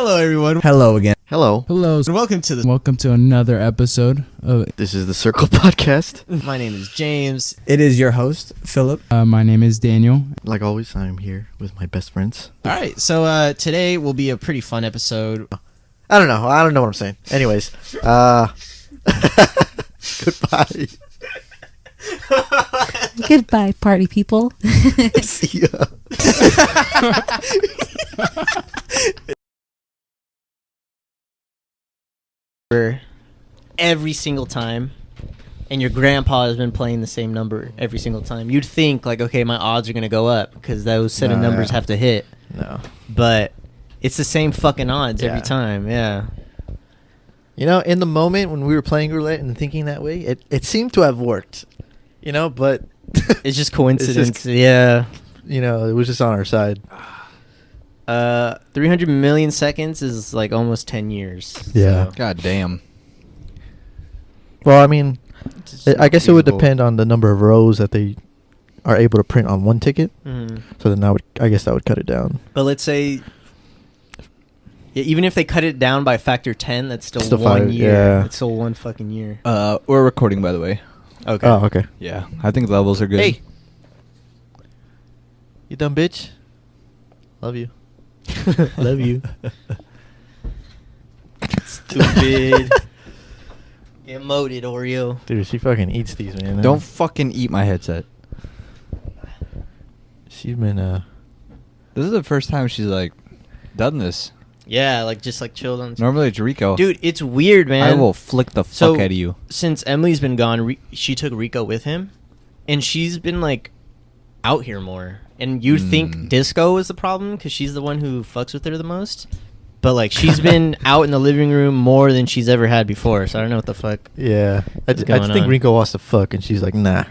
Hello, everyone. Hello again. Hello. Hello. And welcome to another episode of This is the Circle Podcast. My name is James. It is your host, Philip. my name is Daniel. Like always, I'm here with my best friends. All right, so today will be a pretty fun episode. I don't know what I'm saying. Anyways, goodbye. Goodbye, party people. See ya. Every single time, and your grandpa has been playing the same number every single time. You'd think like, okay, my odds are gonna go up because those set of numbers have to hit. No. But it's the same fucking odds every Yeah. time. Yeah. You know, in the moment when we were playing roulette and thinking that way, it seemed to have worked. You know, but It's just coincidence. It's just- yeah. you know, it was just on our side. 300 million seconds is like almost 10 years. Yeah. So God damn. Well, I mean, it's I guess it would feasible. depend on the number of rows that they are able to print on one ticket. Mhm. So then I guess that would cut it down. But let's say, yeah, even if they cut it down by factor 10, that's still Still 1 5, year. yeah. It's still 1 fucking year. We're recording, by the way. Okay. Oh, okay. Yeah, I think levels are good. Hey, you dumb bitch. Love you. Love you. Stupid. Get moted, Oreo. Dude, she fucking eats these, man. Don't fucking eat my headset. She's been This is the first time she's like done this. Yeah, like just like chilled on. Normally it's Rico. Dude, it's weird, man. I will flick the So, fuck out of you. Since Emily's been gone, she took Rico with him, and she's been like out here more. And you'd think Disco is the problem because she's the one who fucks with her the most. But like she's been out in the living room more than she's ever had before. So I don't know what the fuck. yeah. I What's just going think on? Rico wants to fuck, and she's like, nah.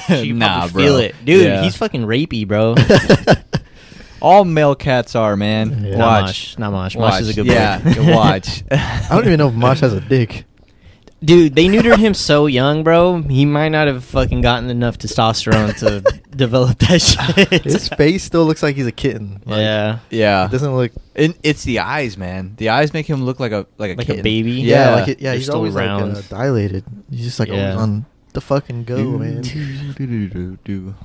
She Nah, probably bro. feel it, dude. Yeah. He's fucking rapey, bro. All male cats are, man. Yeah. Watch. Not Mosh. Mosh is a good boy. Yeah, watch. I don't even know if Mosh has a dick. Dude, they neutered him so young, bro. He might not have fucking gotten enough testosterone to develop that shit. His face still looks like he's a kitten. Like, Yeah. Yeah. It doesn't look. It's the eyes, man. The eyes make him look like a Like a kitten. baby? Yeah, Yeah. like They're he's still always round. like dilated. He's just like Yeah. always on the fucking go, man. Do.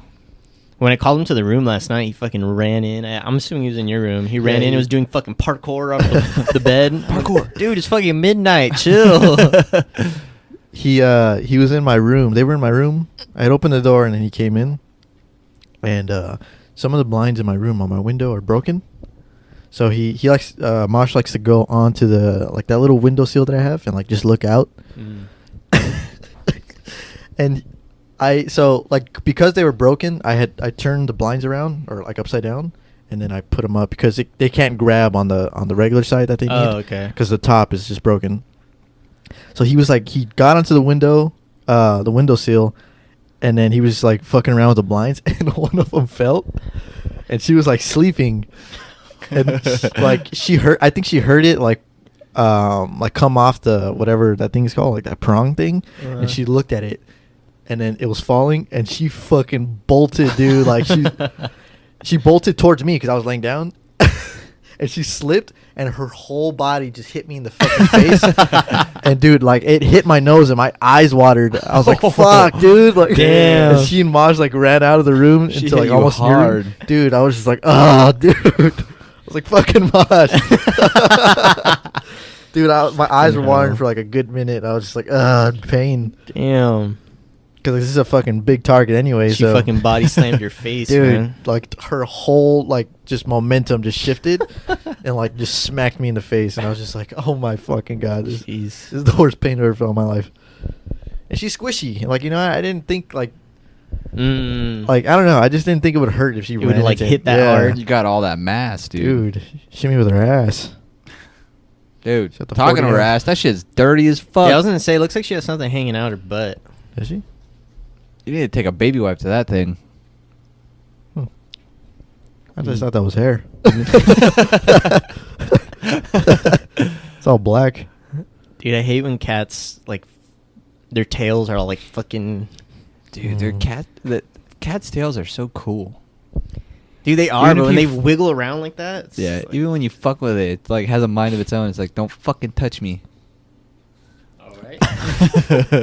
When I called him to the room last night, he fucking ran in. I'm assuming he was in your room. He ran in and was doing fucking parkour off the bed. Parkour. Dude, it's fucking midnight. Chill. He was in my room. They were in my room. I had opened the door and then he came in. And some of the blinds in my room on my window are broken. So he likes Mosh likes to go onto the like that little window sill that I have and like just look out. And because they were broken, I turned the blinds around or like upside down, and then I put them up because they can't grab on the regular side that they need. Oh, okay. Because the top is just broken. So he got onto the windowsill, and then he was like fucking around with the blinds, and one of them fell, and she was like sleeping, and like I think she heard it like come off the whatever that thing is called, like that prong thing, and she looked at it. And then it was falling, and she fucking bolted, dude. Like she bolted towards me because I was laying down, and she slipped, and her whole body just hit me in the fucking face. And dude, like it hit my nose, and my eyes watered. I was like, "Fuck, dude!" Like, Damn. And she and Maj like ran out of the room She until hit like you almost hard. near me. Dude, I was just like, "Oh, dude!" I was like, "Fucking Maj." Dude, my eyes were watering for like a good minute. I was just like, pain. Damn. Because this is a fucking big target anyway. She fucking body slammed your face, dude, man. like her whole like just momentum just shifted and like just smacked me in the face, and I was just like, oh my fucking god, this is the worst pain I've ever felt in my life. And she's squishy, like, you know, I didn't think like I don't know, I just didn't think it would hurt if she would, ran like, into hit that hard. You got all that mass, dude. Shit me with her ass. Dude, Shut the talking to 40 her ounce. ass, that shit's dirty as fuck. Yeah, I was gonna say, it looks like she has something hanging out her butt. Is she? You need to take a baby wipe to that thing. I just thought that was hair. It's all black. Dude, I hate when cats like their tails are all like fucking. Dude, cats' tails are so cool. Dude, they are, Even but if when they you wiggle around like that, it's Yeah, just like, even when you fuck with it, it like has a mind of its own. It's like, don't fucking touch me. all right.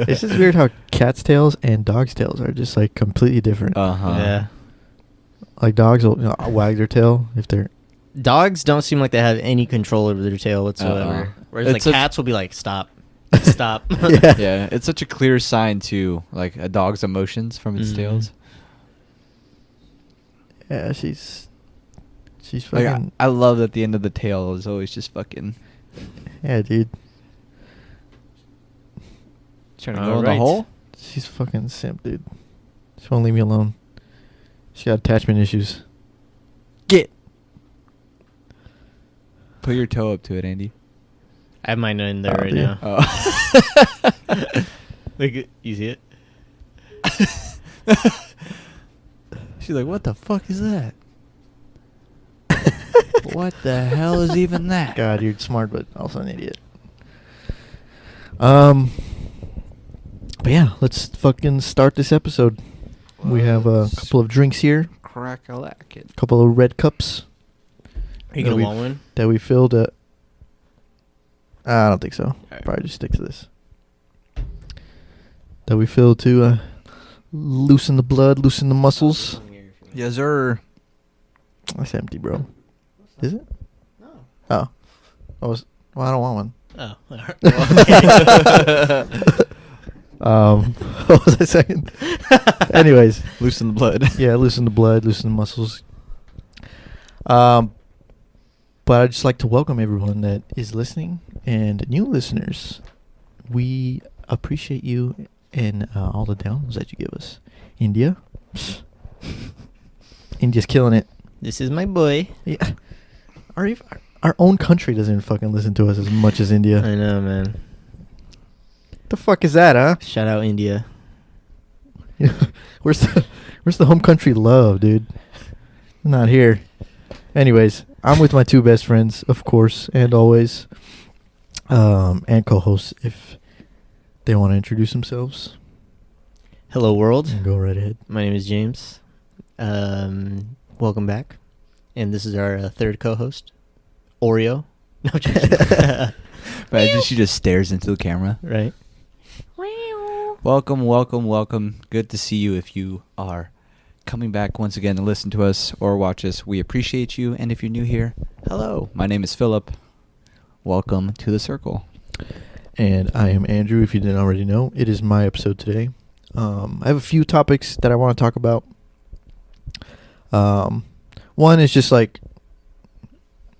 It's just weird how cats' tails and dogs' tails are just like completely different. Yeah. Like dogs will wag their tail if they're. Dogs don't seem like they have any control over their tail whatsoever. Uh-uh. Whereas It's like such- cats will be like, stop, stop. Yeah. Yeah, it's such a clear sign to like a dog's emotions from its Mhm. tails. Yeah, she's Like fucking. I love that the end of the tail is always just fucking Yeah, dude. trying to All go in the right. hole. She's fucking simp, dude. She won't leave me alone. She got attachment issues. Get. Put your toe up to it, Andy. I have mine in there Oh, right do you? now. Oh. Like, you see it? She's like, what the fuck is that? What the hell is even that? God, you're smart, but also an idiot. But yeah, let's fucking start this episode. We have a couple of drinks here, Crack-a-lack-it. a couple of red cups Are you that gonna we- want one? that we filled. I don't think so. Alright. Probably just stick to this. That we filled to loosen the blood, loosen the muscles. Yes, sir. That's empty, bro. Is it? No. Oh, I don't want one. Oh. Okay. What was I saying? Anyways, Loosen the blood. yeah, loosen the blood, loosen the muscles. But I'd just like to welcome everyone that is listening and new listeners. We appreciate you and all the downloads that you give us. India, India's killing it. This is my boy. Yeah, our own country doesn't even fucking listen to us as much as India. I know, man. The fuck is that, huh? Shout out India. where's the home country love, dude? Not here. Anyways, I'm with my two best friends, of course, and always, and co-hosts if they want to introduce themselves. Hello, world. Go right ahead. My name is James. Welcome back. And this is our third co-host, Oreo. No, I'm joking. Imagine she just stares into the camera. Right. Welcome, welcome, welcome. Good to see you if you are coming back once again to listen to us or watch us. We appreciate you. And if you're new here, hello. My name is Philip. Welcome to the circle. And I am Andrew, if you didn't already know. It is my episode today. I have a few topics that I want to talk about. One is just like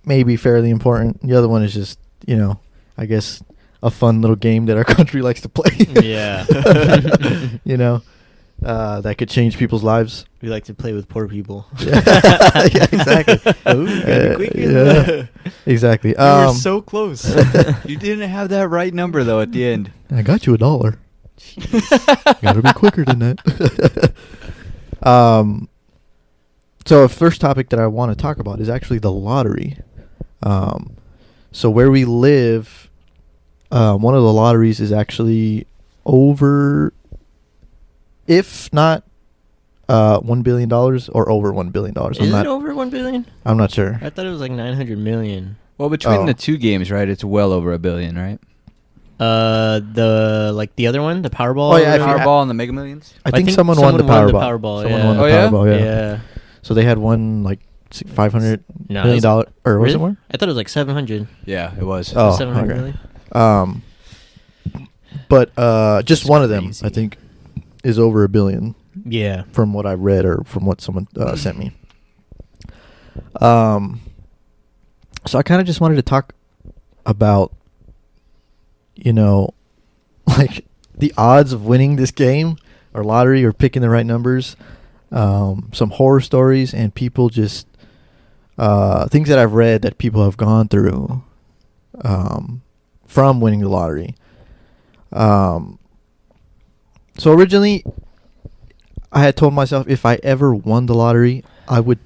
maybe fairly important. The other one is just, I guess a fun little game that our country likes to play. Yeah. That could change people's lives. We like to play with poor people. Yeah, exactly. Yeah, exactly. You were so close. You didn't have that right number, though, at the end. I got you $1. Gotta be quicker than that. So the first topic that I want to talk about is actually the lottery. So where we live, one of the lotteries is actually over, if not $1 billion or over $1 billion. Is it over 1 billion? I'm not sure. I thought it was like 900 million. Well, between Oh. the two games, right, it's well over $1 billion, right? The other one, the Powerball. Oh, yeah, or if you whatever? ha- Powerball and the Mega Millions? I think someone won the Powerball. Someone yeah. won the Oh, yeah? Powerball, yeah. Yeah. So they had won like $500 No, million it's- dollar, or was Really? it more? I thought it was like 700. Yeah, it was. Oh, 700 okay. million. But just That's one of them, crazy. I think, is over $1 billion Yeah. from what I read or from what someone sent me. So I kind of just wanted to talk about, like the odds of winning this game or lottery or picking the right numbers, some horror stories, and people just things that I've read that people have gone through from winning the lottery. So originally, I had told myself if I ever won the lottery, I would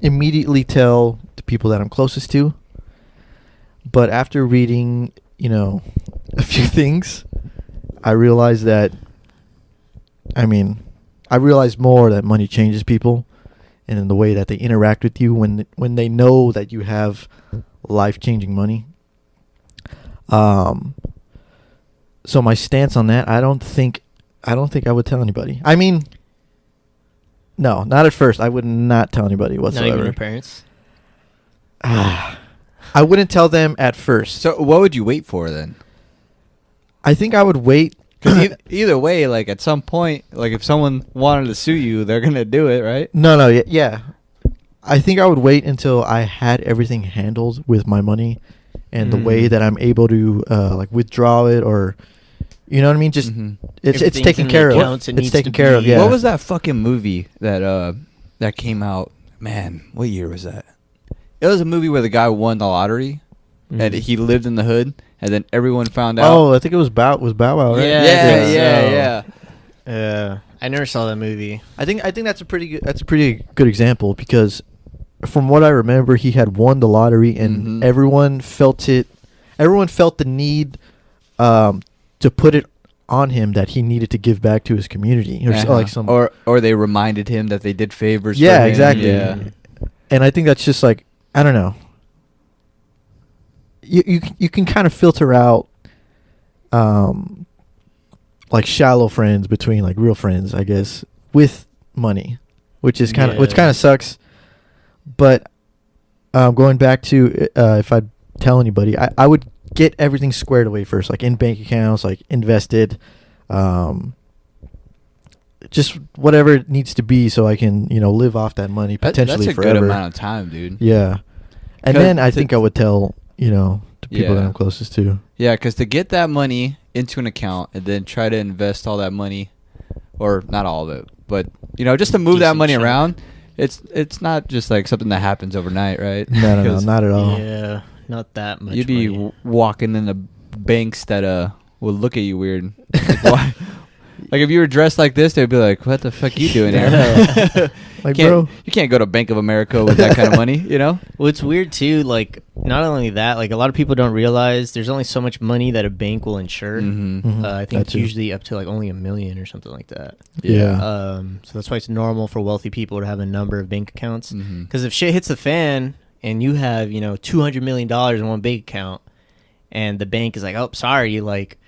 immediately tell the people that I'm closest to. But after reading, a few things, I realized that, I realized more that money changes people. and in the way that they interact with you when they know that you have life-changing money. So my stance on that, I don't think I would tell anybody. I mean, no, not at first. I would not tell anybody whatsoever. Not even your parents. I wouldn't tell them at first. So what would you wait for then? I think I would wait. Because either way, like at some point, like if someone wanted to sue you, they're gonna do it, right? No, yeah. I think I would wait until I had everything handled with my money, and the way that I'm able to like withdraw it, or you know what I mean. Just it's Everything's taken in the care of. accounts, it It's needs taken to care of. be- Yeah. What was that fucking movie that came out? Man, what year was that? It was a movie where the guy won the lottery, and he lived in the hood, and then everyone found out. Oh, I think it was Bow Wow, right? Yeah, I yeah, think yeah, so. yeah. I never saw that movie. I think that's a pretty good example, because from what I remember, he had won the lottery, and everyone felt it. Everyone felt the need to put it on him that he needed to give back to his community, or like some, or they reminded him that they did favors. Yeah, for him. exactly. Yeah. And I think that's just like, I don't know. You can kind of filter out like shallow friends between like real friends, I guess, with money, which is kind of sucks. But going back to if I'd tell anybody, I would get everything squared away first, like in bank accounts, like invested, just whatever it needs to be, so I can live off that money potentially that's a forever. good amount of time, dude. Yeah, and then I think I would tell the people that Yeah. I'm closest to. Yeah, because to get that money into an account and then try to invest all that money, or not all of it, but just to move that Decent money chunk. around, it's not just like something that happens overnight, right? No, 'Cause not at all. Yeah, not that much. You'd be money. walking in the banks that would look at you weird. Like, why? Like if you were dressed like this, they'd be like, "What the fuck you doing here?" Like, Can't- bro, you can't go to Bank of America with that kind of money, Well, it's weird too. Like, not only that, like a lot of people don't realize there's only so much money that a bank will insure. Mm-hmm. I think That it's too. usually up to like only $1 million or something like that. Yeah. So that's why it's normal for wealthy people to have a number of bank accounts. Mhm. Because if shit hits the fan and you have $200 million in one bank account, and the bank is like, "Oh, sorry, like,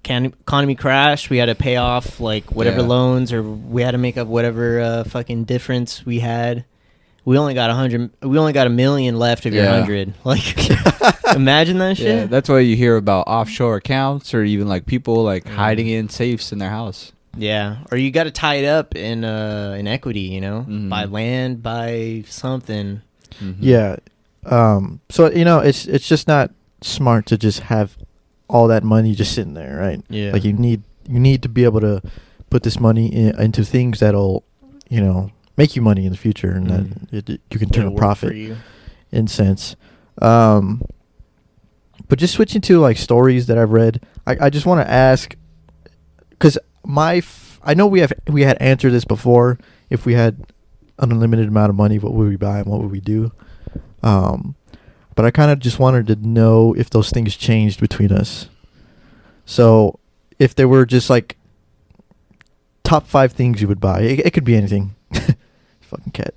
economy crash. We had to pay off like whatever Yeah. loans, or we had to make up whatever fucking difference we had. We only got $1 million left of your Yeah. 100. Like, imagine that shit. Yeah, that's why you hear about offshore accounts, or even like people like hiding in safes in their house. Yeah, or you got to tie it up in equity, Mhm. buy land, buy something. Mhm. Yeah. So it's just not smart to just have all that money just sitting there, right? Yeah. Like you need to be able to put this money into things that'll make you money in the future, and that you can turn a It'll work profit for you. in sense. But just switching to like stories that I've read, I just want to ask, because I know we had answered this before. If we had an unlimited amount of money, what would we buy and what would we do? But I kind of just wanted to know if those things changed between us. So if there were just like top 5 things you would buy, it could be anything. Fucking cat.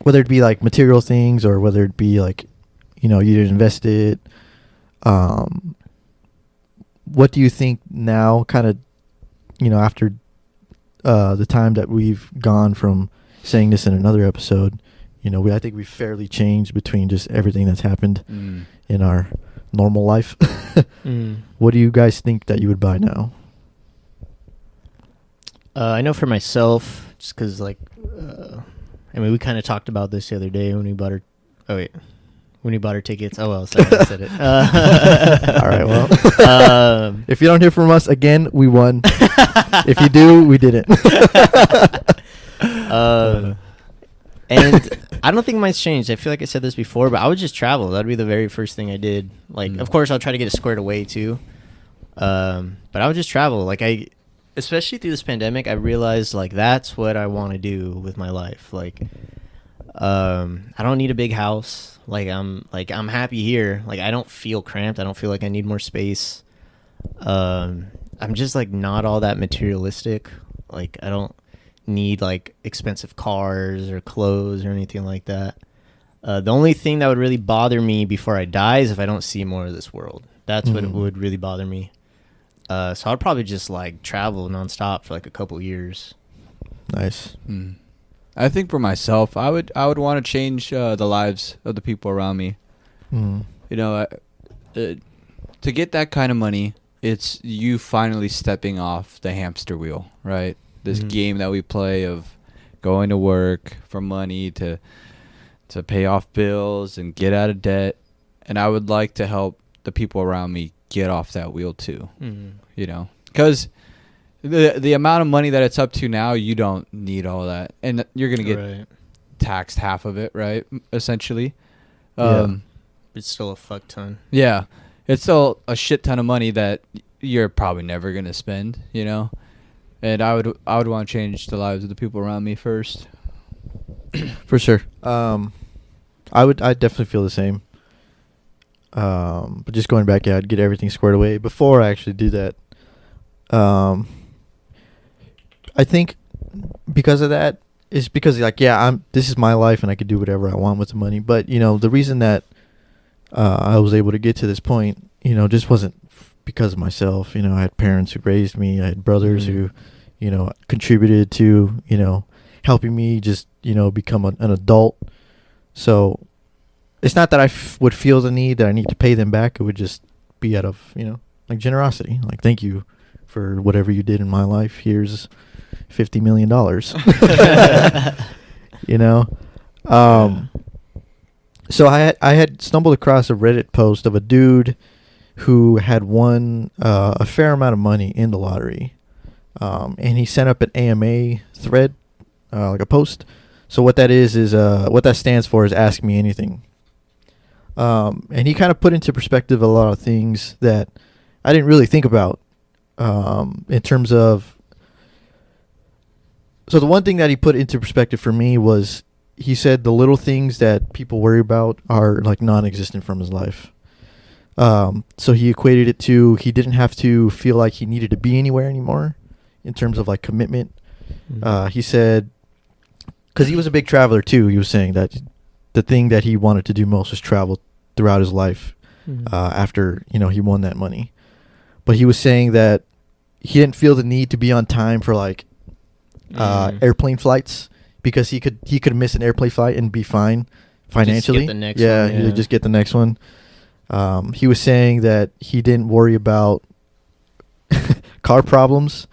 Whether it be like material things, or whether it be like, you'd invest it. What do you think now, kind of, after the time that we've gone from saying this in another episode, I think we've fairly changed between just everything that's happened Mm. in our normal life. Mm. What do you guys think that you would buy now? I know for myself, just because we kind of talked about this the other day when we bought our. Oh wait, when we bought our tickets. Oh well, sorry, I said it. All right, well, if you don't hear from us again, we won. If you do, we didn't. And I don't think mine's changed. I feel like I said this before, but I would just travel. That'd be the very first thing I did. Like, of course, I'll try to get it squared away too. But I would just travel. Like, especially through this pandemic, I realized like that's what I want to do with my life. Like, I don't need a big house. I'm happy here. Like, I don't feel cramped. I don't feel like I need more space. I'm just like not all that materialistic. Like, I don't need like expensive cars or clothes or anything like that. The only thing that would really bother me before I die is if I don't see more of this world. That's what would really bother me. So I'd probably just like travel nonstop for like a couple years. Nice. I think for myself, I would want to change the lives of the people around me. You know, to get that kind of money, it's you finally stepping off the hamster wheel, right? This game that we play of going to work for money to pay off bills and get out of debt. And I would like to help the people around me get off that wheel too. You know, because the amount of money that it's up to now, you don't need all that, and you're gonna get taxed half of it, right? Essentially. It's still a fuck ton. Yeah, it's still a shit ton of money that you're probably never gonna spend, you know. And I would want to change the lives of the people around me first. For sure. I definitely feel the same. But just going back, I'd get everything squared away before I actually do that. I think because of that is because like, this is my life and I could do whatever I want with the money. But you know, the reason that I was able to get to this point, you know, just wasn't because of myself. You know, I had parents who raised me. I had brothers who, you know, contributed to, you know, helping me just, you know, become an adult. So it's not that I would feel the need that I need to pay them back. It would just be out of, you know, like generosity. Like, thank you for whatever you did in my life. Here's $50 million. You know? So I had stumbled across a Reddit post of a dude who had won a fair amount of money in the lottery. And he sent up an AMA thread, like a post. So what that is what that stands for is Ask Me Anything. And he kind of put into perspective a lot of things that I didn't really think about in terms of... So the one thing that he put into perspective for me was he said the little things that people worry about are like non-existent from his life. So he equated it to he didn't have to feel like he needed to be anywhere anymore in terms of like commitment. He said, because he was a big traveler too, he was saying that the thing that he wanted to do most was travel throughout his life after, you know, he won that money. But he was saying that he didn't feel the need to be on time for like airplane flights because he could miss an airplane flight and be fine financially. Just get the next one, he would just get the next one. He was saying that he didn't worry about car problems.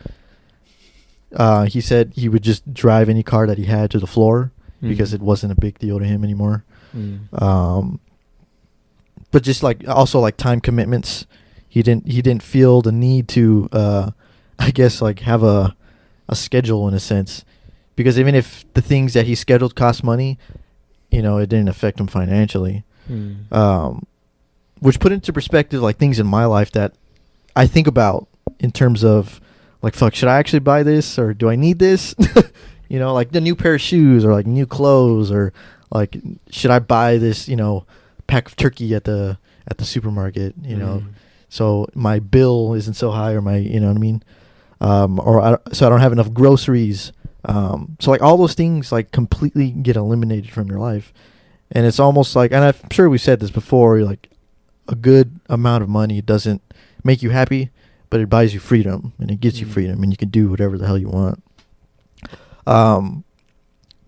He said he would just drive any car that he had to the floor because it wasn't a big deal to him anymore. But just like also like time commitments, he didn't feel the need to I guess like have a schedule in a sense, because even if the things that he scheduled cost money, you know, it didn't affect him financially. Which put into perspective like things in my life that I think about in terms of like, fuck, should I actually buy this or do I need this? You know, like the new pair of shoes or like new clothes, or like, should I buy this, you know, pack of turkey at the supermarket, you know, so my bill isn't so high, or my, you know what I mean? So I don't have enough groceries. So like all those things like completely get eliminated from your life. And it's almost like, and I'm sure we said this before, you're like, a good amount of money doesn't make you happy, but it buys you freedom, and it gets you freedom, and you can do whatever the hell you want. But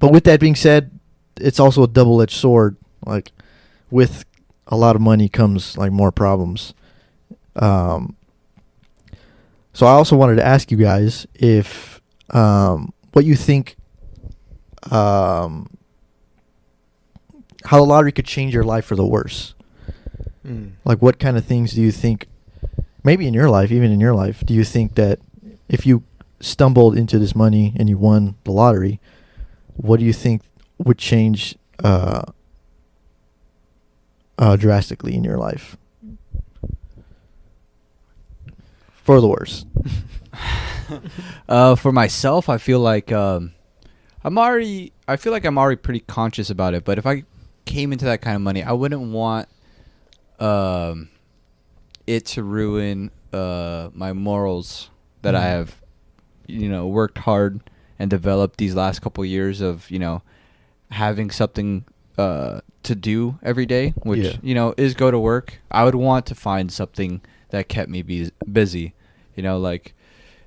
with that being said, it's also a double-edged sword. Like, with a lot of money comes like more problems. So I also wanted to ask you guys if what you think how the lottery could change your life for the worse. Like, what kind of things do you think, maybe in your life, even in your life, do you think that if you stumbled into this money and you won the lottery, what do you think would change drastically in your life for the worse? For myself, I feel like I'm already pretty conscious about it. But if I came into that kind of money, I wouldn't want it to ruin my morals that I have, you know, worked hard and developed these last couple years of, having something to do every day, which, is go to work. I would want to find something that kept me busy. Like,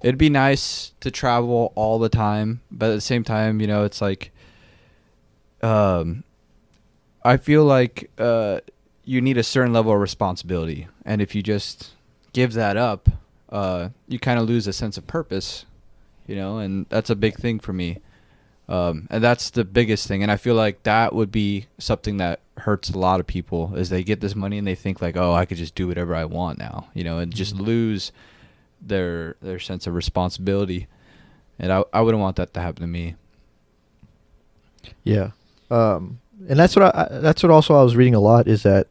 it'd be nice to travel all the time, but at the same time, it's like, I feel like you need a certain level of responsibility, and if you just give that up, you kind of lose a sense of purpose, and that's a big thing for me. And that's the biggest thing, and I feel like that would be something that hurts a lot of people, is they get this money and they think like, oh, I could just do whatever I want now, and just lose their sense of responsibility, and I wouldn't want that to happen to me. Yeah. And that's what also I was reading a lot, is that,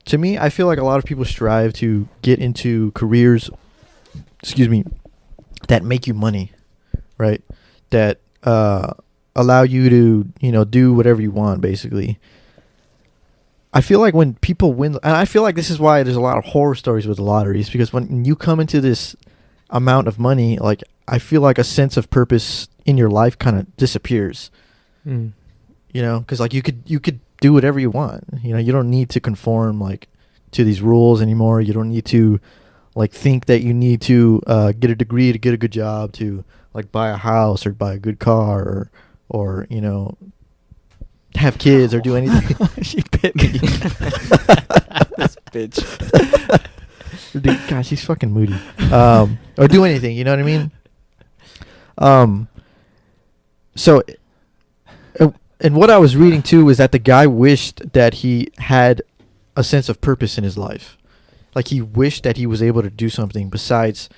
to me, I feel like a lot of people strive to get into careers, that make you money, right? That allow you to, do whatever you want, basically. I feel like when people win, and I feel like this is why there's a lot of horror stories with the lotteries, because when you come into this amount of money, like, I feel like a sense of purpose in your life kind of disappears. Mm. Because like you could do whatever you want. You don't need to conform like to these rules anymore. You don't need to like think that you need to get a degree to get a good job, to like buy a house or buy a good car, or have kids or do anything. She bit me. This bitch. Dude, gosh, she's fucking moody. Or do anything. You know what I mean? So. And what I was reading too was that the guy wished that he had a sense of purpose in his life. Like, he wished that he was able to do something besides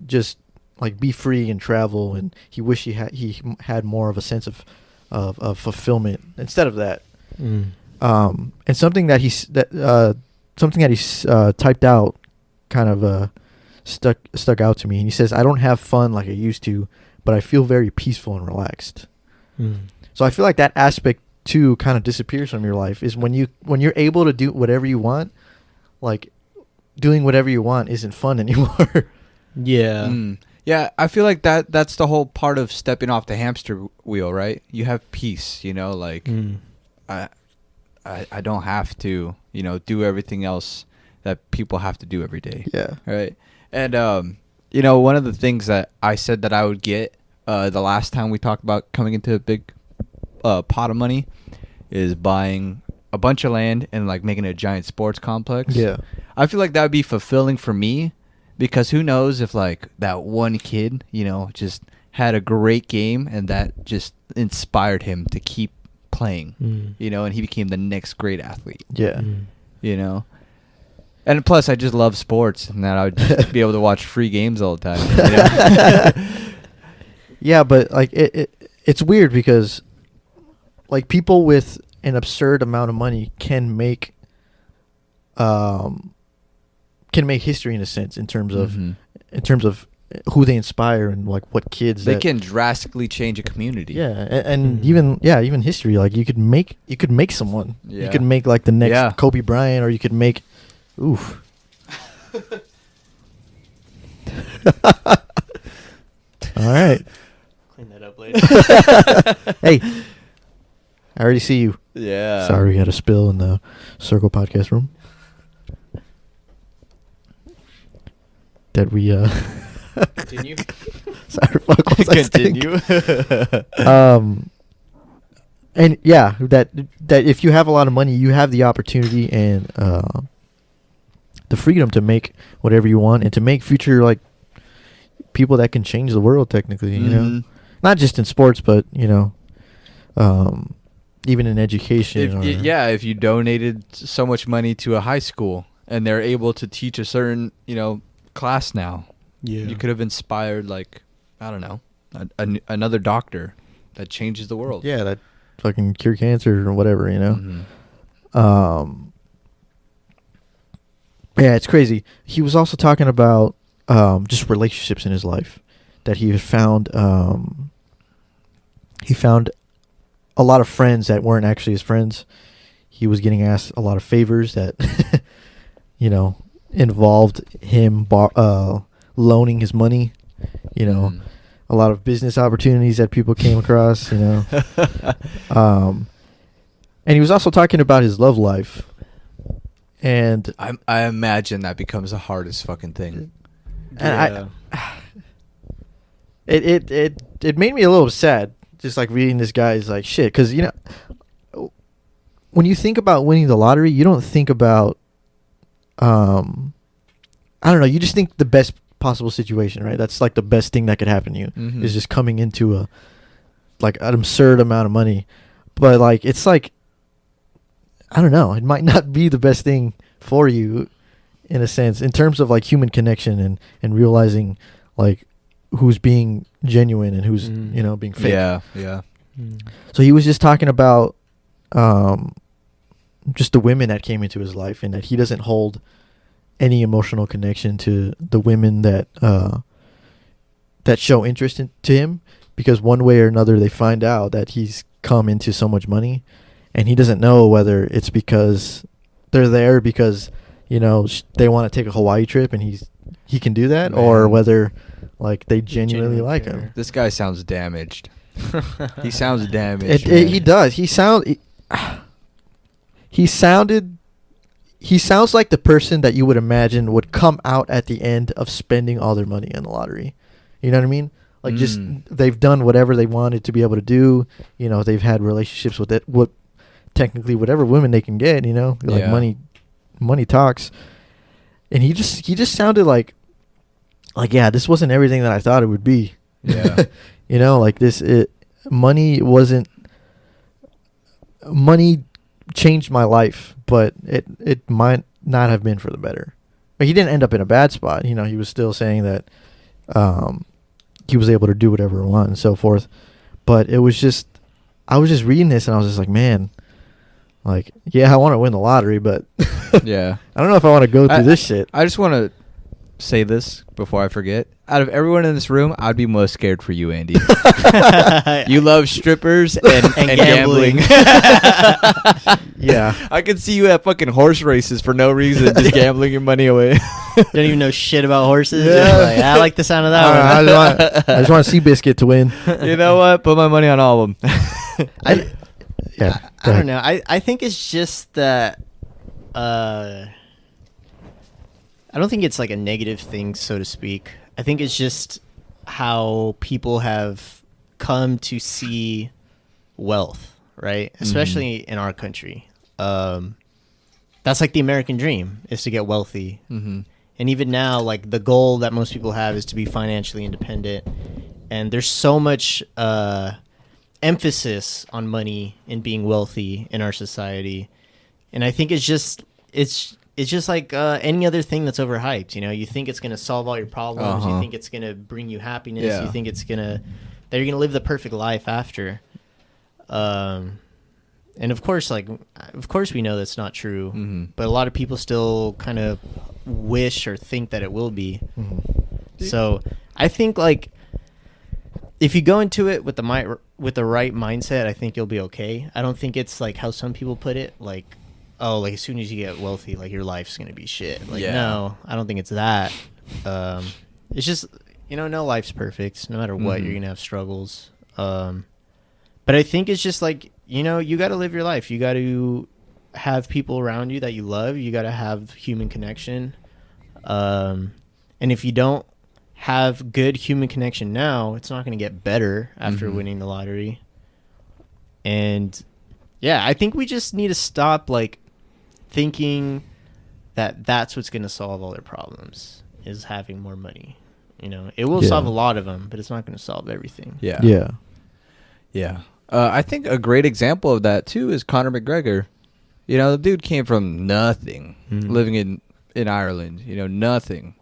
just like be free and travel, and he wished he had more of a sense of fulfillment instead of that. And something that he typed out kind of stuck out to me. And he says, "I don't have fun like I used to, but I feel very peaceful and relaxed." So I feel like that aspect too kind of disappears from your life, is when you're able to do whatever you want. Like, doing whatever you want isn't fun anymore. Yeah. Yeah, I feel like that's the whole part of stepping off the hamster wheel, right? You have peace, like I don't have to, do everything else that people have to do every day. Yeah. Right. And one of the things that I said that I would get the last time we talked about coming into a big pot of money is buying a bunch of land and like making a giant sports complex. Yeah. I feel like that would be fulfilling for me, because who knows if like that one kid, just had a great game and that just inspired him to keep playing, and he became the next great athlete. Yeah. And plus I just love sports, and that I would just be able to watch free games all the time. Yeah, but like it's weird because like people with an absurd amount of money can make history in a sense, in terms of who they inspire and like what kids they can drastically change a community. Yeah, and even history. Like you could make someone. Yeah. You could make like the next Kobe Bryant, or you could make oof. All right. Clean that up later. Hey, I already see you. Yeah. Sorry, we had a spill in the Circle podcast room. That we Continue. Sorry, fuck. What was I saying? Continue. And yeah, that if you have a lot of money, you have the opportunity and the freedom to make whatever you want, and to make future like people that can change the world technically, not just in sports, but even in education. If you donated so much money to a high school and they're able to teach a certain class now, you could have inspired like, I don't know, another doctor that changes the world. Yeah, that fucking cure cancer or whatever, Yeah, it's crazy. He was also talking about just relationships in his life, that he had found. He found a lot of friends that weren't actually his friends. He was getting asked a lot of favors that, involved him loaning his money, a lot of business opportunities that people came across, and he was also talking about his love life. And I imagine that becomes the hardest fucking thing. and it made me a little sad, just like reading this guy's like shit, because when you think about winning the lottery, you don't think about I don't know, you just think the best possible situation, right? That's like the best thing that could happen to you is just coming into an absurd amount of money. But like it's like, I don't know, it might not be the best thing for you in a sense, in terms of like human connection and realizing like who's being genuine and who's being fake. Yeah. So he was just talking about just the women that came into his life, and that he doesn't hold any emotional connection to the women that show interest to him, because one way or another they find out that he's come into so much money, and he doesn't know whether it's because they're there because they want to take a Hawaii trip and he can do that, or whether like they genuinely like him. This guy sounds damaged. He sounds damaged. He does. He sounds like the person that you would imagine would come out at the end of spending all their money in the lottery. You know what I mean? Like just they've done whatever they wanted to be able to do. They've had relationships with it. Technically whatever women they can get. Like money talks. And he just sounded like yeah, this wasn't everything that I thought it would be. Yeah. Money changed my life, but it might not have been for the better. But he didn't end up in a bad spot. He was still saying that he was able to do whatever he wanted and so forth. But it was just, I was just reading this and I was just like, man, like, yeah, I want to win the lottery, but yeah, I don't know if I want to go through this shit. I just want to say this before I forget. Out of everyone in this room, I'd be most scared for you, Andy. You love strippers and gambling. Yeah. I could see you at fucking horse races for no reason, just gambling your money away. Don't even know shit about horses. Yeah. I like the sound of that one. I just want Seabiscuit to win. You know what? Put my money on all of them. I don't know. I think it's just that I don't think it's like a negative thing, so to speak. I think it's just how people have come to see wealth, right? Especially in our country. That's like the American dream, is to get wealthy. Mm-hmm. And even now, like the goal that most people have is to be financially independent. And there's so much emphasis on money and being wealthy in our society. And I think it's just like any other thing that's overhyped. You think it's going to solve all your problems. You think it's going to bring you happiness. Yeah. You think that you're going to live the perfect life after. And of course we know that's not true. Mm-hmm. But a lot of people still kind of wish or think that it will be. Mm-hmm. So I think like if you go into it with the right mindset, I think you'll be okay. I don't think it's like how some people put it, like, oh, like as soon as you get wealthy, like your life's gonna be shit. Like, no, I don't think it's that. It's just, no life's perfect. No matter what, you're gonna have struggles. But I think it's just like, you got to live your life. You got to have people around you that you love. You got to have human connection. And if you don't have good human connection now, it's not gonna get better after winning the lottery. And yeah, I think we just need to stop like thinking that that's what's going to solve all their problems, is having more money. It will solve a lot of them, but it's not going to solve everything. Yeah. I think a great example of that too is Conor McGregor. The dude came from nothing, living in Ireland. Nothing.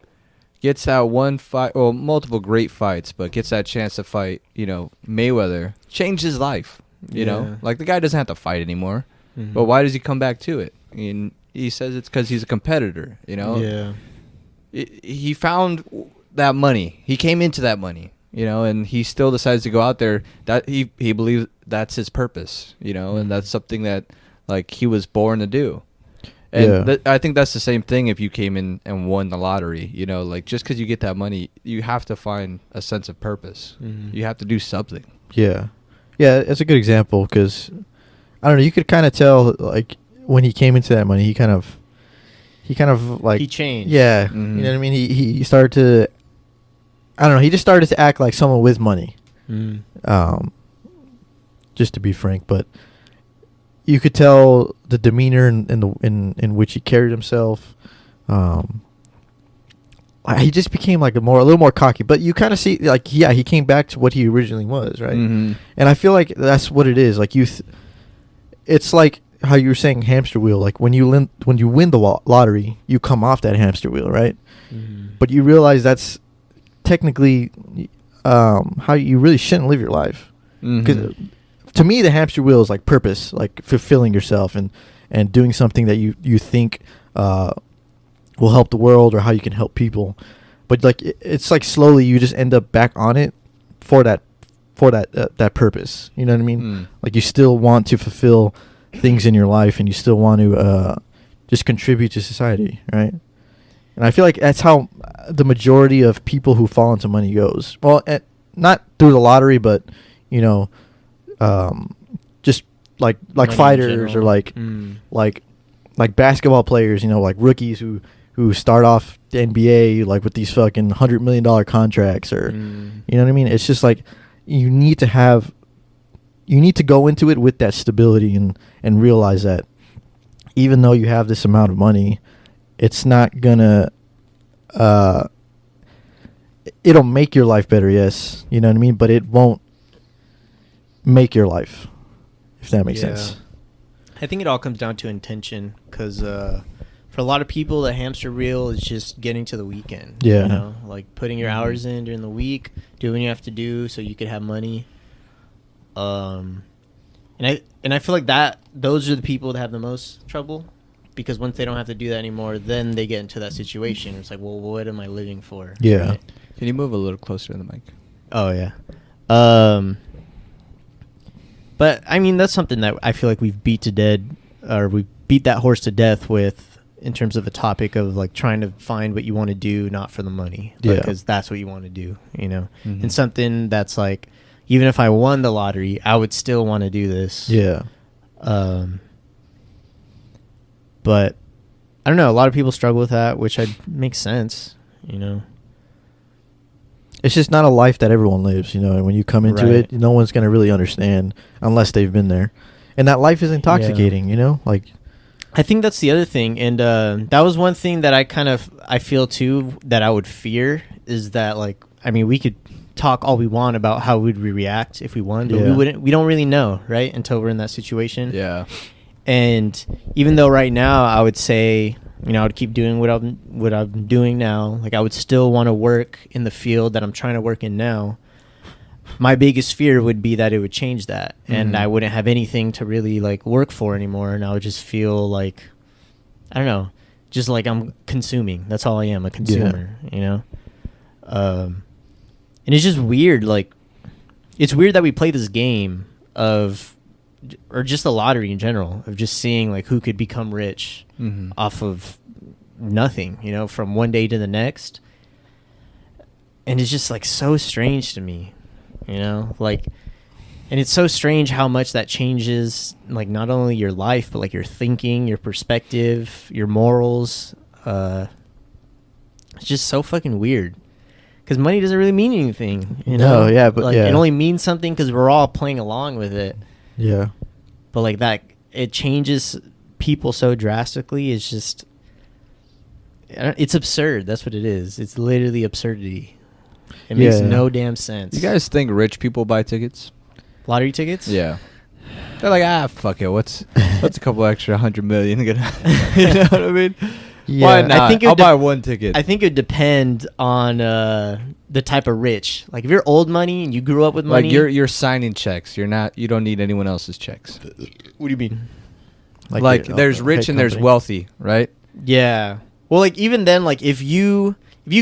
Gets that one fight, well, multiple great fights, but gets that chance to fight. Mayweather. Changed his life. Like the guy doesn't have to fight anymore. Mm-hmm. But why does he come back to it? And he says it's because he's a competitor. Yeah. He found that money. He came into that money. And he still decides to go out there. That he believes that's his purpose. And that's something that like he was born to do. And Yeah. I think that's the same thing if you came in and won the lottery. You know, like just because you get that money, you have to find a sense of purpose. Mhm. You have to do something. Yeah, yeah, it's a good example because I don't know. You could kind of tell like when he came into that money, he kind of like He changed. Yeah, Mhm. you know what I mean. He started to. I don't know. He just started to act like someone with money. Mm. Just to be frank, but you could tell the demeanor in which he carried himself. He just became like a little more cocky. But you kind of see like he came back to what he originally was, right? Mhm. And I feel like that's what it is. Like it's like how you were saying hamster wheel. Like when you win the lottery, you come off that hamster wheel, right? Mhm. But you realize that's technically how you really shouldn't live your life. Because Mhm. to me, the hamster wheel is like purpose, like fulfilling yourself and doing something that you think will help the world or how you can help people. But like it's like slowly you just end up back on it for that purpose. You know what I mean? Mm. Like you still want to fulfill things in your life and you still want to just contribute to society, right? And I feel like that's how the majority of people who fall into money goes. Well, not through the lottery, but you know, just like Money in fighters or general. like Mm. like basketball players. You know, like rookies who start off the NBA like with these fucking $100 million contracts or Mm. you know what I mean. It's just like you need to go into it with that stability and realize that even though you have this amount of money, it's not gonna it'll make your life better, yes, you know what I mean, but it won't make your life, if that makes Yeah. sense. I think it all comes down to intention, because for a lot of people, the hamster wheel is just getting to the weekend. Yeah. You know, like putting your hours in during the week, doing what you have to do so you could have money. And I feel like those are the people that have the most trouble, because once they don't have to do that anymore, then they get into that situation. It's like, well, what am I living for? Yeah. Right? Can you move a little closer to the mic? Oh yeah. But I mean, that's something that I feel like we beat that horse to death with, in terms of a topic of like trying to find what you want to do, not for the money, Yeah. because that's what you want to do, you know. Mhm. And something that's like, even if I won the lottery, I would still want to do this. Yeah. But I don't know. A lot of people struggle with that, which makes sense, you know. It's just not a life that everyone lives, you know, and when you come into Right. it, no one's going to really understand unless they've been there. And that life is intoxicating, you know? Like I think that's the other thing, and that was one thing that I feel too, that I would fear, is that, like, I mean, we could talk all we want about how would we react if we won, but Yeah. we don't really know, right, until we're in that situation. Yeah. And even though right now I would say, you know, I would keep doing what I'm doing now, like I would still want to work in the field that I'm trying to work in now. My biggest fear would be that it would change that, and Mhm. I wouldn't have anything to really like work for anymore, and I would just feel like, I don't know, just like I'm consuming. That's all I am, a consumer, you know. And it's just weird, like it's weird that we play this game or just the lottery in general, of just seeing like who could become rich Mhm. off of nothing, you know, from one day to the next. And it's just like so strange to me, you know, like, and it's so strange how much that changes, like, not only your life, but like your thinking, your perspective, your morals. It's just so fucking weird, because money doesn't really mean anything, you know. No, yeah, but like, yeah. it only means something because we're all playing along with it. Yeah. But like that, it changes people so drastically. It's just, it's absurd. That's what it is. It's literally absurdity. It makes Yeah. no damn sense. You guys think rich people buy tickets? Lottery tickets? Yeah. They're like, fuck it. What's a couple extra 100 million gonna? You know what I mean? Yeah. Why not? I think it I'll would buy one ticket. I think it would depend on the type of rich. Like if you're old money and you grew up with money. like you're signing checks. You don't need anyone else's checks. What do you mean? Like there's rich and there's wealthy, right? Yeah. Well, like even then, like if you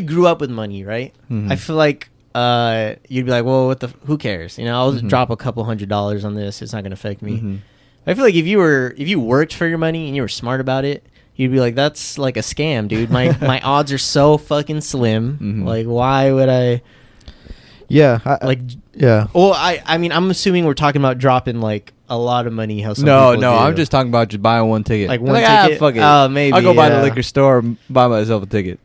grew up with money, right? Mhm. I feel like you'd be like, well, who cares? You know, I'll just Mhm. drop a couple $100s on this. It's not gonna affect me. Mhm. I feel like if you worked for your money and you were smart about it, you'd be like, that's like a scam, dude. My odds are so fucking slim. Like, why would I? Yeah. Yeah. Well, I mean, I'm assuming we're talking about dropping like a lot of money. How some No, people do. I'm just talking about just buying one ticket. Like one Ah, ticket. fuck it. Oh, maybe. I'll go by the yeah. liquor store and buy myself a ticket.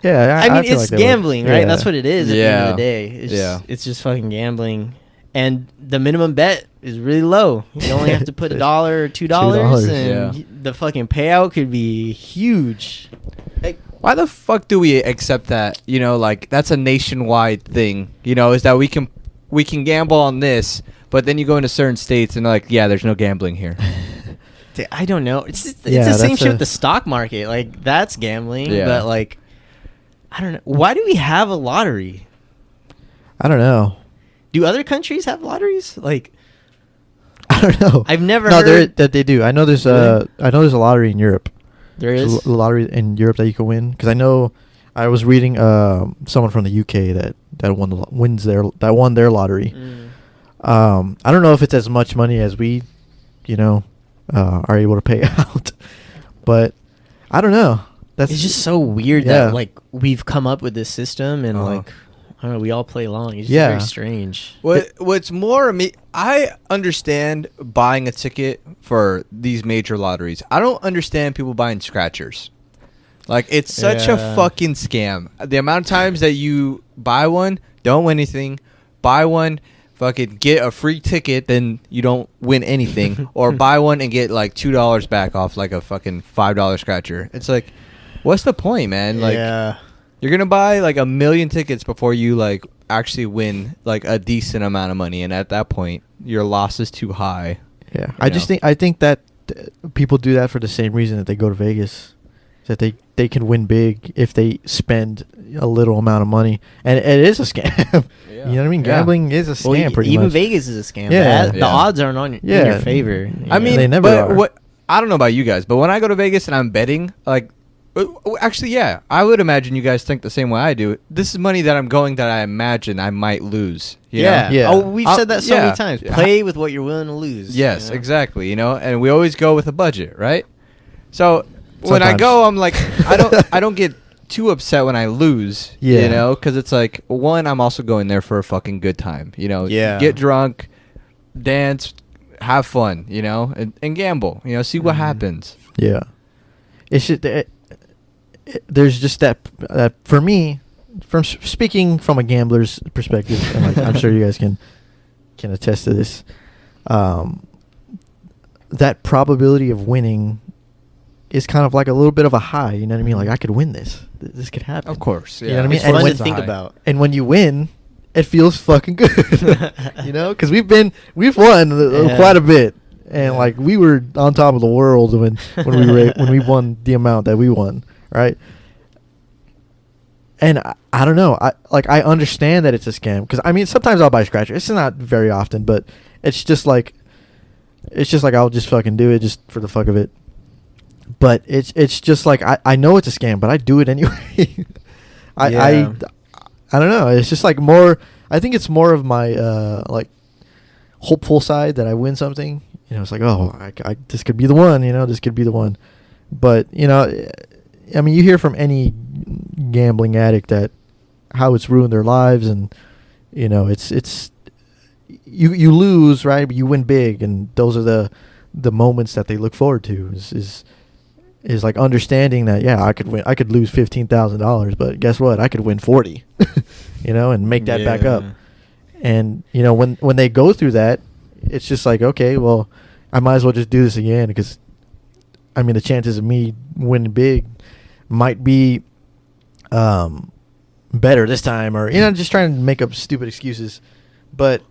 Yeah. I mean, feel it's like they would. gambling, right? Yeah. That's what it is at the end of the day. It's just fucking gambling. And the minimum bet is really low. You only have to put $1 or $2, $2, and yeah. the fucking payout could be huge. Why the fuck do we accept that? You know, like that's a nationwide thing. You know, is that we can gamble on this, but then you go into certain states and like, yeah, there's no gambling here. I don't know. It's the Yeah, same that's shit with the stock market. Like that's gambling, Yeah. but like I don't know. Why do we have a lottery? I don't know. Do other countries have lotteries? Like I don't know. I've never No, heard that they do. I know there's Really? a lottery in Europe. there There's is. a lottery in Europe that you can win, because I know I was reading someone from the UK that won their lottery. I don't know if it's as much money as we, are able to pay out, but I don't know. That's It's just so weird Yeah. that like we've come up with this system and Uh-huh. like I don't know, we all play along. It's just Yeah. very strange. What's more, I understand buying a ticket for these major lotteries. I don't understand people buying scratchers. Like, it's such a Yeah. fucking scam. The amount of times that you buy one, don't win anything, buy one, fucking get a free ticket, then you don't win anything, or buy one and get like $2 back off like a fucking $5 scratcher. It's like, what's the point, man? Like, yeah. you're gonna buy like 1,000,000 tickets before you like actually win like a decent amount of money, and at that point, your loss is too high. Yeah, You I think that people do that for the same reason that they go to Vegas, that they can win big if they spend a little amount of money, and it is a scam. Yeah. You know what I mean? Yeah. Gambling is a scam, Well, pretty even much. Vegas is a scam. Yeah. The Yeah. odds aren't on in Yeah. your favor. I mean, They never but are. what I don't know about you guys, but when I go to Vegas and I'm betting, like, actually, yeah, I would imagine you guys think the same way I do. This is money that I'm going that I imagine I might lose. You yeah. know? Yeah. Oh, we've said that so yeah. many times. Play with what you're willing to lose. Yes, you know? exactly. You know, and we always go with a budget, right? So when I Sometimes. go, I'm like, I don't get too upset when I lose. Yeah. You know, because it's like, one, I'm also going there for a fucking good time. You know, Yeah. get drunk, dance, have fun. You know, and gamble. You know, see what happens. Yeah, it's just there's just that for me, from speaking from a gambler's perspective, and like, I'm sure you guys can attest to this. That probability of winning is kind of like a little bit of a high. You know what I mean? Like, I could win this. This could happen. Of course. You know what I mean? It's And fun when- to think about. And when you win, it feels fucking good. You know, because we've won Yeah. quite a bit, and like we were on top of the world when we won the amount that we won, right? And I don't know. I understand that it's a scam, because I mean, sometimes I'll buy scratcher. It's not very often, but it's just like I'll just fucking do it just for the fuck of it. But it's just like I know it's a scam, but I do it anyway. Yeah. I don't know. It's just like more. I think it's more of my like hopeful side that I win something. You know, it's like, oh, I this could be the one. You know, this could be the one. But you know, I mean, you hear from any gambling addict that how it's ruined their lives, and you know, it's you lose, right, but you win big, and those are the moments that they look forward to. Is like understanding that, yeah, I could lose $15,000, but guess what? I could win 40, you know, and make that back up. And you know, when they go through that, it's just like, okay, well, I might as well just do this again, because I mean, the chances of me winning big might be better this time, or you know, just trying to make up stupid excuses. But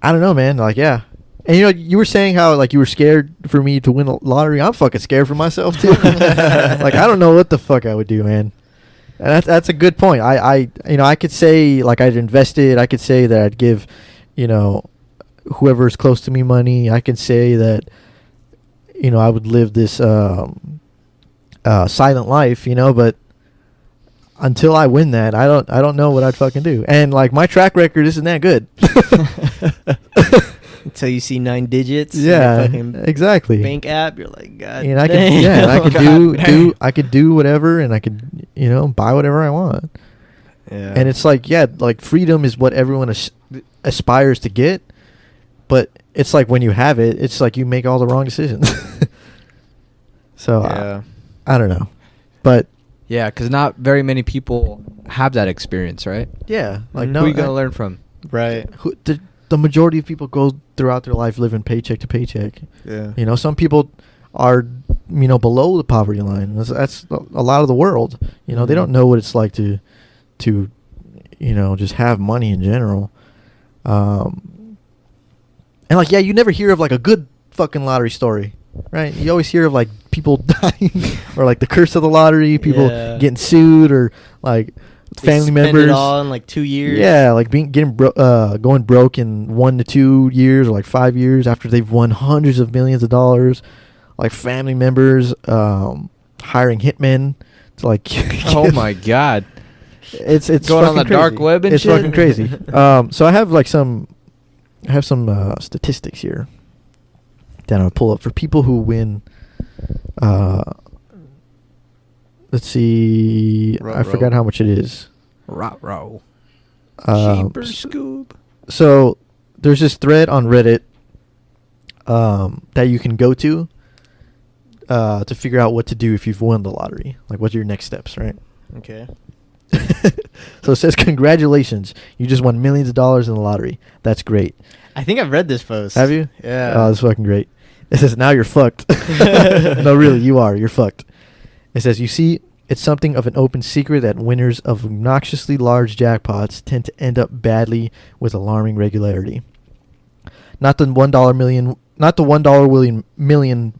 I don't know, man. Like, yeah. And you know, you were saying how like you were scared for me to win a lottery. I'm fucking scared for myself too. Like, I don't know what the fuck I would do, man. And that's a good point. I you know, I could say like I'd invest it. I could say that I'd give, you know, whoever is close to me money. I could say that, you know, I would live this silent life, you know, but until I win that, I don't know what I'd fucking do. And like, my track record isn't that good. Until you see 9 digits. Yeah, in your fucking exactly. bank app, you're like, God. And I could, damn. yeah, and I could God I could do whatever, and I could, buy whatever I want. Yeah. And it's like, yeah, like freedom is what everyone aspires to get, but it's like when you have it, it's like you make all the wrong decisions. So yeah. I don't know, but Yeah, because not very many people have that experience, right? yeah, like Who are you gonna learn from? Right. the majority of people go throughout their life living paycheck to paycheck. Yeah. Some people are, below the poverty line. That's a lot of the world. They don't know what it's like to just have money in general. And like, yeah, you never hear of like a good fucking lottery story, right? You always hear of like people dying or like the curse of the lottery, people Yeah. getting sued, or like They family spend members. it all in like 2 years. Yeah, like going broke in 1 to 2 years or like 5 years after they've won hundreds of millions of dollars. Like family members hiring hitmen to like. Oh my God! It's Going on fucking the dark crazy. web and it's shit? fucking crazy. So I have like some statistics here that I'll pull up for people who win. Let's see. I forgot how much it is. Row. Um, Scoop. So there's this thread on Reddit that you can go to figure out what to do if you've won the lottery. Like, what's your next steps, right? Okay. So it says, congratulations, you just won millions of dollars in the lottery. That's great. I think I've read this post. Have you? Yeah. Oh, that's fucking great. It says, now you're fucked. No, really, you are. You're fucked. It says, you see, it's something of an open secret that winners of obnoxiously large jackpots tend to end up badly with alarming regularity. Not the $1 million, not the $1 $1 million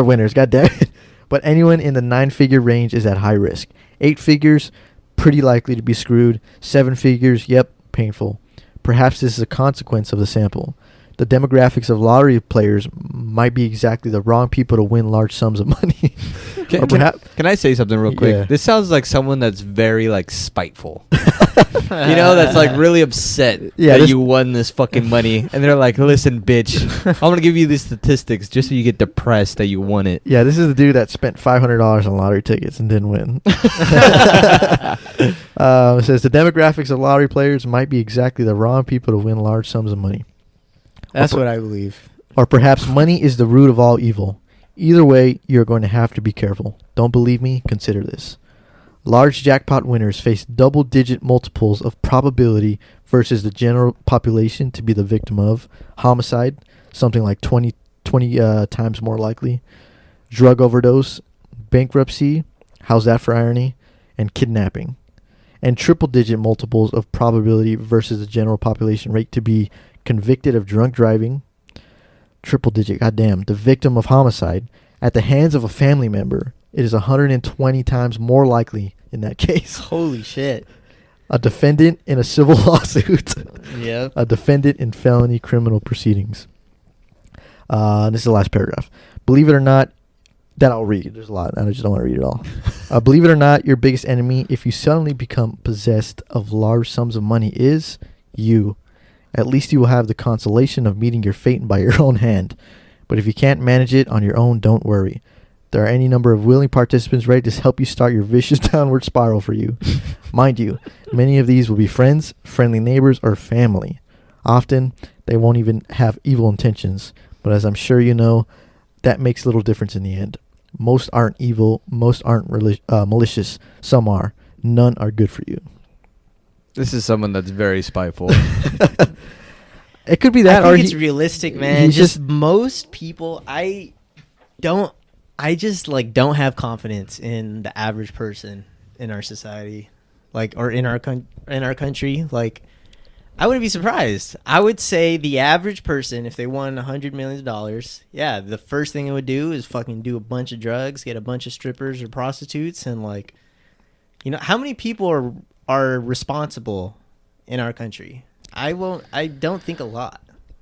winners, goddammit. But anyone in the 9-figure range is at high risk. 8 figures, pretty likely to be screwed. 7 figures, yep, painful. Perhaps this is a consequence of the sample. The demographics of lottery players might be exactly the wrong people to win large sums of money. Or perhaps, Can I say something real quick? Yeah. This sounds like someone that's very like spiteful. That's like really upset that you won this fucking money, and they're like, "Listen, bitch, I'm gonna give you these statistics just so you get depressed that you won it." yeah, this is the dude that spent $500 on lottery tickets and didn't win. It says the demographics of lottery players might be exactly the wrong people to win large sums of money. That's what I believe. Or perhaps money is the root of all evil. Either way, you're going to have to be careful. Don't believe me? Consider this. Large jackpot winners face double-digit multiples of probability versus the general population to be the victim of homicide, something like 20 times more likely, drug overdose, bankruptcy, how's that for irony, and kidnapping. And triple-digit multiples of probability versus the general population rate to be convicted of drunk driving, triple-digit, goddamn, the victim of homicide at the hands of a family member. It is 120 times more likely in that case. Holy shit. A defendant in a civil lawsuit. Yep. A defendant in felony criminal proceedings. This is the last paragraph. Believe it or not, that I'll read. There's a lot. I just don't want to read it all. Believe it or not, your biggest enemy, if you suddenly become possessed of large sums of money, is you. At least you will have the consolation of meeting your fate by your own hand. But if you can't manage it on your own, don't worry. There are any number of willing participants ready to help you start your vicious downward spiral for you. Mind you, many of these will be friends, friendly neighbors, or family. Often, they won't even have evil intentions. But as I'm sure you know, that makes little difference in the end. Most aren't evil. Most aren't malicious. Some are. None are good for you. This is someone that's very spiteful. It could be that, I or think it's realistic, man. he's Just most people, I just like don't have confidence in the average person in our society, like, or in our country. Like, I wouldn't be surprised. I would say the average person, if they won $100 million, yeah, the first thing they would do is fucking do a bunch of drugs, get a bunch of strippers or prostitutes, and like, how many people are responsible in our country? I don't think a lot.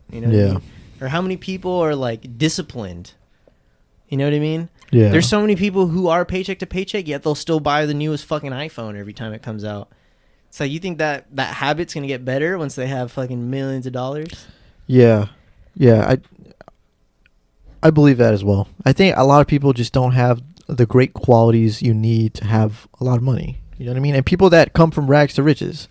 You know what I mean? Or how many people are like disciplined? You know what I mean? Yeah. There's so many people who are paycheck to paycheck, yet they'll still buy the newest fucking iPhone every time it comes out. So you think that habit's gonna get better once they have fucking millions of dollars? Yeah, I believe that as well. I think a lot of people just don't have the great qualities you need to have a lot of money. You know what I mean? And people that come from rags to riches.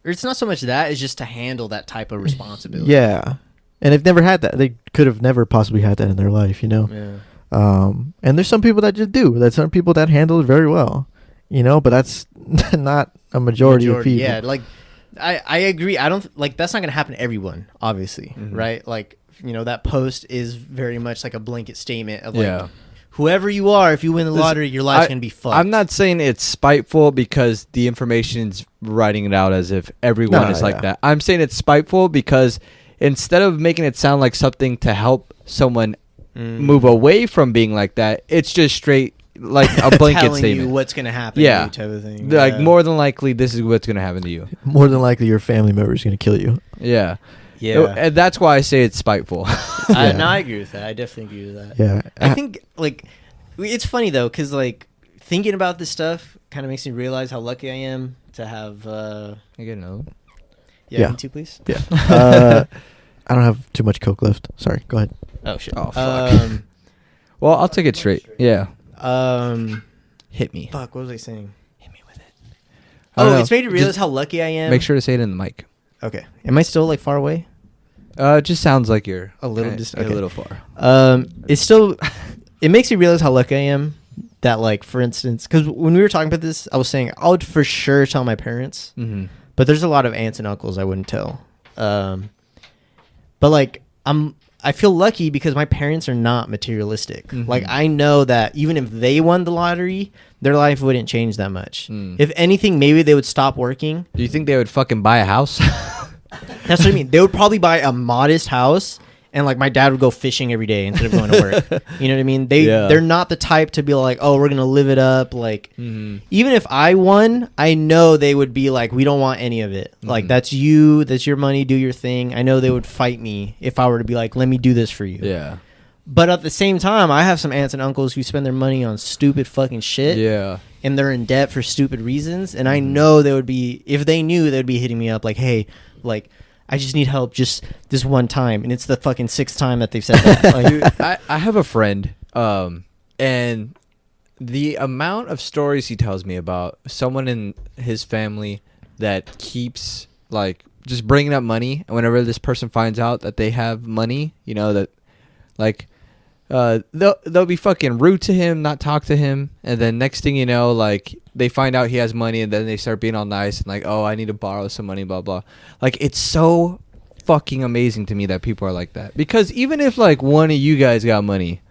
Or it's not so much that; it's just to handle that type of responsibility. Yeah, and they've never had that. They could have never possibly had that in their life. You know. Yeah. And there's some people that just do. There's some people that handle it very well. You know, but that's not a majority of people. Yeah, like I agree. I don't like that's not gonna happen to everyone, obviously, right? Like, you know, that post is very much like a blanket statement of like whoever you are, if you win the lottery, your life's gonna be fucked. I'm not saying it's spiteful because the information's writing it out as if everyone is like that. I'm saying it's spiteful because instead of making it sound like something to help someone move away from being like that, it's just straight like a blanket telling statement. you what's gonna happen to you type of thing. Like more than likely this is what's gonna happen to you. More than likely your family member is going to kill you. Yeah. Yeah. And that's why I say it's spiteful. No, I agree with that. I definitely agree with that. Yeah. I think like it's funny though, because like thinking about this stuff kind of makes me realize how lucky I am to have I get another one? Yeah. Me too, please. Yeah. I don't have too much Coke left. Sorry. Go ahead. Oh shit. Oh fuck. Well, I'll take it straight. Yeah. Hit me. Fuck, what was I saying? Hit me with it. It's made me realize how lucky I am. Make sure to say it in the mic. Okay. Am I still like far away? It just sounds like you're A little distant. a little far. It's still it makes me realize how lucky I am that, like, for instance, because when we were talking about this, I was saying I would for sure tell my parents, but there's a lot of aunts and uncles I wouldn't tell. But like I feel lucky because my parents are not materialistic. Like, I know that even if they won the lottery, their life wouldn't change that much. If anything, maybe they would stop working. Do you think they would fucking buy a house? That's what I mean. They would probably buy a modest house, and like my dad would go fishing every day instead of going to work. You know what I mean? They're not the type to be like, oh, we're gonna live it up. Like, even if I won, I know they would be like, we don't want any of it. Like, that's your money, do your thing. I know they would fight me if I were to be like, let me do this for you. Yeah. But at the same time, I have some aunts and uncles who spend their money on stupid fucking shit. Yeah. And they're in debt for stupid reasons. And I know they would be, if they knew, they'd be hitting me up like, hey, like, I just need help just this one time. And it's the fucking 6th time that they've said that. Like, Dude, I have a friend, and the amount of stories he tells me about someone in his family that keeps, like, just bringing up money. And whenever this person finds out that they have money, you know, that, like, they'll be fucking rude to him, not talk to him, and then next thing you know, like, they find out he has money, and then they start being all nice and like, oh, I need to borrow some money, blah blah. Like, it's so fucking amazing to me that people are like that, because even if like one of you guys got money,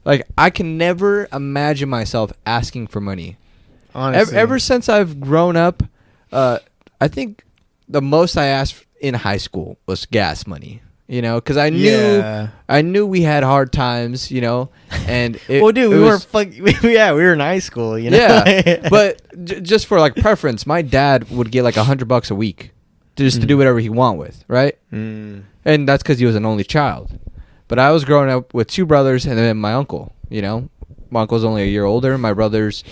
like, I can never imagine myself asking for money. honestly. Ever since I've grown up, I think the most I asked in high school was gas money. You know, because I knew we had hard times, you know, and well, dude, we were we were in high school, you know. Yeah, but just for like preference, my dad would get like $100 a week just to do whatever he want with, right? And that's because he was an only child. But I was growing up with 2 brothers and then my uncle. You know, my uncle's only a year older. My brother's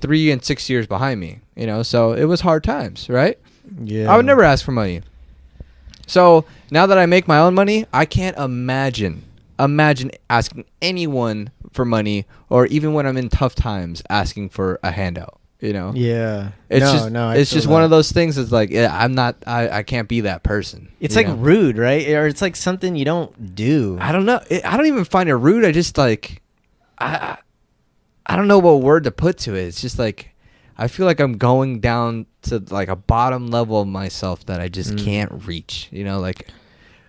3 and 6 years behind me. You know, so it was hard times, right? Yeah, I would never ask for money. So now that I make my own money, I can't imagine asking anyone for money, or even when I'm in tough times, asking for a handout. You know? Yeah. It's just one of those things that's like, I can't be that person. It's like rude, right? Or it's like something you don't do. I don't know. I don't even find it rude. I just like, I don't know what word to put to it. It's just like, I feel like I'm going down to like a bottom level of myself that I just can't reach. You know, like,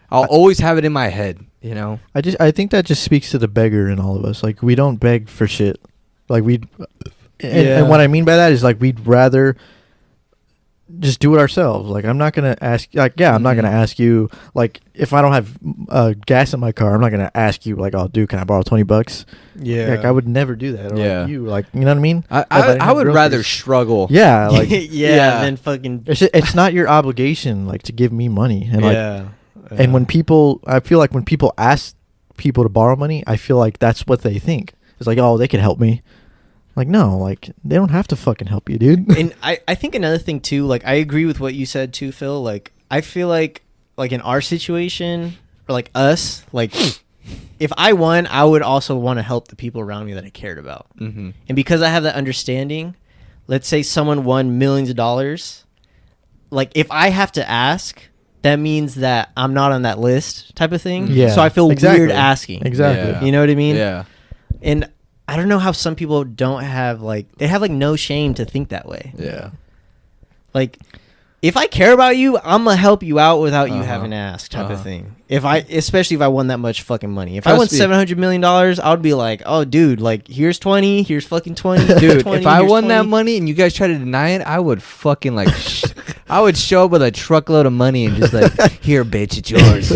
I'll always have it in my head. You know, I think that just speaks to the beggar in all of us. Like, we don't beg for shit. Like, and what I mean by that is, like, we'd rather just do it ourselves. Like, I'm not gonna ask. Like, I'm not gonna ask you. Like, if I don't have gas in my car, I'm not gonna ask you. Like, oh, dude, can I borrow $20? Yeah, like, I would never do that. Or yeah, like you, like, you know what I mean? I would rather struggle. Yeah, like than fucking. It's not your obligation, like, to give me money. And and when people, I feel like when people ask people to borrow money, I feel like that's what they think. It's like, oh, they can help me. Like, no, like they don't have to fucking help you, dude. And I think another thing too, like I agree with what you said too, Phil. Like I feel like in our situation or like us, like if I won, I would also want to help the people around me that I cared about. Mm-hmm. And because I have that understanding, let's say someone won millions of dollars, like if I have to ask, that means that I'm not on that list type of thing. Yeah, So I feel exactly. weird asking. Exactly. Yeah. You know what I mean? Yeah. And I don't know how some people don't have like, they have like no shame to think that way. Yeah. Like, if I care about you, I'm gonna help you out without you Uh-huh. having to ask, type of Uh-huh. thing. Especially if I won that much fucking money. If I Trust won me. $700 million, I would be like, oh, dude, like here's 20, here's fucking 20, Dude, 20, if I here's won that 20. money and you guys try to deny it, I would fucking like, I would show up with a truckload of money and just like, here, bitch, it's yours.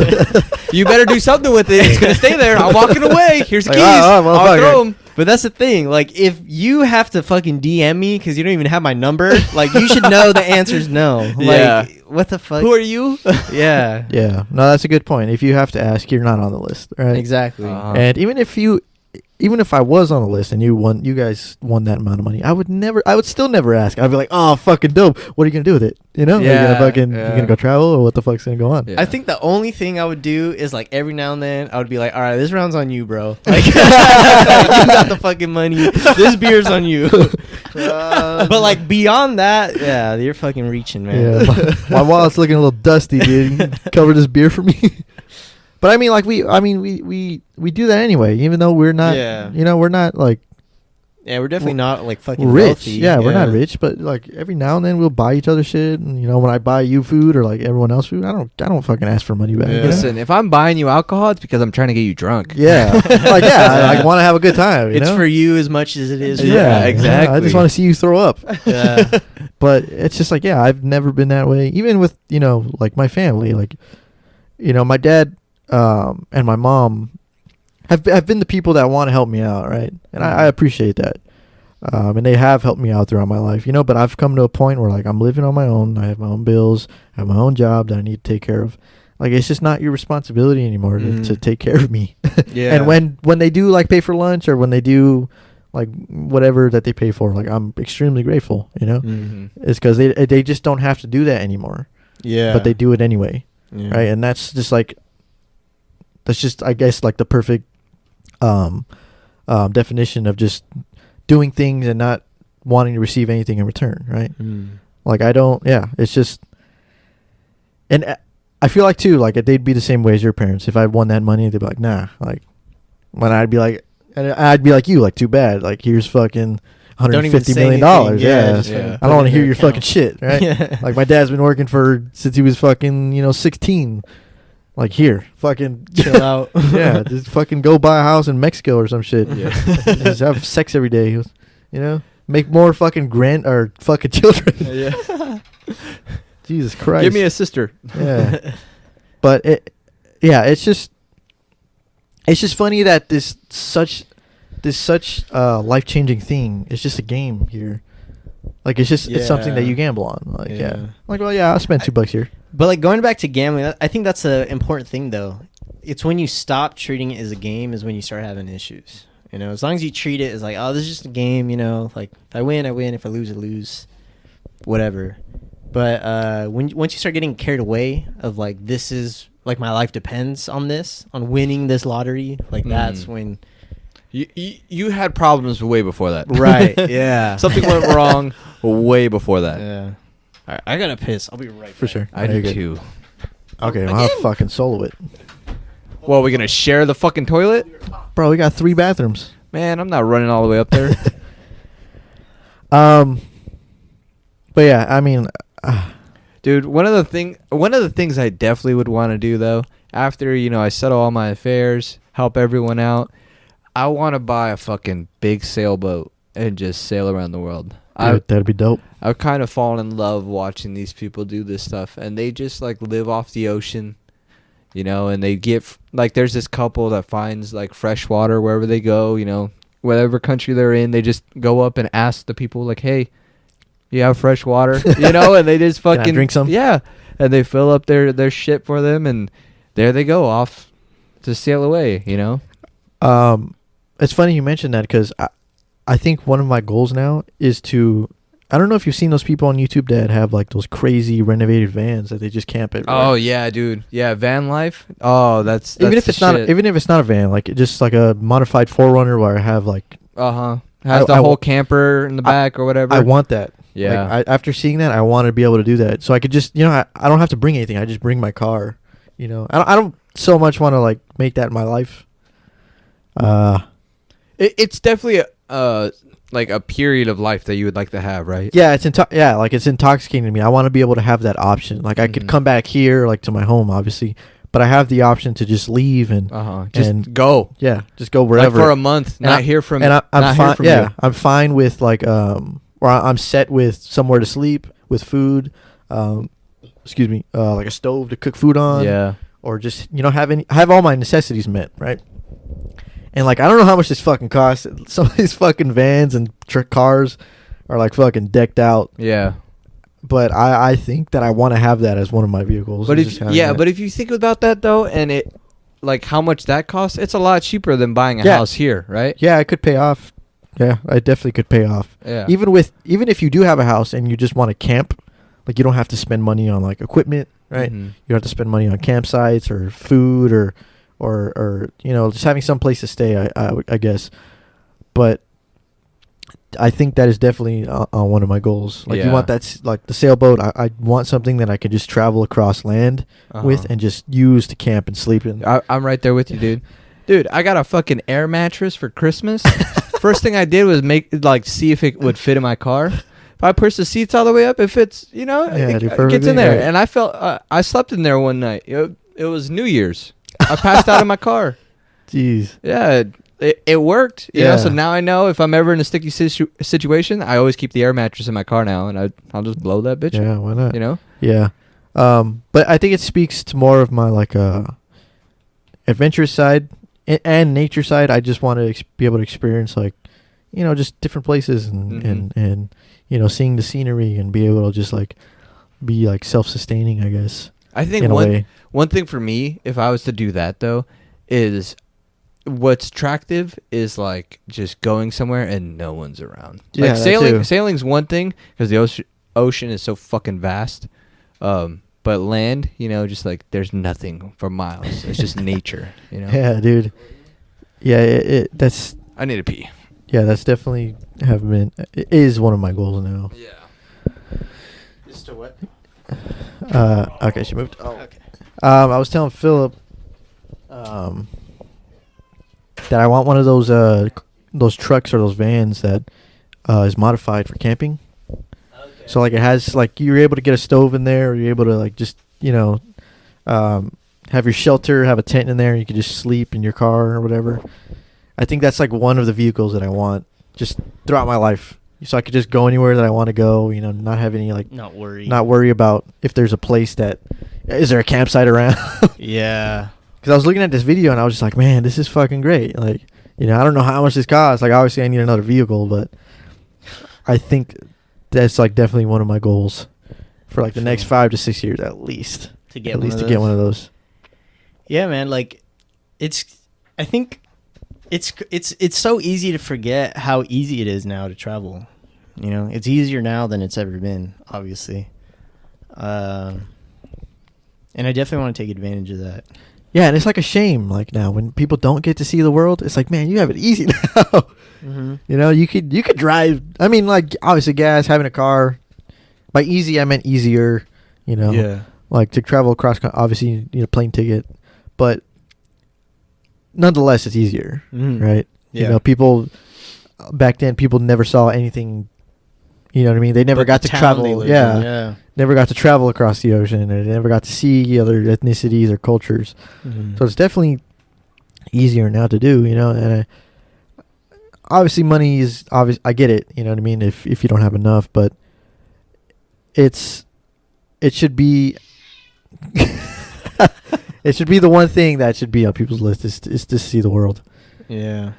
You better do something with it. It's gonna stay there. I'm walking away. Here's the Like, keys. oh, I'll motherfucker. throw them. But that's the thing. Like, if you have to fucking DM me because you don't even have my number, like you should know the answer's no. Like, Yeah. what the fuck? Who are you? Yeah. Yeah, no, that's a good point. If you have to ask, you're not on the list, right? Exactly. Uh-huh. And even if I was on the list and you guys won that amount of money, I would still never ask. I'd be like, oh, fucking dope. What are you gonna do with it? You know, Yeah, you're yeah. gonna go travel, or what the fuck's gonna go on? Yeah. I think the only thing I would do is like every now and then I would be like, all right, this round's on you, bro. Like, you got the fucking money. This beer's on you. But like beyond that, yeah, you're fucking reaching, man. Yeah, my wallet's looking a little dusty, dude. You can cover this beer for me. But I mean, like we do that anyway, even though we're not. Yeah. You know, we're not like Yeah, we're definitely not like fucking rich. wealthy. Yeah, we're not rich, but like every now and then we'll buy each other shit. And you know, when I buy you food or like everyone else food, I don't fucking ask for money back. Yeah. you know? Listen, if I'm buying you alcohol, it's because I'm trying to get you drunk. Yeah, like I want to have a good time. You It's know? for you as much as it is for Yeah, me. exactly. I just want to see you throw up. Yeah. But it's just like, yeah, I've never been that way. Even with, you know, like my family, like, you know, my dad and my mom have been the people that want to help me out, right? And I appreciate that. And they have helped me out throughout my life, you know, but I've come to a point where like I'm living on my own. I have my own bills, I have my own job that I need to take care of. Like, it's just not your responsibility anymore to take care of me. Yeah. And when they do like pay for lunch, or when they do like whatever that they pay for, like I'm extremely grateful, you know. Mm-hmm. It's because they just don't have to do that anymore, Yeah. but they do it anyway, Yeah. right? And that's just I guess like the perfect definition of just doing things and not wanting to receive anything in return, right? Mm. Like it's just, and I feel like too, like they'd be the same way as your parents. If I won that money, they'd be like, nah, like when I'd be like you, like, too bad, like here's fucking Don't even $150 say million. anything. Yeah, just Yeah. fucking I put don't it want to in hear their your fucking account. shit, right? Yeah. Like my dad's been working since he was fucking 16. Like, here, fucking Chill out. yeah, just fucking go buy a house in Mexico or some shit. Yeah. Just have sex every day, you know, make more fucking fucking children. Yeah. Jesus Christ. Give me a sister. Yeah. But it's just funny that this such life-changing thing is just a game here. Like, it's something that Yeah. you gamble on. Like, yeah. Yeah. Like, well, yeah, I'll spend $2 here. But like going back to gambling, I think that's an important thing though. It's when you stop treating it as a game is when you start having issues. You know, as long as you treat it as like, oh, this is just a game, you know, like if I win, I win. If I lose, I lose. Whatever. But once you start getting carried away of like, this is like my life depends on winning this lottery, like that's when. You had problems way before that. Right. Yeah. Something went wrong way before that. Yeah. All right, I gotta piss. I'll be right For back. sure. I You're do good. too. Okay, well, I'll fucking solo it. Well, we gonna share the fucking toilet? Bro, we got 3 bathrooms. Man, I'm not running all the way up there. But yeah, I mean, Dude, one of the things I definitely would want to do though, after, you know, I settle all my affairs, help everyone out, I want to buy a fucking big sailboat and just sail around the world. that'd be dope. I've kind of fallen in love watching these people do this stuff, and they just like live off the ocean, you know, and they get like, there's this couple that finds like fresh water wherever they go, you know, whatever country they're in, they just go up and ask the people like, hey, you have fresh water, you know, and they just Can I fucking drink some? Yeah, and they fill up their shit for them, and there they go off to sail away, you know. It's funny you mentioned that because I think one of my goals now is to. I don't know if you've seen those people on YouTube that have like those crazy renovated vans that they just camp everywhere. Oh yeah, dude. Yeah, van life. Oh, that's even if the it's not shit. even if it's not a van, like just like a modified 4Runner where I have like Has the I- whole camper in the back or whatever. I want that. Yeah. Like, after seeing that, I want to be able to do that. So I could just, I don't have to bring anything. I just bring my car. I don't so much want to like make that my life. It's definitely like a period of life that you would like to have, right? Yeah, it's intoxicating to me. I want to be able to have that option. Like I could come back here, like to my home, obviously, but I have the option to just leave and Just go. Yeah, just go wherever Like for a month, And not I- hear from. and I'm not fine. hear from Yeah, you. I'm fine with like or I'm set with somewhere to sleep, with food. Excuse me, like a stove to cook food on. Yeah. Or just have all my necessities met, right? And like I don't know how much this fucking costs. Some of these fucking vans and cars are like fucking decked out. Yeah. But I think that I want to have that as one of my vehicles. But is if just having yeah, that. but if you think about that though, and it like how much that costs, it's a lot cheaper than buying a Yeah. house here, right? Yeah, it could pay off. Yeah, I definitely could pay off. Yeah. Even if you do have a house and you just want to camp, like you don't have to spend money on like equipment, right? Mhm. You don't have to spend money on campsites or food or just having some place to stay. I guess, but I think that is definitely on one of my goals. Like you Yeah. want like the sailboat. I want something that I can just travel across land with and just use to camp and sleep in. I'm right there with you, dude. Dude, I got a fucking air mattress for Christmas. First thing I did was see if it would fit in my car. If I push the seats all the way up, it fits. Yeah, It dude, gets perfectly, in there. right. And I felt I slept in there one night. It was New Year's. I passed out in my car. Jeez. Yeah, it worked. You know, Yeah. so now I know if I'm ever in a sticky situation, I always keep the air mattress in my car now, and I'll just blow that bitch. Yeah, why not? You know. Yeah. But I think it speaks to more of my like adventurous side and nature side. I just want to be able to experience like just different places and seeing the scenery and be able to just like be like self-sustaining, I guess. I think in a way. one thing for me, if I was to do that though, is what's attractive is like just going somewhere and no one's around. Yeah, Like that too. sailing's one thing because the ocean is so fucking vast. But land, just like there's nothing for miles. It's just nature, Yeah, dude. Yeah, that's I need to pee. that's definitely it is one of my goals now. Yeah. Just to what? Okay, she moved. Okay. I was telling Philip that I want one of those trucks or those vans that is modified for camping. Okay. So like it has like you're able to get a stove in there, or you're able to like just have your shelter, have a tent in there, and you can just sleep in your car or whatever. I think that's like one of the vehicles that I want just throughout my life, so I could just go anywhere that I want to go. Not have any like Not worry. not worry about if there's a place that is there a campsite around. Yeah. Because I was looking at this video and I was just like, man, this is fucking great. Like, I don't know how much this costs. Like, obviously I need another vehicle, but I think that's like definitely one of my goals for like the next 5 to 6 years at least. To get At one least of to get those. one of those. Yeah, man. Like, I think it's so easy to forget how easy it is now to travel. It's easier now than it's ever been, obviously. And I definitely want to take advantage of that. Yeah, and it's like a shame. Like now, when people don't get to see the world, it's like, man, you have it easy now. Mm-hmm. You could drive. I mean, like obviously, gas, having a car. By easy, I meant easier. Yeah. Like to travel across. Obviously, you need a plane ticket, but nonetheless, it's easier, right? Yeah. People back then, people never saw anything. You know what I mean? They never But got the to town travel. they lived Yeah. in, yeah. Never got to travel across the ocean, or they never got to see other ethnicities or cultures. Mhm. So it's definitely easier now to do, and obviously money is obvious. I get it, you know what I mean? If you don't have enough, but it should be, it should be the one thing that should be on people's list is to see the world. Yeah.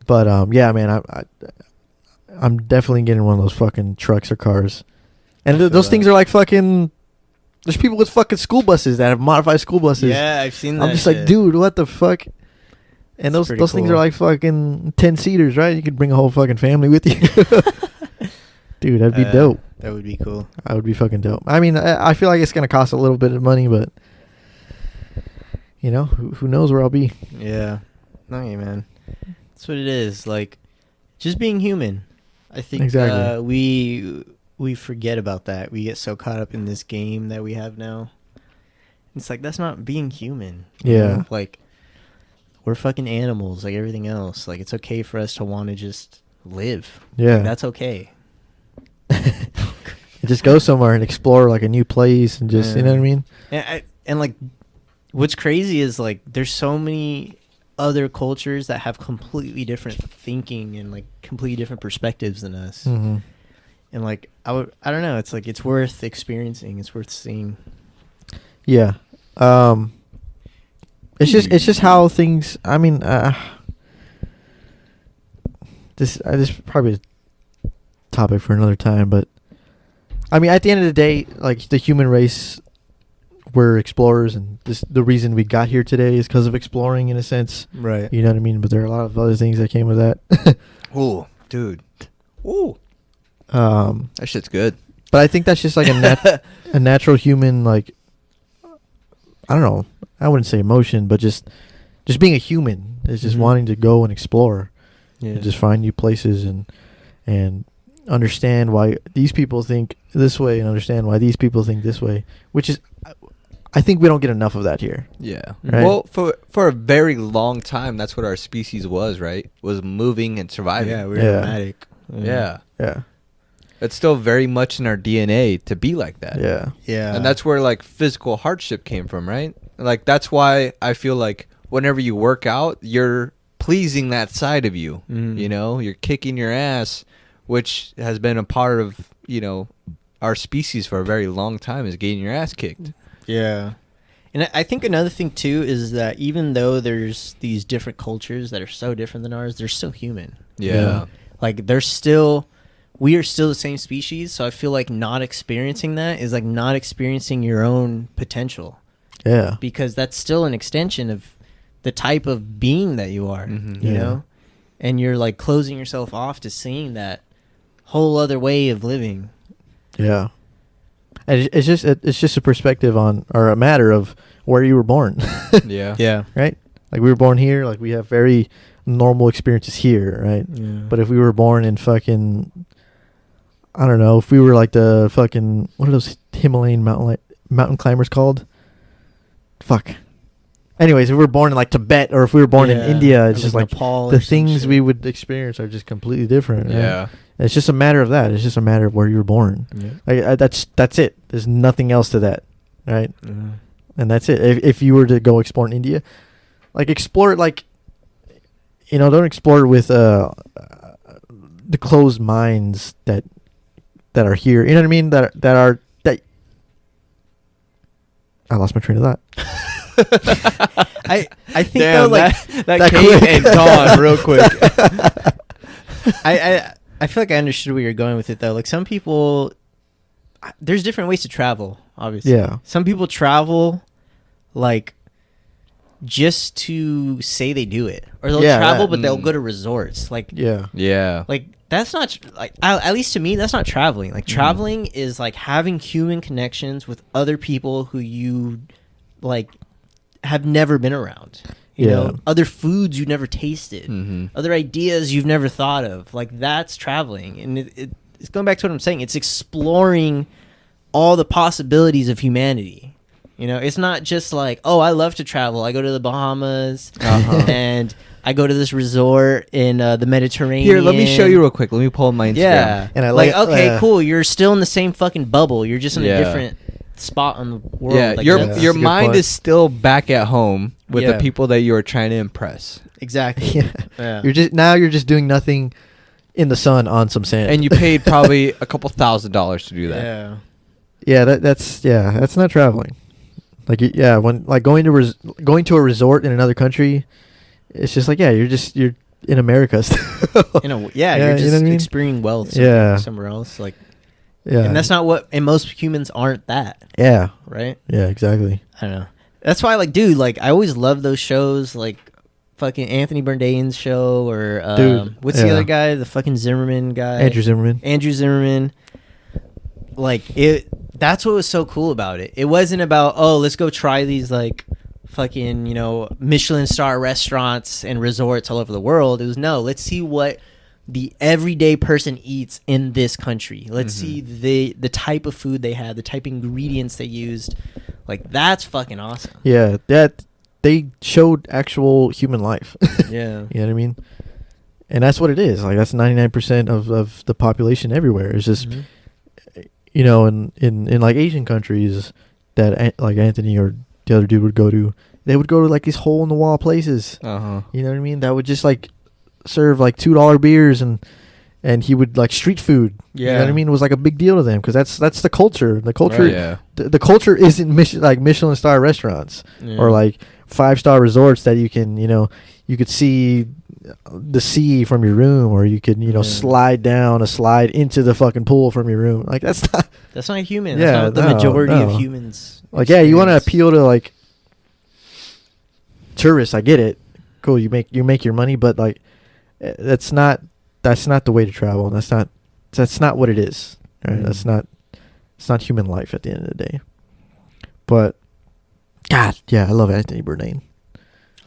But yeah, man, I'm definitely getting one of those fucking trucks or cars, and I feel those things that. are like fucking. There's people with fucking school buses that have modified school buses. Yeah, I've seen that. I'm just like, dude, what the fuck? And It's those pretty things cool. are like fucking 10-seaters, right? You could bring a whole fucking family with you. Dude, that'd be dope. That would be cool. I would be fucking dope. I mean, I feel like it's gonna cost a little bit of money, but you know, who knows where I'll be? Yeah. No, yeah, man. That's what it is. Like, just being human. I think Exactly. we forget about that. We get so caught up in this game that we have now. It's like, that's not being human. you Yeah. know? Like, we're fucking animals like everything else. Like, it's okay for us to want to just live. Yeah. Like, that's okay. Just go somewhere and explore like a new place and just, you know what I mean? And like, what's crazy is like, there's so many other cultures that have completely different thinking and like completely different perspectives than us. Mm-hmm. And like, I don't know. It's like, it's worth experiencing. It's worth seeing. Yeah. It's just how things. I mean, this is probably a topic for another time, but I mean, at the end of the day, like the human race, we're explorers, and the reason we got here today is because of exploring, in a sense. Right. You know what I mean? But there are a lot of other things that came with that. Ooh, dude. Ooh. But That shit's good. I think that's just like a natural human, like, I don't know. I wouldn't say emotion, but just being a human is just Mhm. wanting to go and explore. Yeah. And just find new places and understand why these people think this way and understand why these people think this way, which is, I think we don't get enough of that here. Yeah. Right. Well, for a very long time, that's what our species was, right? Was moving and surviving. Yeah, we're Yeah. nomadic. Yeah. Yeah. It's still very much in our DNA to be like that. Yeah. Yeah. And that's where like physical hardship came from, right? Like that's why I feel like whenever you work out, you're pleasing that side of you. Mhm. You know, you're kicking your ass, which has been a part of, you know, our species for a very long time, is getting your ass kicked. Yeah. And I think another thing too is that even though there's these different cultures that are so different than ours, they're still human. Yeah. Like we are still the same species, so I feel like not experiencing that is like not experiencing your own potential, Yeah. because that's still an extension of the type of being that you are, Mhm. you Yeah. know? And you're like closing yourself off to seeing that whole other way of living. Yeah. And it's just a perspective on, or a matter of where you were born. Yeah. Yeah. Right? Like we were born here, like we have very normal experiences here, right? Yeah. But if we were born in fucking, I don't know, if we were like the fucking, what are those Himalayan mountain climbers called? Fuck. Anyways, if we were born in like Tibet, or if we were born in Yeah, India, or it's just like Nepal the or some things shit. we would experience are just completely different. Right? Yeah. It's just a matter of that. It's just a matter of where you were born. Yeah. Like, that's it. There's nothing else to that, right? Yeah. And that's it. If you were to go explore in India, like explore it, like, you know, don't explore it with the closed minds that are here. You know what I mean? That I lost my train of thought. I think Damn, though, like that came quick. and gone real quick. I feel like I understood where you're going with it though. Like some people, there's different ways to travel. Obviously, Yeah. Some people travel like just to say they do it, or they'll Yeah, travel, that- but they'll go to resorts. Like Yeah. Yeah. like that's not like at least to me that's not traveling. Like traveling is like having human connections with other people who you like have never been around. You Yeah. know, other foods you've never tasted, Mhm. other ideas you've never thought of. Like that's traveling, and it's going back to what I'm saying. It's exploring all the possibilities of humanity. You know, it's not just like, oh, I love to travel. I go to the Bahamas and I go to this resort in the Mediterranean. Here, let me show you real quick. Let me pull up my Instagram. Yeah, And I like like- okay, cool. You're still in the same fucking bubble. You're just in Yeah. a different spot on the world. Yeah, Like, your that's- Yeah. your That's a good mind point. is still back at home with Yeah. the people that you are trying to impress, exactly. Yeah. Yeah. You're just doing nothing in the sun on some sand. and you paid probably a couple $1,000s to do that. Yeah. Yeah, that's not traveling. Like when like going to a resort in another country, it's just like you're in America. Still. You know, Yeah, you're you just know what I mean? experiencing wealth Yeah. somewhere else. Like, Yeah, and that's not what. And most humans aren't that, Yeah, right? yeah, exactly. I don't know. That's why, like, dude, like, I always love those shows, like fucking Anthony Bourdain's show or Dude, what's the yeah. other guy? The fucking Zimmerman guy. Andrew Zimmerman. Andrew Zimmerman. Like it. That's what was so cool about it. It wasn't about, oh, let's go try these like fucking, Michelin star restaurants and resorts all over the world. It was, no, let's see what the everyday person eats in this country. Let's see the type of food they had, the type of ingredients they used. Like, that's fucking awesome. Yeah, that they showed actual human life. Yeah. You know what I mean? And that's what it is. Like, that's 99% of the population everywhere. It's just, in like Asian countries that like Anthony or the other dude would go to, they would go to like these hole in the wall places. Uh-huh. You know what I mean? That would just like serve like $2 beers and he would like street food. You know what I mean? It was like a big deal to them because that's the culture. The culture, Right, yeah. the culture isn't Michelin star restaurants or like 5-star resorts that you can, you could see the sea from your room, or you could, slide down a slide into the fucking pool from your room. Like that's not human. Yeah, That's not what the no, majority no. of humans. like, yeah, you want to experience. appeal to like tourists. I get it. Cool. You make your money, but like that's not the way to travel. That's not what it is. Right? It's not human life at the end of the day. But God, yeah, I love Anthony Bourdain.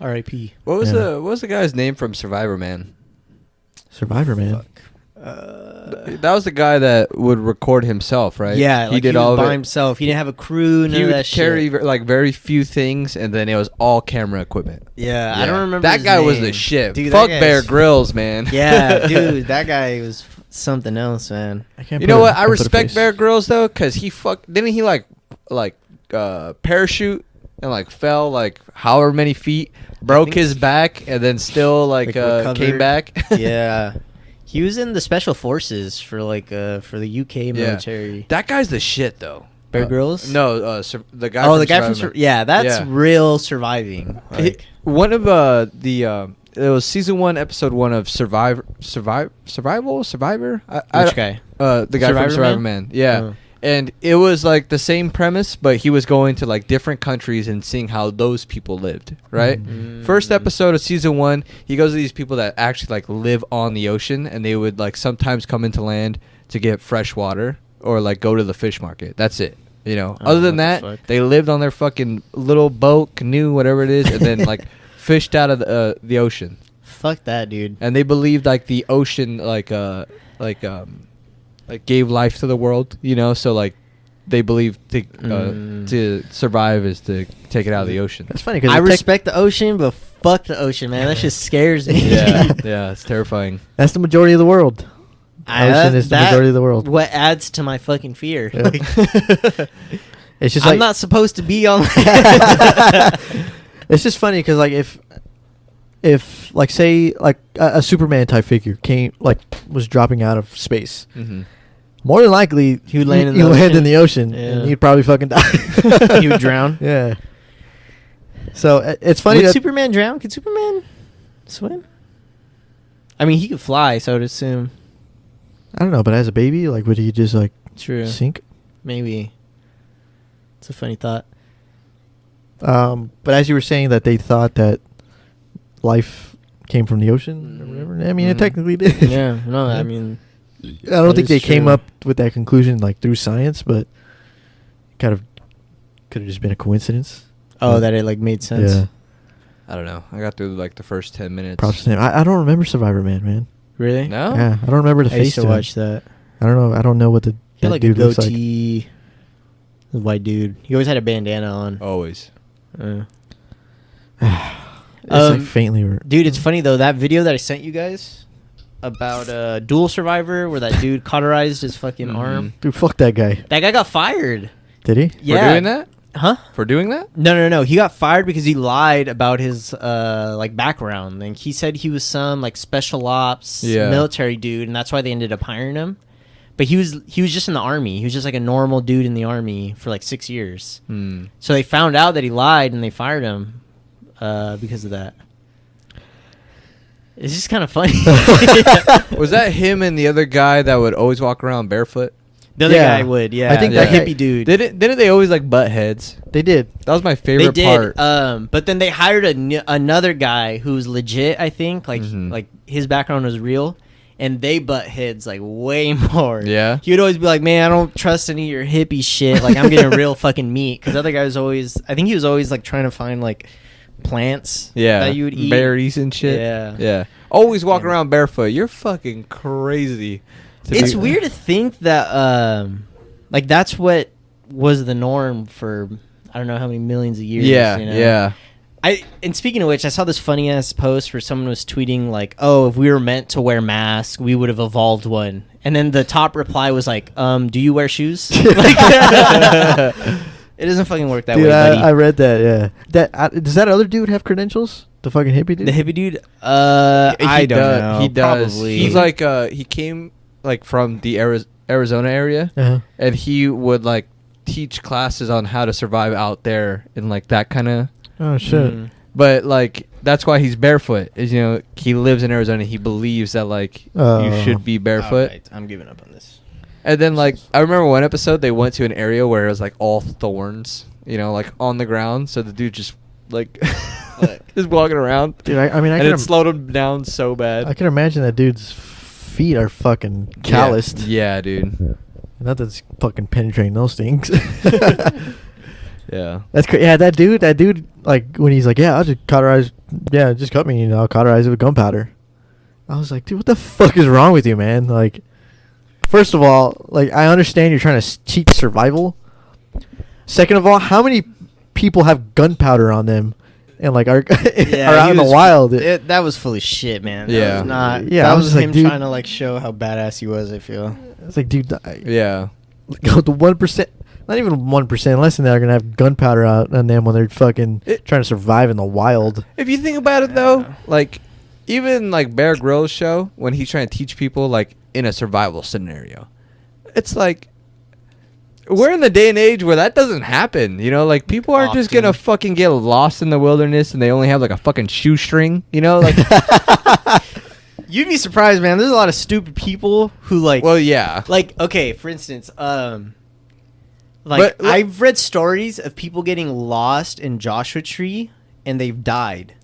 R.I.P. What was Yeah. the guy's name from Survivor Man? Survivor, man. That was the guy that would record himself, right? Yeah, he like did he was all of by it. himself. He didn't have a crew. None He of would that carry shit. like very few things, and then it was all camera equipment. Yeah, I don't remember That his guy was the name. shit. Dude, Fuck that Bear guy's- Grylls, man. Yeah, dude, that guy was something else, man. I can't. You put know a- what? I can't put a respect face. Bear Grylls though, cause he didn't he like parachute and like fell like however many feet, broke think his back, and then still like recovered. came back. Yeah, he was in the special forces for the UK military. That guy's the shit though. Bear Grylls? No, the guy. Oh, from the guy from Survivor. yeah, that's Yeah. real surviving. Like, One of it was season 1, episode 1 of Survivor. which guy? The guy Survivor from Survivor Man? Man. Yeah. Oh. And it was like the same premise, but he was going to like different countries and seeing how those people lived, right? Mm. First episode of season 1, he goes to these people that actually like live on the ocean, and they would like sometimes come into land to get fresh water or like go to the fish market. That's it. Other than what that, the fuck? they lived on their fucking little boat, canoe, whatever it is, and then like fished out of the ocean. Fuck that, dude. And they believed like the ocean like gave life to the world, so like they believe to survive is to take it out of the ocean. That's funny because I respect the ocean, but fuck the ocean, man. That shit scares me. yeah, it's terrifying. that's the majority of the world. Ocean is the majority of the world. What adds to my fucking fear? Yeah. Like, It's just I'm like not supposed to be on. it's just funny because like if like say like a Superman type figure was dropping out of space, Mm-hmm. more than likely He would land in he'd the land ocean. in the ocean Yeah. and he'd probably fucking die. He would drown. Yeah. So it's funny Would that Superman drown? Could Superman swim? I mean, he could fly, so I'd assume. I don't know, but as a baby, like would he just like True. sink? Maybe. It's a funny thought. But as you were saying that they thought that life came from the ocean or whatever. I mean, it Mhm. technically did. Yeah. No, I Yeah. mean. I don't That think is they came true. up with that conclusion like through science, but kind of could have just been a coincidence. Oh, Yeah. that it like made sense. Yeah. I don't know. I got through like the first 10 minutes. Props to him. I don't remember Survivor Man. Really? No? Yeah, I don't remember the I face used to to him. watch that. I don't know. I don't know what He that had like a dude looks like. goatee. The white dude. He always had a bandana on. Always. It's like faintly. Dude, it's funny though. That video that I sent you guys about Dual Survivor, where that dude cauterized his fucking Mhm. arm. Dude, fuck that guy. That guy got fired. Did he? Yeah. For doing that? Huh? For doing that? No. He got fired because he lied about his like background. And he said he was some like special ops Yeah. military dude, and that's why they ended up hiring him. But he was just in the army. He was just like a normal dude in the army for like 6 years. Hmm. So they found out that he lied, and they fired him because of that. It's just kind of funny. Was that him and the other guy that would always walk around barefoot? The other Yeah. guy would, yeah. I think that that guy- hippie dude. Didn't they always like butt heads? They did. That was my They favorite did, part. but then they hired another guy who's legit. I think Mhm. like his background was real, and they butt heads like way more. Yeah. He would always be like, "Man, I don't trust any of your hippie shit. Like, I'm getting real fucking meat." Because other guy was always, I think he was always like trying to find like plants. Yeah, that you would eat. berries and shit. Yeah. yeah. Always walking Yeah. around barefoot. You're fucking crazy. to It's be- weird to think that like that's what was the norm for I don't know how many millions of years. Yeah, you know? yeah. And speaking of which, I saw this funny ass post where someone was tweeting like, "Oh, if we were meant to wear masks, we would have evolved one." And then the top reply was like, "Do you wear shoes?" Like, it doesn't fucking work that Dude, way, buddy. I read that. Yeah. Does that other dude have credentials? The fucking hippie dude. The hippie dude, I don't does, know. He does. Probably. He's like he came like from the Arizona area, Uh-huh. and he would like teach classes on how to survive out there in like that kind of. Oh shit. Mm. But like that's why he's barefoot. Is he lives in Arizona. He believes that like you Oh. should be barefoot. Alright, I'm giving up on this. And then like I remember one episode they went to an area where it was like all thorns, like on the ground. So the dude just like just walking around, Dude, I mean, and it slowed him down so bad. I can imagine that dude's feet are fucking calloused. Yeah, dude. Not that's fucking penetrating those things. Yeah. That's crazy. Yeah, that dude, like when he's like, yeah, I'll just cauterize. Yeah, just cut me. I'll cauterize it with gunpowder. I was like, dude, what the fuck is wrong with you, man? Like, first of all, like I understand you're trying to cheat survival. Second of all, how many people have gunpowder on them, and like are Yeah, are out he in the was- wild? That was full of shit, man. Yeah. That was not. Yeah, that I was was just like, him dude- trying to like show how badass he was. I feel. It's like, dude, Yeah. go the 1%. Not even 1%. Less than that are gonna have gunpowder out on them when they're fucking trying to survive in the wild. If you think about it though, Yeah. like even like Bear Grylls show when he's trying to teach people like in a survival scenario, it's like we're in the day and age where that doesn't happen. Like people aren't just Often. gonna fucking get lost in the wilderness and they only have like a fucking shoestring. Like You'd be surprised, man. There's a lot of stupid people who like. well, yeah. Like, okay, for instance, But, I've read stories of people getting lost in Joshua Tree and they've died.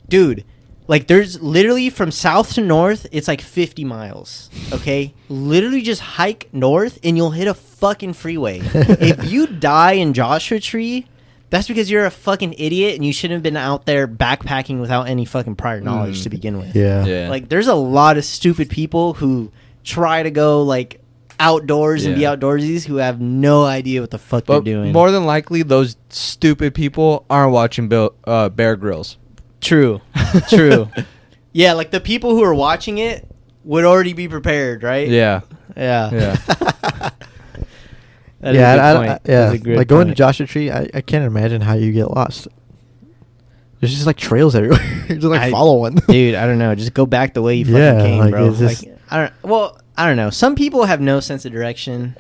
Dude, like there's literally from south to north, it's like 50 miles. Okay? Literally just hike north and you'll hit a fucking freeway. If you die in Joshua Tree, that's because you're a fucking idiot and you shouldn't have been out there backpacking without any fucking prior knowledge to begin with. Yeah. Like there's a lot of stupid people who try to go like outdoors and be Yeah. outdoorsies who have no idea what the fuck But they're doing. more than likely, those stupid people aren't watching Bear Grylls. True. True. Yeah, like the people who are watching it would already be prepared, right? Yeah. Yeah. Yeah. That is a good point. That yeah. is a good Like going to point. Joshua Tree, I can't imagine how you get lost. There's just like trails everywhere. You just like I- follow one. Dude, I don't know. Just go back the way you fucking Yeah, came, like, bro. it's just- Like, I don't know. Some people have no sense of direction,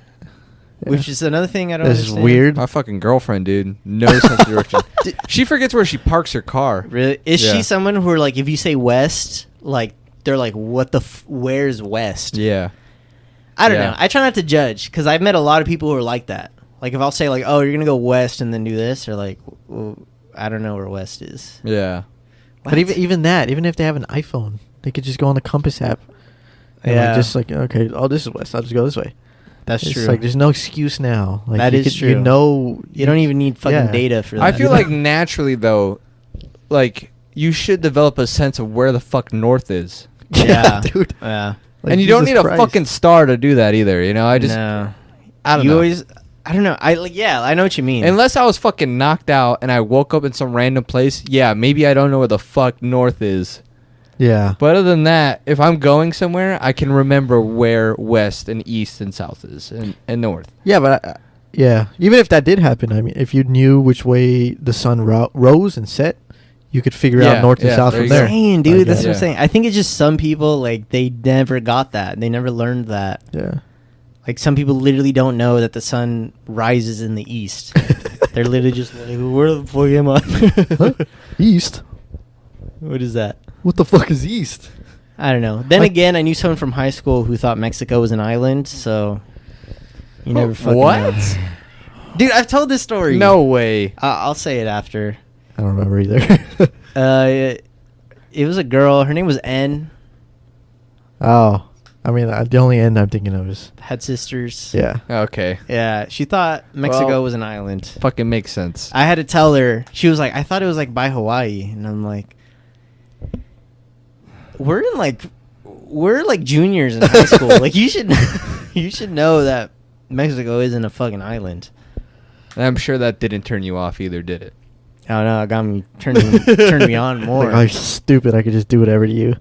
which is another thing I don't This is understand. weird. My fucking girlfriend, dude. No sense of direction. She forgets where she parks her car. Really? Is Yeah. she someone who are like, if you say west, like they're like, what the? Where's west? Yeah. I don't Yeah. know. I try not to judge because I've met a lot of people who are like that. Like if I'll say like, oh, you're gonna go west and then do this, or like, well, I don't know where west is. Yeah. But even that, even if they have an iPhone, they could just go on the compass app. And Yeah. just like, okay, oh, this is west. I'll just go this way. That's It's true. like there's no excuse now. Like That you is could- true. You know, You don't even need fucking Yeah. data for that. I feel like naturally though, like you should develop a sense of where the fuck north is. Yeah, dude. Yeah. Like, and you don't Jesus need Christ. a fucking star to do that either, I just no. I don't you know. always. I don't know. I know what you mean. Unless I was fucking knocked out and I woke up in some random place, yeah, maybe I don't know where the fuck north is. Yeah. But other than that, if I'm going somewhere, I can remember where west and east and south is and north. Yeah, but yeah, even if that did happen, I mean, if you knew which way the sun rose and set, you could figure Yeah, out north and yeah, south there from you go. there. Saying, dude, Like, that's what I'm yeah. saying. I think it's just some people like they never got that. They never learned that. Yeah. Like some people literally don't know that the sun rises in the east. They're literally just like, where the fuck am I? Huh? East. What is that? What the fuck is east? I don't know. Then Like- again, I knew someone from high school who thought Mexico was an island. So You never fucking What? know. Dude, I've told this story. No way. I'll say it after. I don't remember either. It was a girl. Her name was N. Oh, I mean, the only end I'm thinking of is Had sisters. yeah. Okay. Yeah, she thought Mexico Well- was an island. Fucking makes sense. I had to tell her. She was like, I thought it was like by Hawaii. And I'm like, we're like juniors in high school. Like you should you should know that Mexico isn't a fucking island. And I'm sure that didn't turn you off either, did it? I don't know. It got me turned me on more. Like, oh, you're stupid. I could just do whatever to you.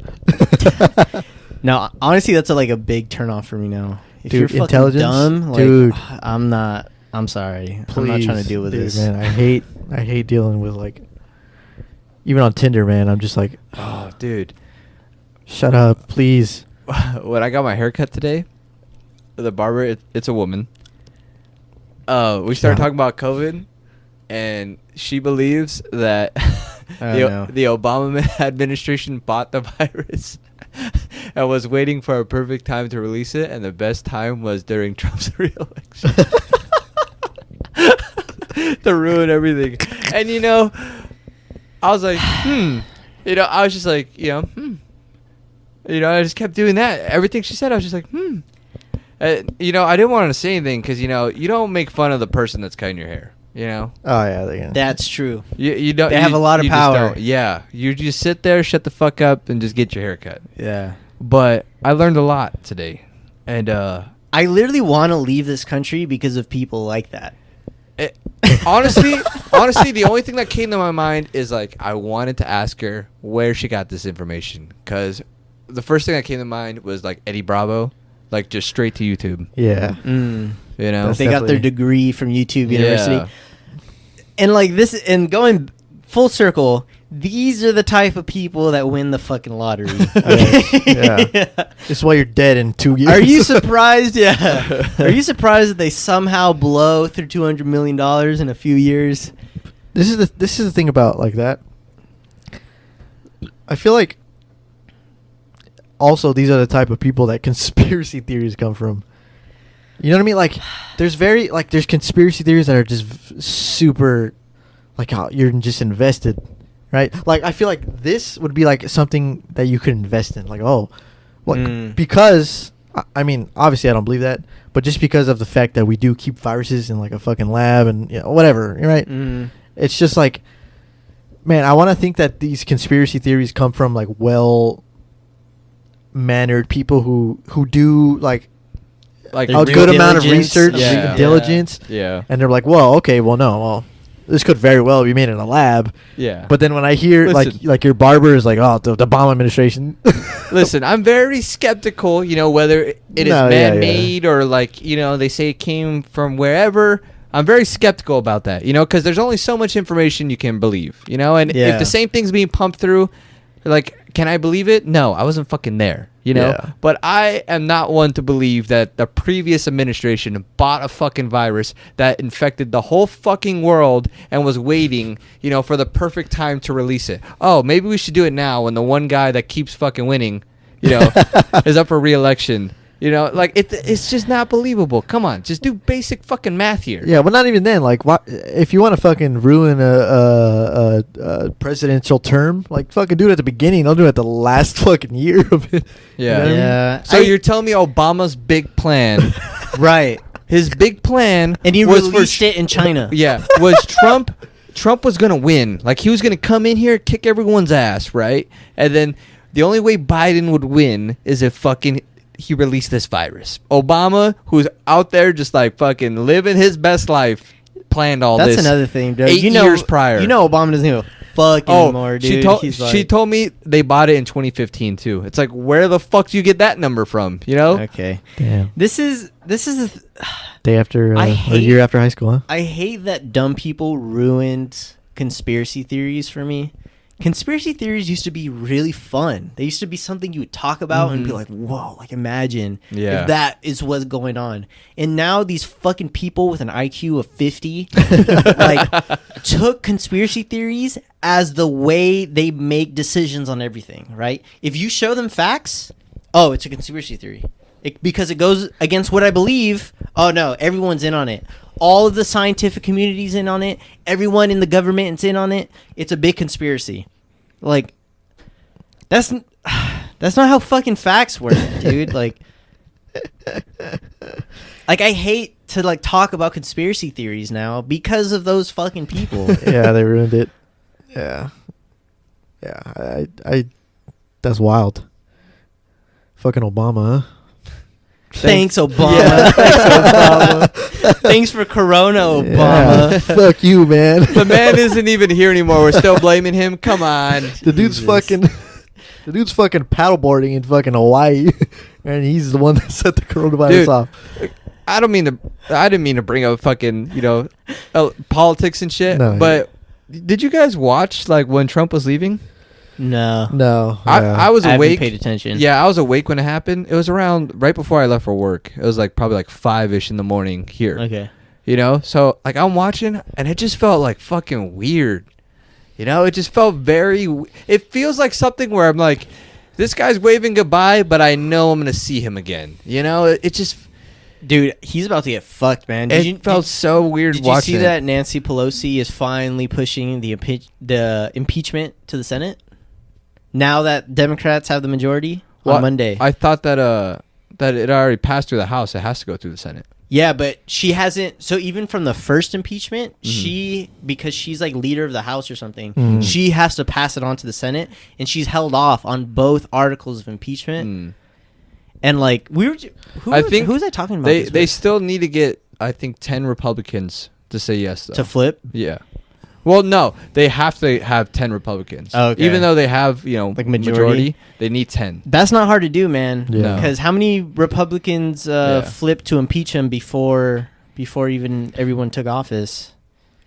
No, honestly, that's like a big turn off for me now. If Dude, you're fucking intelligence? dumb, like, Dude. I'm not. I'm sorry. I'm not trying to deal with Dude, this. man, I hate dealing with like, even on Tinder, man. I'm just like, Oh, dude. shut up, please. When I got my haircut today, the barber, it's a woman. We started Yeah. talking about COVID, and she believes that Oh, no. the Obama administration bought the virus and was waiting for a perfect time to release it, and the best time was during Trump's reelection to ruin everything. And I was like, I was just like, I just kept doing that. Everything she said, I was just like, I didn't want to say anything because, you don't make fun of the person that's cutting your hair, Oh yeah, they can. That's true. You don't. They have a lot of you just power. don't. Yeah, you just sit there, shut the fuck up, and just get your hair cut. Yeah. But I learned a lot today, and I literally want to leave this country because of people like that. honestly, the only thing that came to my mind is like I wanted to ask her where she got this information, because the first thing that came to mind was like Eddie Bravo, like just straight to YouTube. Yeah. That's They got their definitely- degree from YouTube University. Yeah. And like this, and going full circle, these are the type of people that win the fucking lottery. Yeah. This is why you're dead in 2 years. Are you surprised? Yeah. Are you surprised that they somehow blow through $200 million in a few years? This is the thing about like that. I feel like also these are the type of people that conspiracy theories come from. You know what I mean? Like there's conspiracy theories that are just super like how you're just invested, right? Like I feel like this would be like something that you could invest in. Like because I mean obviously I don't believe that, but just because of the fact that we do keep viruses in like a fucking lab and whatever, right? It's just like, man, I want to think that these conspiracy theories come from like well-mannered people who do like Like a real good amount of diligence. research Yeah. and diligence, Yeah. and they're like, well, this could very well be made in a lab. Yeah. But then when I hear Listen. like your barber is like, oh, the Obama administration. Listen, I'm very skeptical, whether it is No, yeah, man-made or like, they say it came from wherever. I'm very skeptical about that, because there's only so much information you can believe, and Yeah. if the same thing's being pumped through, like, can I believe it? No, I wasn't fucking there, Yeah. But I am not one to believe that the previous administration bought a fucking virus that infected the whole fucking world and was waiting, for the perfect time to release it. Oh, maybe we should do it now when the one guy that keeps fucking winning, is up for re-election. It's just not believable. Come on, just do basic fucking math here. Yeah, but not even then. Like, if you want to fucking ruin a presidential term, like fucking do it at the beginning. Don't do it at the last fucking year of it. Yeah. You know what I mean? Yeah. So you're telling me Obama's big plan, Right. his big plan, And he was released it in China. Yeah, was Trump. Trump was gonna win. Like he was gonna come in here, kick everyone's ass, right? And then the only way Biden would win is if fucking he released this virus. Obama, who's out there just like fucking living his best life, planned all That's this. another thing, dude. 8 years prior. Obama doesn't give a fuck anymore, dude. She told me they bought it in 2015 too. It's like, where the fuck do you get that number from? Okay. Damn. This is Day after, I a hate- year after high school, huh? I hate that dumb people ruined conspiracy theories for me. Conspiracy theories used to be really fun. They used to be something you would talk about and be like, whoa, like imagine Yeah. if that is what's going on. And now these fucking people with an IQ of 50 like took conspiracy theories as the way they make decisions on everything, right? If you show them facts, oh, it's a conspiracy theory. because it goes against what I believe. Oh no, everyone's in on it. All of the scientific community's in on it. Everyone in the government is in on it. It's a big conspiracy. Like, that's not how fucking facts work, dude. Like I hate to like talk about conspiracy theories now because of those fucking people. Yeah, they ruined it. Yeah. I that's wild. Fucking Obama, huh? Thanks, Obama. Yeah. Thanks, Obama. Thanks for Corona, Obama. Yeah, fuck you, man. The man isn't even here anymore. We're still blaming him. Come on. The dude's fucking paddleboarding in fucking Hawaii, and he's the one that set the coronavirus off. I didn't mean to bring up fucking politics and shit. No, but did you guys watch like when Trump was leaving? No. I was I awake. haven't paid attention. Yeah, I was awake when it happened. It was around right before I left for work. It was like probably like 5-ish in the morning here. Okay. So like I'm watching, and it just felt like fucking weird. It just felt it feels like something where I'm like, this guy's waving goodbye, but I know I'm gonna see him again. It just, dude, he's about to get fucked, man. It felt so weird Did watching. you see that Nancy Pelosi is finally pushing the impeachment to the Senate? Now that Democrats have the majority on Monday. I thought that it already passed through the House. It has to go through the Senate. Yeah, but she hasn't. So even from the first impeachment, because she's like leader of the House or something, she has to pass it on to the Senate, and she's held off on both articles of impeachment. And like who was I talking about? They still need to get, I think, 10 Republicans to say yes, though. To flip. Yeah. Well, no, they have to have 10 Republicans. Okay. Even though they have, like majority, they need 10. That's not hard to do, man. Yeah. Because how many Republicans flipped to impeach him before even everyone took office?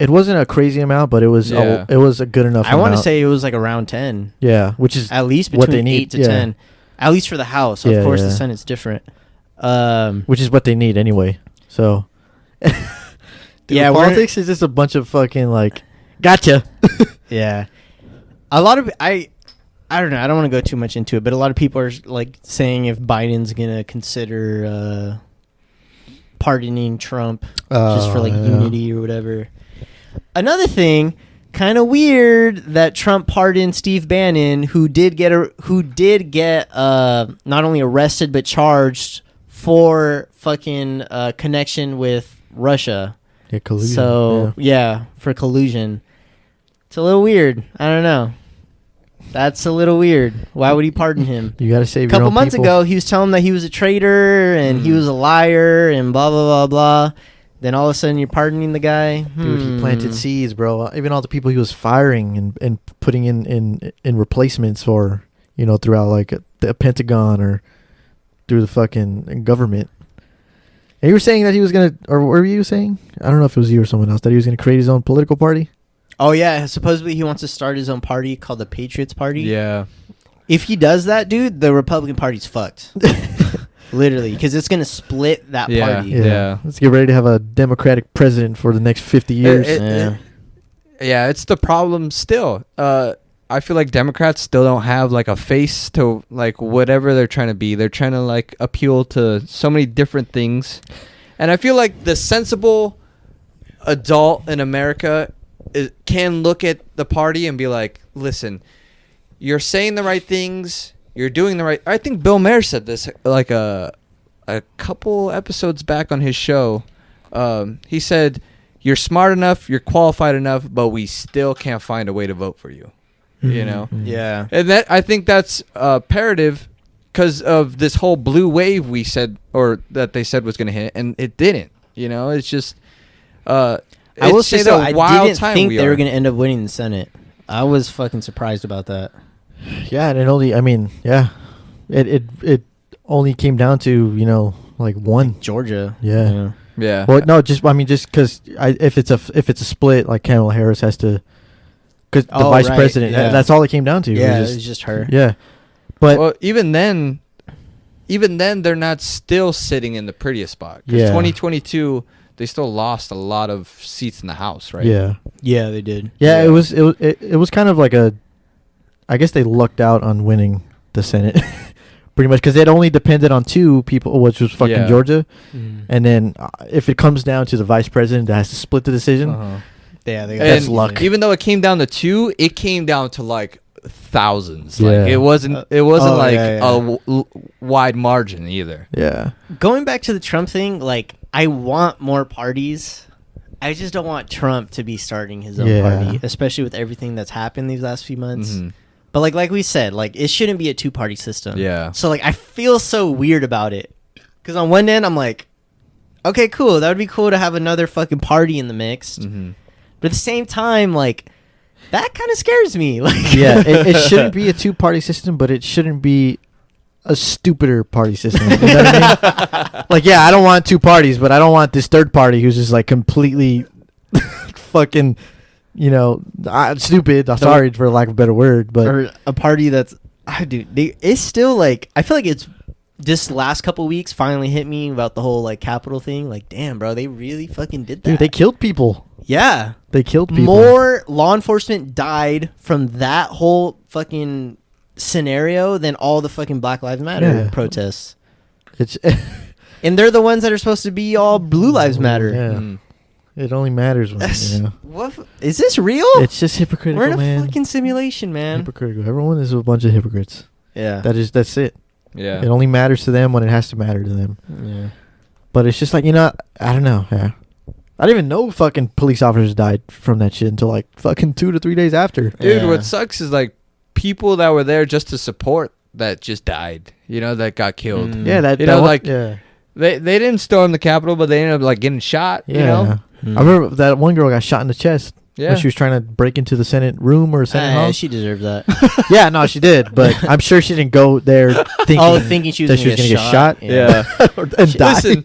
It wasn't a crazy amount, but it was it was a good enough I want to say it was like around 10. Yeah, which is at least what they between need. 8 to 10. At least for the House. Of course, the Senate's different. Which is what they need anyway. So, yeah, politics is just a bunch of fucking like, gotcha. Yeah, a lot of I don't know. I don't want to go too much into it, but a lot of people are like saying if Biden's gonna consider pardoning Trump just for like unity or whatever. Another thing. Kind of weird that Trump pardoned Steve Bannon, who did get not only arrested but charged for fucking connection with Russia. Yeah, collusion. So for collusion. It's a little weird. I don't know. That's a little weird. Why would he pardon him? You got to save a couple your own months people. ago, he was telling them that he was a traitor and he was a liar and blah blah blah blah. Then all of a sudden you're pardoning the guy. Dude, he planted seeds, bro. Even all the people he was firing and putting in replacements for, throughout like the Pentagon or through the fucking government. And you were saying that he was going to, or what were you saying? I don't know if it was you or someone else, that he was going to create his own political party. Oh, yeah. Supposedly he wants to start his own party called the Patriots Party. Yeah. If he does that, dude, the Republican Party's fucked. Literally, because it's going to split that party. Yeah. Let's get ready to have a Democratic president for the next 50 years. It's the problem still. I feel like Democrats still don't have like a face to like whatever they're trying to be. They're trying to like appeal to so many different things. And I feel like the sensible adult in America can look at the party and be like, listen, you're saying the right things. You're doing the right. I think Bill Maher said this like a couple episodes back on his show. He said, "You're smart enough, you're qualified enough, but we still can't find a way to vote for you." Yeah. And I think that's imperative because of this whole blue wave we said, or that they said was going to hit, and it didn't. It's just. I will say though, I didn't think they were going to to end up winning the Senate. I was fucking surprised about that. Yeah, and it only came down to like one. Georgia. Yeah. Well, no, just because if it's a split, like Kamala Harris has to, because the vice president. Yeah. That's all it came down to. Yeah, it was just her. Yeah, but even then, they're not still sitting in the prettiest spot. Because 2022, they still lost a lot of seats in the House, right? Yeah. Yeah, they did. Yeah, it was kind of like I guess they lucked out on winning the Senate, pretty much, because it only depended on 2 people, which was fucking Yeah. Georgia. And then if it comes down to the vice president that has to split the decision, Yeah, they That's And luck. Even though it came down to 2, it came down to like thousands. Yeah. Like it wasn't yeah. wide margin either. yeah. Going back to the Trump thing, like I want more parties. I just don't want Trump to be starting his own Yeah. party, especially with everything that's happened these last few months. Mhm. But like we said, like it shouldn't be a 2-party system. Yeah. So like I feel so weird about it, because on one end I'm like, okay, cool, that would be cool to have another fucking party in the mix. Mhm. But at the same time, like that kind of scares me. Like Yeah, it shouldn't be a 2-party system, but it shouldn't be a stupider party system. You know what I mean? Like, yeah, I don't want 2 parties, but I don't want this third party who's just like completely fucking, stupid. I'm sorry for lack of a better word, but or a party that's it's still like I feel like it's this last couple weeks finally hit me about the whole like Capitol thing. Like, damn, bro, they really fucking did that. dude, they killed people. Yeah. They killed people. More law enforcement died from that whole fucking scenario than all the fucking Black Lives Matter Yeah. protests. It's And they're the ones that are supposed to be all Blue Lives Matter. Yeah. Mhm. It only matters when What is this real? It's just hypocritical, We're in a man. fucking simulation, man. Hypocritical. Everyone is a bunch of hypocrites. Yeah. That's it. Yeah. It only matters to them when it has to matter to them. Yeah. But it's just like, I don't know. Yeah. I didn't even know fucking police officers died from that shit until like fucking 2 to 3 days after. Dude, Yeah. what sucks is like people that were there just to support that just died. That got killed. Mm. Yeah, that, You that know, one- like, yeah. They didn't storm the Capitol, but they ended up like getting shot. Yeah. Mm. I remember that one girl got shot in the chest Yeah. when she was trying to break into the Senate room or Senate hall. She deserved that. Yeah, no, she did, but I'm sure she didn't go there thinking, Thinking she was that she was gonna gonna get shot. Yeah. and die. Listen,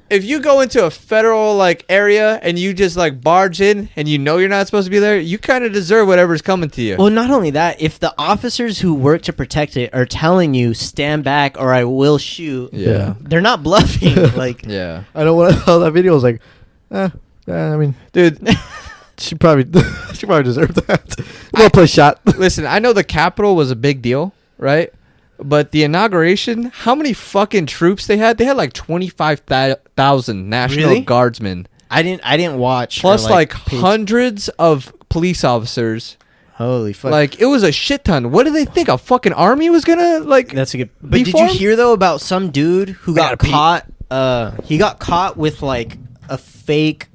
if you go into a federal like area and you just like barge in and you're not supposed to be there, you kind of deserve whatever's coming to you. Well, not only that, if the officers who work to protect it are telling you stand back or I will shoot, Yeah. they're not bluffing. Like, Yeah. I know when I saw that video, I was like, I mean, Dude, she probably deserved that. Well played shot. listen, I know the Capitol was a big deal, right? But the inauguration, how many fucking troops they had? They had like 25,000 National Really? Guardsmen. I didn't watch. Plus or, like page- hundreds of police officers. Holy fuck! Like it was a shit ton. What did they think? A fucking army was gonna like that's a good. But be did formed? you hear though about some dude who I got gotta pee. caught? He got caught with like a fake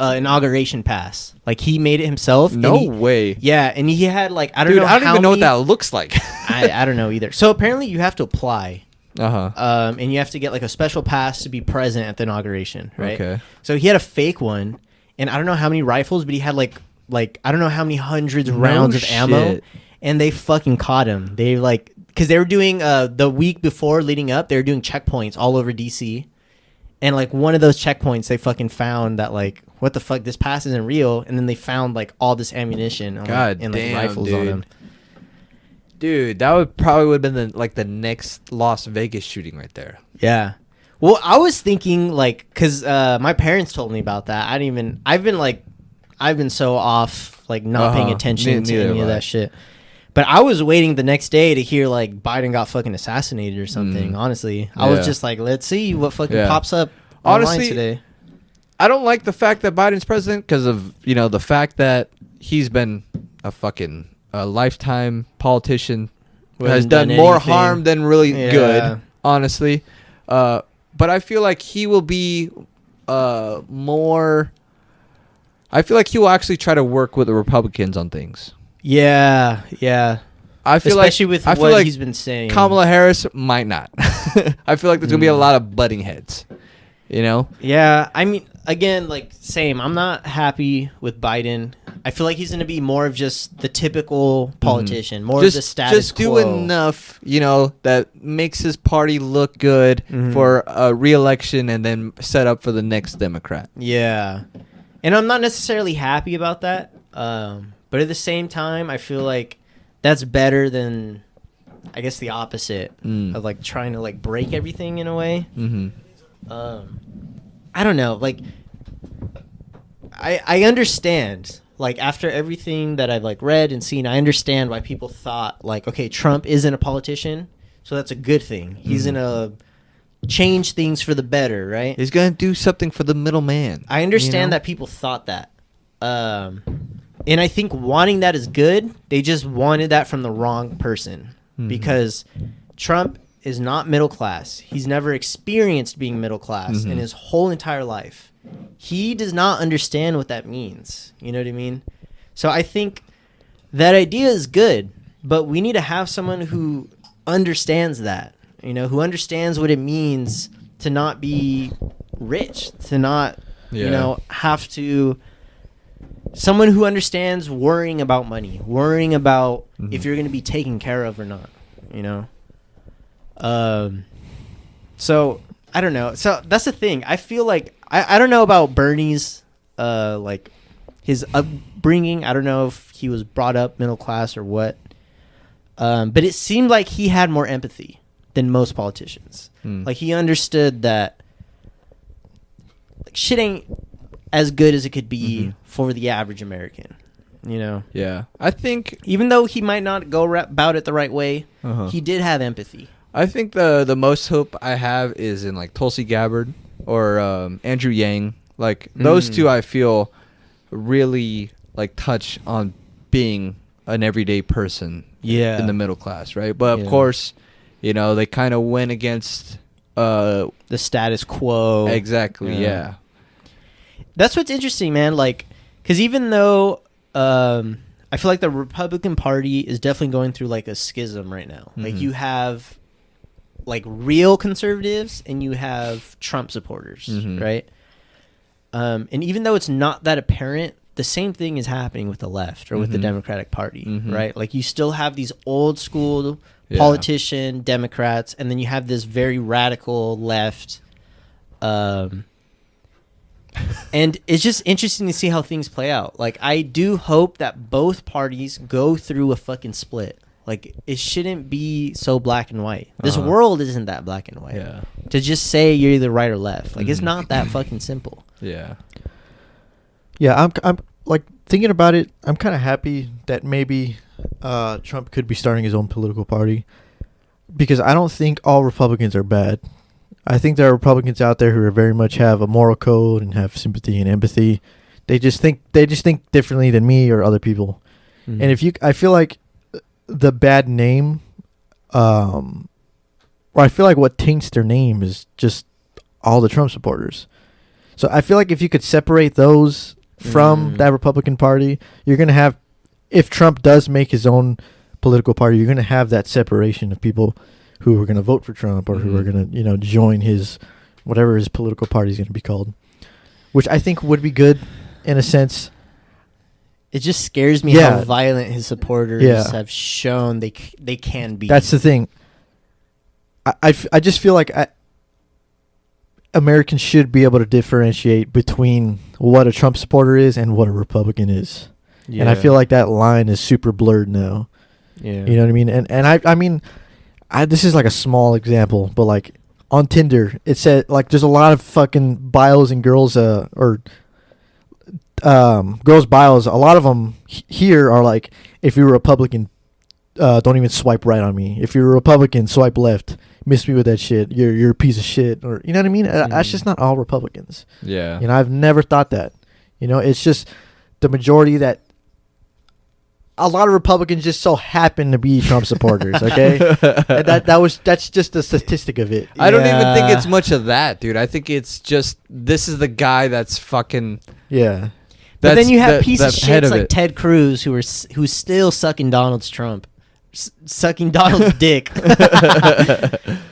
inauguration pass. Like he made it himself. and No he- way. Yeah, and he had like I don't Dude, know. I don't how even know what many- that looks like. I don't know either. So apparently you have to apply. Uh-huh. And you have to get like a special pass to be present at the inauguration, right? Okay. So he had a fake one, and I don't know how many rifles, but he had like I don't know how many hundreds of No rounds of ammo, shit. and they fucking caught him. They like because they were doing the week before leading up, they were doing checkpoints all over DC, and like one of those checkpoints, they fucking found that like what the fuck, this pass isn't real, and then they found like all this ammunition and, God and like damn, rifles on dude. him. Dude, that would have been the next Las Vegas shooting right there. Yeah. Well, I was thinking like, cause my parents told me about that. I've been so off, like not paying Uh-huh. attention to Neither any of have I. that shit. But I was waiting the next day to hear like Biden got fucking assassinated or something. Honestly, I was Yeah. just like, let's see what fucking Yeah. pops up online Honestly, today. I don't like the fact that Biden's president because of the fact that he's been a lifetime politician who has Hasn't done done more anything. harm than really Yeah. good, honestly. But I feel like he will be more. I feel like he will actually try to work with the Republicans on things. Yeah, yeah. I feel Especially like with I feel what like he's been saying. Kamala Harris might not. I feel like there's gonna be a lot of butting heads. Yeah, I mean, again, like, same. I'm not happy with Biden. I feel like he's going to be more of just the typical politician, more of the status just do quo. enough, that makes his party look good Mhm. for a re-election and then set up for the next Democrat. Yeah. And I'm not necessarily happy about that. But at the same time, I feel like that's better than, I guess, the opposite of, like, trying to, like, break everything in a way. Mm-hmm. I don't know. Like, I understand. Like, after everything that I've like read and seen, I understand why people thought like, okay, Trump isn't a politician, so that's a good thing. He's gonna change things for the better, right? He's gonna do something for the middleman. I understand that people thought that, and I think wanting that is good. They just wanted that from the wrong person, because Trump is not middle class. He's never experienced being middle class in his whole entire life. He does not understand what that means. You know what I mean? So I think that idea is good, but we need to have someone who understands that, who understands what it means to not be rich, to not, have to, someone who understands worrying about money, worrying about if you're going to be taken care of or not, So I don't know. So that's the thing. I feel like, I don't know about Bernie's, like his upbringing. I don't know if he was brought up middle class or what. But it seemed like he had more empathy than most politicians. Like he understood that shit ain't as good as it could be for the average American. Yeah, I think even though he might not go about it the right way, he did have empathy. I think the most hope I have is in like Tulsi Gabbard or Andrew Yang. Like those two, I feel really like touch on being an everyday person. In the middle class, right? But of course, they kind of went against the status quo. Exactly. Yeah. That's what's interesting, man. Like, because even though I feel like the Republican Party is definitely going through like a schism right now. Like you have like real conservatives and you have Trump supporters, right? And even though it's not that apparent, the same thing is happening with the left or with the Democratic Party, right? Like you still have these old school politician Democrats, and then you have this very radical left. And it's just interesting to see how things play out. Like I do hope that both parties go through a fucking split. Like it shouldn't be so black and white. This world isn't that black and white. Yeah. To just say you're either right or left, like it's not that fucking simple. Yeah. Yeah, I'm like thinking about it. I'm kind of happy that maybe Trump could be starting his own political party, because I don't think all Republicans are bad. I think there are Republicans out there who are very much have a moral code and have sympathy and empathy. They just think differently than me or other people. And I feel like the bad name, or I feel like what taints their name is just all the Trump supporters. So I feel like if you could separate those from that Republican Party, you're going to have, if Trump does make his own political party, you're going to have that separation of people who are going to vote for Trump or who are going to, join his, whatever his political party is going to be called, which I think would be good in a sense. It just scares me how violent his supporters have shown they can be. That's the thing. I just feel like Americans should be able to differentiate between what a Trump supporter is and what a Republican is. Yeah. And I feel like that line is super blurred now. Yeah. You know what I mean? And I mean, this is like a small example, but like on Tinder, it said like there's a lot of fucking bios and girls girls' bios. A lot of them here are like, if you're a Republican, don't even swipe right on me. If you're a Republican, swipe left. Miss me with that shit. You're a piece of shit. Or you know what I mean? That's just not all Republicans. Yeah. I've never thought that. It's just the majority that a lot of Republicans just so happen to be Trump supporters. Okay, and that's just a statistic of it. I don't even think it's much of that, dude. I think it's just this is the guy that's fucking But then you have piece of shits like Ted Cruz who's still sucking Donald's dick.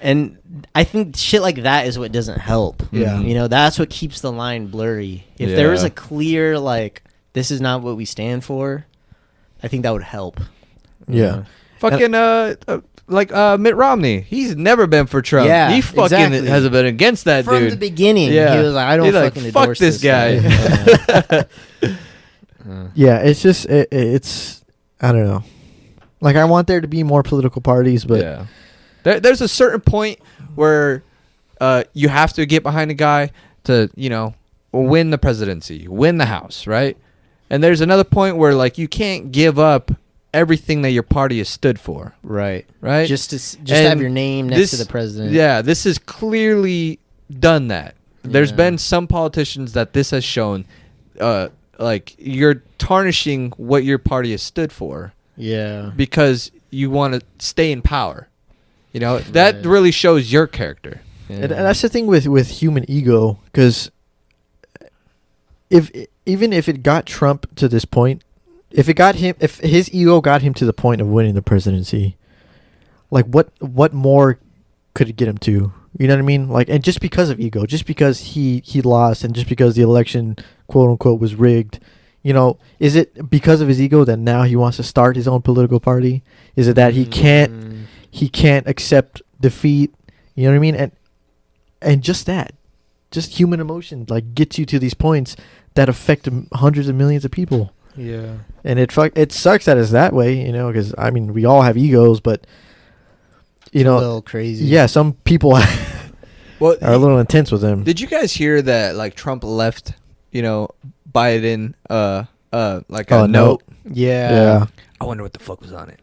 And I think shit like that is what doesn't help. Yeah. That's what keeps the line blurry. If there was a clear, like, this is not what we stand for, I think that would help. Yeah. Fucking, Mitt Romney. He's never been for Trump. Yeah, he fucking has been against that From dude. the beginning. Yeah. He was like, I don't fucking endorse fuck this guy. Yeah, it's just, it's, I don't know. Like, I want there to be more political parties, but... There's a certain point where you have to get behind a guy to, win the presidency, win the House, right? And there's another point where, like, you can't give up everything that your party has stood for. Right. Right. Just have your name next to the president. Yeah, this has clearly done that. There's Yeah. been some politicians that this has shown, like you're tarnishing what your party has stood for. Yeah. Because you want to stay in power. You know, that Right. really shows your character. And that's the thing with human ego, because even if it got Trump to this point, if his ego got him to the point of winning the presidency, like what more could it get him to? You know what I mean? Like, and just because of ego, just because he lost, and just because the election, quote unquote, was rigged, you know, is it because of his ego that now he wants to start his own political party? Is it that he can't accept defeat? You know what I mean? And just human emotion, like, gets you to these points that affect hundreds of millions of people. Yeah. And it sucks that it's that way, you know, because I mean, we all have egos, but you know, a little crazy. Yeah, some people are a little intense with them. Did you guys hear that, like, Trump left, you know, Biden like Oh, a note? Yeah. I wonder what the fuck was on it.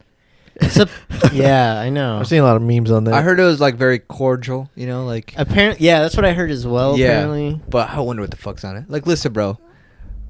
Yeah, I know. I've seen a lot of memes on that. I heard it was like very cordial, you know, like Apparently, yeah, that's what I heard as well. yeah. Apparently, But I wonder what the fuck's on it. Like, listen, bro,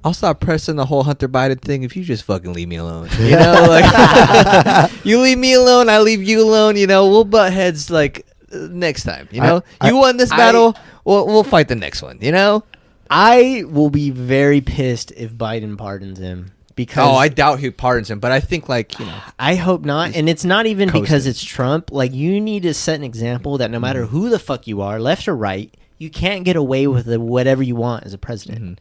I'll stop pressing the whole Hunter Biden thing if you just fucking leave me alone. You know, like you leave me alone, I leave you alone. You know, we'll butt heads like next time. You know, you won this battle, we'll fight the next one. You know, I will be very pissed if Biden pardons him. Because I doubt he pardons him, but I think, like, you know, I hope not. And it's not even because coasting. it's Trump. Like, you need to set an example that no matter who the fuck you are, left or right, you can't get away with whatever you want as a president.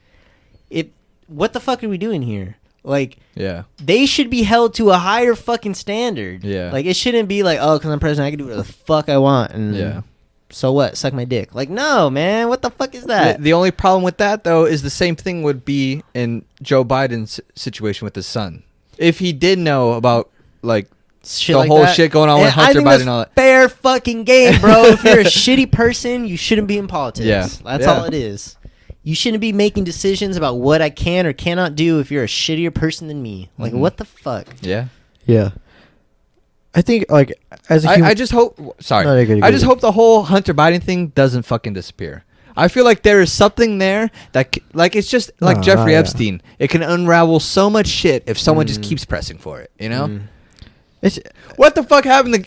What the fuck are we doing here? Like, yeah, they should be held to a higher fucking standard. Yeah. Like, it shouldn't be like, oh, because I'm president, I can do whatever the fuck I want. And yeah. so what? Suck my dick. Like, no, man. What the fuck is that? The only problem with that, though, is the same thing would be in Joe Biden's situation with his son. If he did know about, like, Shit the like whole that. shit going on with And Hunter I think Biden that's and all that. fair fucking game, bro. If you're a shitty person, you shouldn't be in politics. Yeah. That's Yeah. all it is. You shouldn't be making decisions about what I can or cannot do if you're a shittier person than me. Like, Mhm. what the fuck? Yeah. Yeah. I think, like, as a human, I just hope. Sorry. No, you're good, you're I good. just hope the whole Hunter Biden thing doesn't fucking disappear. I feel like there is something there that, like, it's just like Jeffrey yeah. Epstein. It can unravel so much shit if someone just keeps pressing for it. You know? it's, What the fuck happened to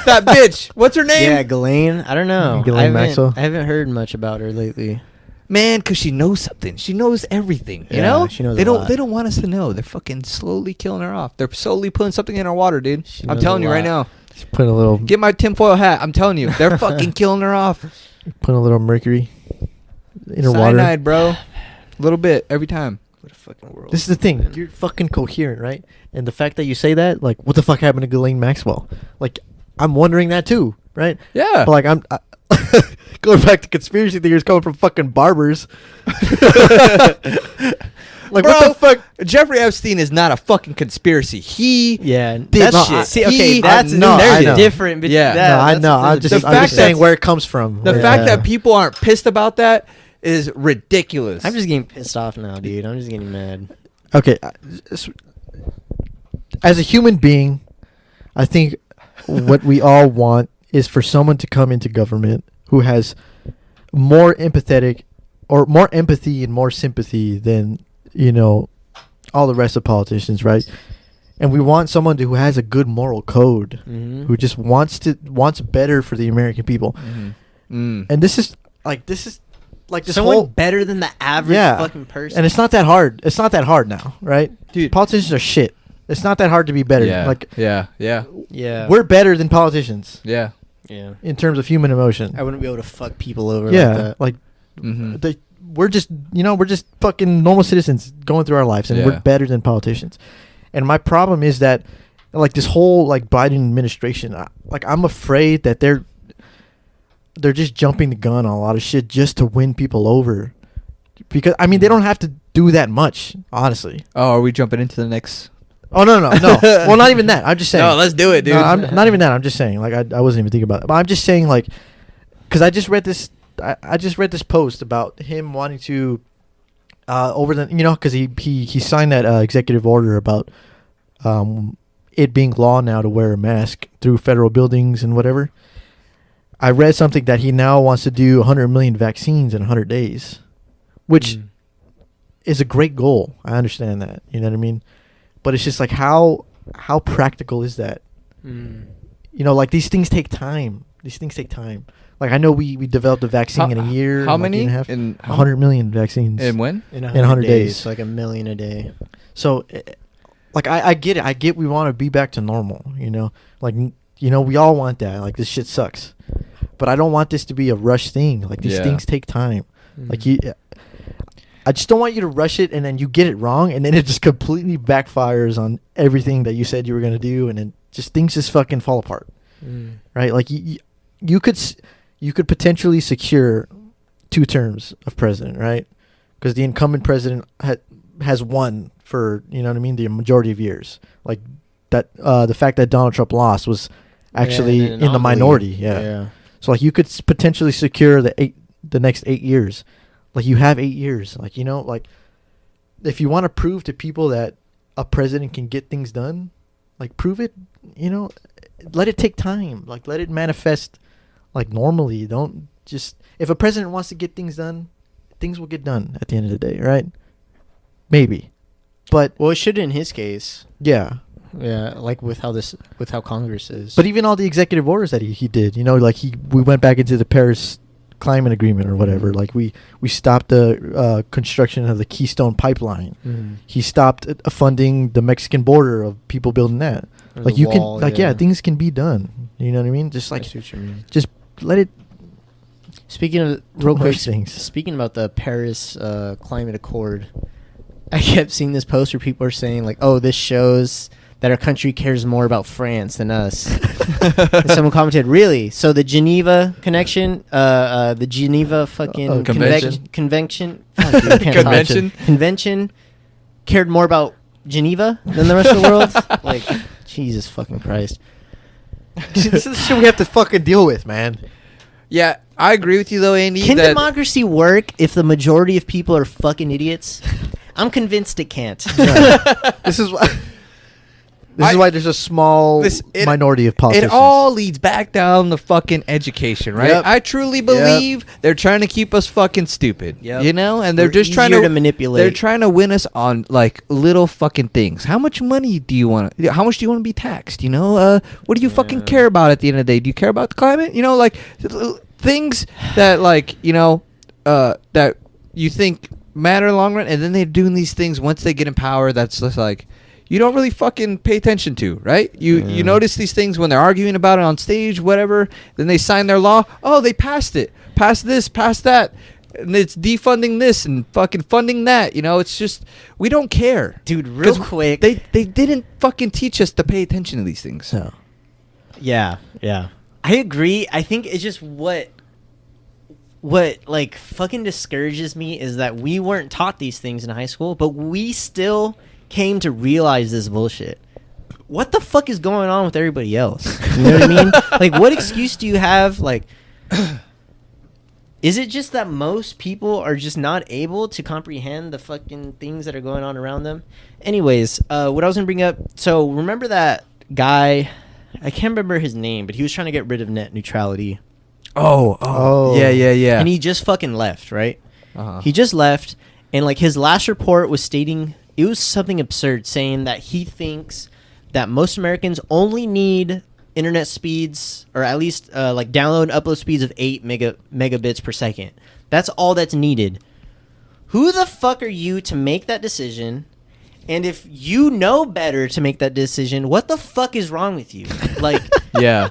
that bitch? What's her name? Yeah, Ghislaine. I don't know. Ghislaine Maxwell? I haven't heard much about her lately. Man, because she knows something. She knows everything. You Yeah, know? she knows they a don't. lot. They don't want us to know. They're fucking slowly killing her off. They're slowly putting something in our water, dude. She I'm knows telling a you right lot. now. just putting a little Get my tinfoil hat. I'm telling you, they're fucking killing her off. mercury in her water. Cyanide, bro. A little bit every time. What a fucking world. This is the thing. You're fucking coherent, right? And the fact that you say that, like, what the fuck happened to Ghislaine Maxwell? Like, I'm wondering that too, right? Yeah. But, like, I'm going back to conspiracy theories coming from fucking barbers. Like, Bro, what the fuck? Jeffrey Epstein is not a fucking conspiracy. He Yeah, did that's shit. See, okay, He- that's no, I know. different. But Yeah. No, I know. I'm the just fact saying that- where it comes from. the Yeah. fact that people aren't pissed about that is ridiculous. I'm just getting pissed off now, dude. I'm just getting mad. Okay, as a human being, I think what we all want is for someone to come into government who has more empathetic or more empathy and more sympathy than, you know, all the rest of politicians, right? And we want someone who has a good moral code, who just wants better for the American people. And this is this Someone whole better than the average fucking person. and it's not that hard. It's not that hard now, right? Dude. Politicians are shit. It's not that hard to be better. Yeah. Like, yeah. yeah, we're better than politicians Yeah. yeah. in terms of human emotion. I wouldn't be able to fuck people over Yeah, like that. like Mm-hmm. we're just fucking normal citizens going through our lives, and Yeah. we're better than politicians. And my problem is that, like, this whole, like, Biden administration, I'm afraid that they're just jumping the gun on a lot of shit just to win people over. Because I mean, they don't have to do that much, honestly. Oh, are we jumping into the next? Oh no. Well, not even that. I'm just saying. No, let's do it, dude. No, I'm not even that. I'm just saying. Like, I wasn't even thinking about it. But I'm just saying, like, because I just read this. I just read this post about him wanting to, over the, because he signed that executive order about, it being law now to wear a mask through federal buildings and whatever. I read something that he now wants to do 100 million vaccines in 100 days, which is a great goal. I understand that. You know what I mean? But it's just like how practical is that? You know, like these things take time. Like I know we developed a vaccine in a year. How like many? year and a half. In 100 million vaccines. And when? In 100 days. like 1 million a day. So, like I get it. I get we want to be back to normal. You know, like you know we all want that. Like this shit sucks, but I don't want this to be a rush thing. Like these things take time. Like I just don't want you to rush it and then you get it wrong and then it just completely backfires on everything that you said you were gonna do and then just things just fucking fall apart. Right? Like you could potentially secure 2 terms of president, right? Because the incumbent president has won for, you know what I mean, the majority of years. Like that, the fact that Donald Trump lost was actually in the minority. Yeah. So like you could potentially secure the next 8 years. Like you have 8 years. Like, you know, like if you want to prove to people that a president can get things done, like prove it, you know, let it take time. Like let it manifest like normally. Don't just, if a president wants to get things done, things will get done at the end of the day, right? Maybe. But Well, it should in his case. yeah. Yeah, like with how Congress is. But even all the executive orders that he did, you know, like we went back into the Paris climate agreement or whatever. Like we stopped the construction of the Keystone pipeline. He stopped funding the Mexican border of people building that. Or Like the you wall, can, like yeah, things can be done. You know what I mean? Just I like see what you mean. just let it. Speaking of real Too quick, much things. speaking about the Paris Climate Accord, I kept seeing this post where people are saying like, "Oh, this shows that our country cares more about France than us." And someone commented, "Really? So the Geneva connection, the Geneva fucking Convention? convention, fuck, dude, I can't talk. Convention? Convention cared more about Geneva than the rest of the world?" Like, Jesus fucking Christ. This is the shit we have to fucking deal with, man. Yeah, I agree with you though, Andy. Can that democracy work if the majority of people are fucking idiots? I'm convinced it can't. Yeah. This is why. This is why there's a small minority of politicians. It all leads back down the fucking education, right? Yep. I truly believe they're trying to keep us fucking stupid. Yep. You know? And they're We're just trying easier to to manipulate. They're trying to win us on like little fucking things. How much money do you want? How much do you want to be taxed? You know? What do you fucking care about at the end of the day? Do you care about the climate? You know, like things that like, you know, that you think matter in the long run, and then they're doing these things once they get in power that's just like you don't really fucking pay attention to, right? You notice these things when they're arguing about it on stage, whatever. Then they sign their law. Oh, they passed it. Passed this, passed that. And it's defunding this and fucking funding that. You know, it's just, we don't care. Dude, real 'Cause quick. They didn't fucking teach us to pay attention to these things. No. Yeah. I agree. I think it's just what like fucking discourages me is that we weren't taught these things in high school, but we still came to realize this bullshit. What the fuck is going on with everybody else? You know what I mean? Like, what excuse do you have? Like, is it just that most people are just not able to comprehend the fucking things that are going on around them? Anyways, what I was gonna bring up. So remember that guy? I can't remember his name, but he was trying to get rid of net neutrality. Oh. Yeah. And he just fucking left, right? Uh-huh. He just left, and like his last report was stating it was something absurd, saying that he thinks that most Americans only need internet speeds, or at least like download and upload speeds of 8 megabits per second. That's all that's needed. Who the fuck are you to make that decision? And if you know better to make that decision, what the fuck is wrong with you? Like, Yeah.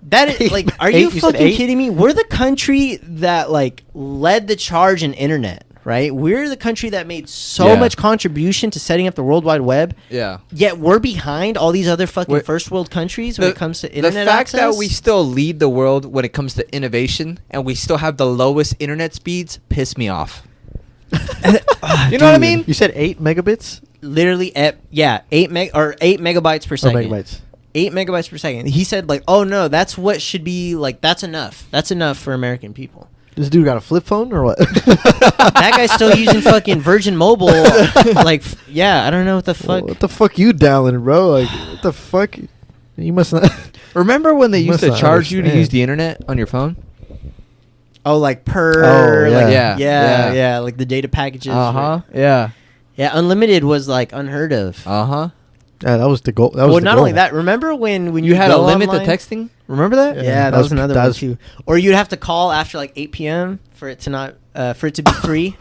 that is like, are you fucking kidding me? We're the country that like led the charge in internet, right? We're the country that made so much contribution to setting up the World Wide Web. Yeah. Yet we're behind all these other fucking first world countries when it comes to internet the fact access. that we still lead the world when it comes to innovation and we still have the lowest internet speeds piss me off. You know what I mean? You said 8 megabits? literally at 8 megabytes per second. Megabytes. 8 megabytes per second. He said like, oh no, that's what should be like. That's enough. That's enough for American people. This dude got a flip phone or what? That guy's still using fucking Virgin Mobile. Like, yeah, I don't know what the fuck. What the fuck you dialing, bro? Like, what the fuck? You must not. Remember when they used Must to not charge you to understand. use the internet on your phone? Oh, like per. Oh, yeah. Like, Yeah, yeah, yeah. like the data packages. Yeah. Yeah, unlimited was like unheard of. Uh-huh. Yeah, that was the goal. That was Well, the not goal. only that, remember when You had to go limit online? the texting? Remember that? Yeah, that was another that one was- too. Or you'd have to call after like 8 p.m. for it to not for it to be free.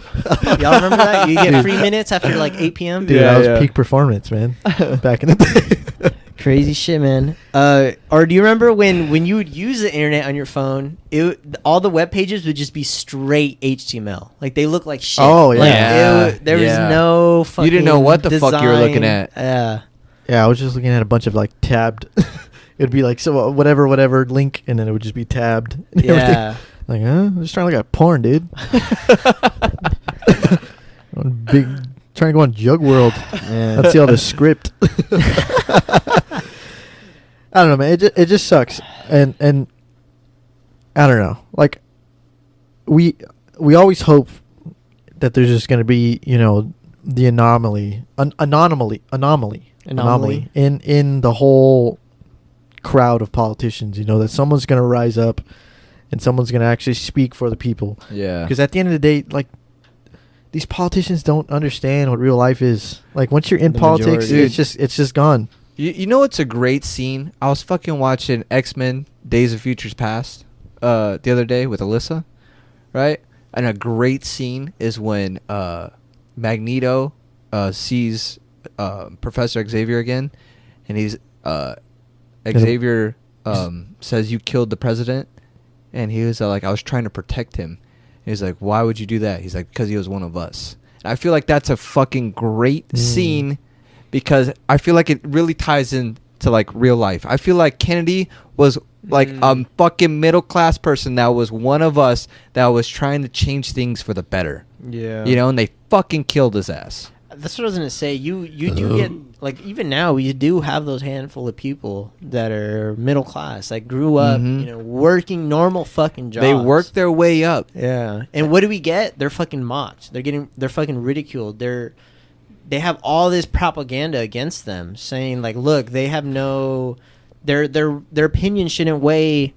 Y'all remember that? You get Dude. free minutes after like 8 p.m. Dude, Yeah, that was yeah. peak performance, man. Back in the day. Crazy shit, man. Or do you remember when you would use the internet on your phone? All the web pages would just be straight HTML. Like they look like shit. Oh, yeah. Like, Yeah, there was yeah. no fucking. You didn't know what the fuck you were looking design. at. Yeah. Yeah, I was just looking at a bunch of like tabbed. It'd be like so whatever link, and then it would just be tabbed. And everything. Yeah. Like, I'm just trying to look at porn, dude. Big, trying to go on Jug World. Yeah. Let's see all the script. I don't know, man. It just sucks, and I don't know. Like, we always hope that there's just gonna be, you know, the anomaly in the whole crowd of politicians. You know, that someone's gonna rise up, and someone's gonna actually speak for the people. Yeah. Because at the end of the day, like, these politicians don't understand what real life is. Like, once you're in The politics, majority. it's just gone. You know what's a great scene? I was fucking watching X-Men Days of Futures Past the other day with Alyssa, right? And a great scene is when Magneto sees Professor Xavier again, and he's Xavier says, "You killed the president," and he was like, "I was trying to protect him." And he's like, "Why would you do that?" He's like, "Because he was one of us." And I feel like that's a fucking great scene, because I feel like it really ties in to like real life. I feel like Kennedy was like a fucking middle class person that was one of us that was trying to change things for the better. Yeah. You know, and they fucking killed his ass. That's what I was gonna say. You do get, like, even now you do have those handful of people that are middle class, that grew up, Mhm. you know, working normal fucking jobs. They worked their way up. Yeah. And what do we get? They're fucking mocked. They're fucking ridiculed. They have all this propaganda against them, saying like, look, they have no, their opinion shouldn't weigh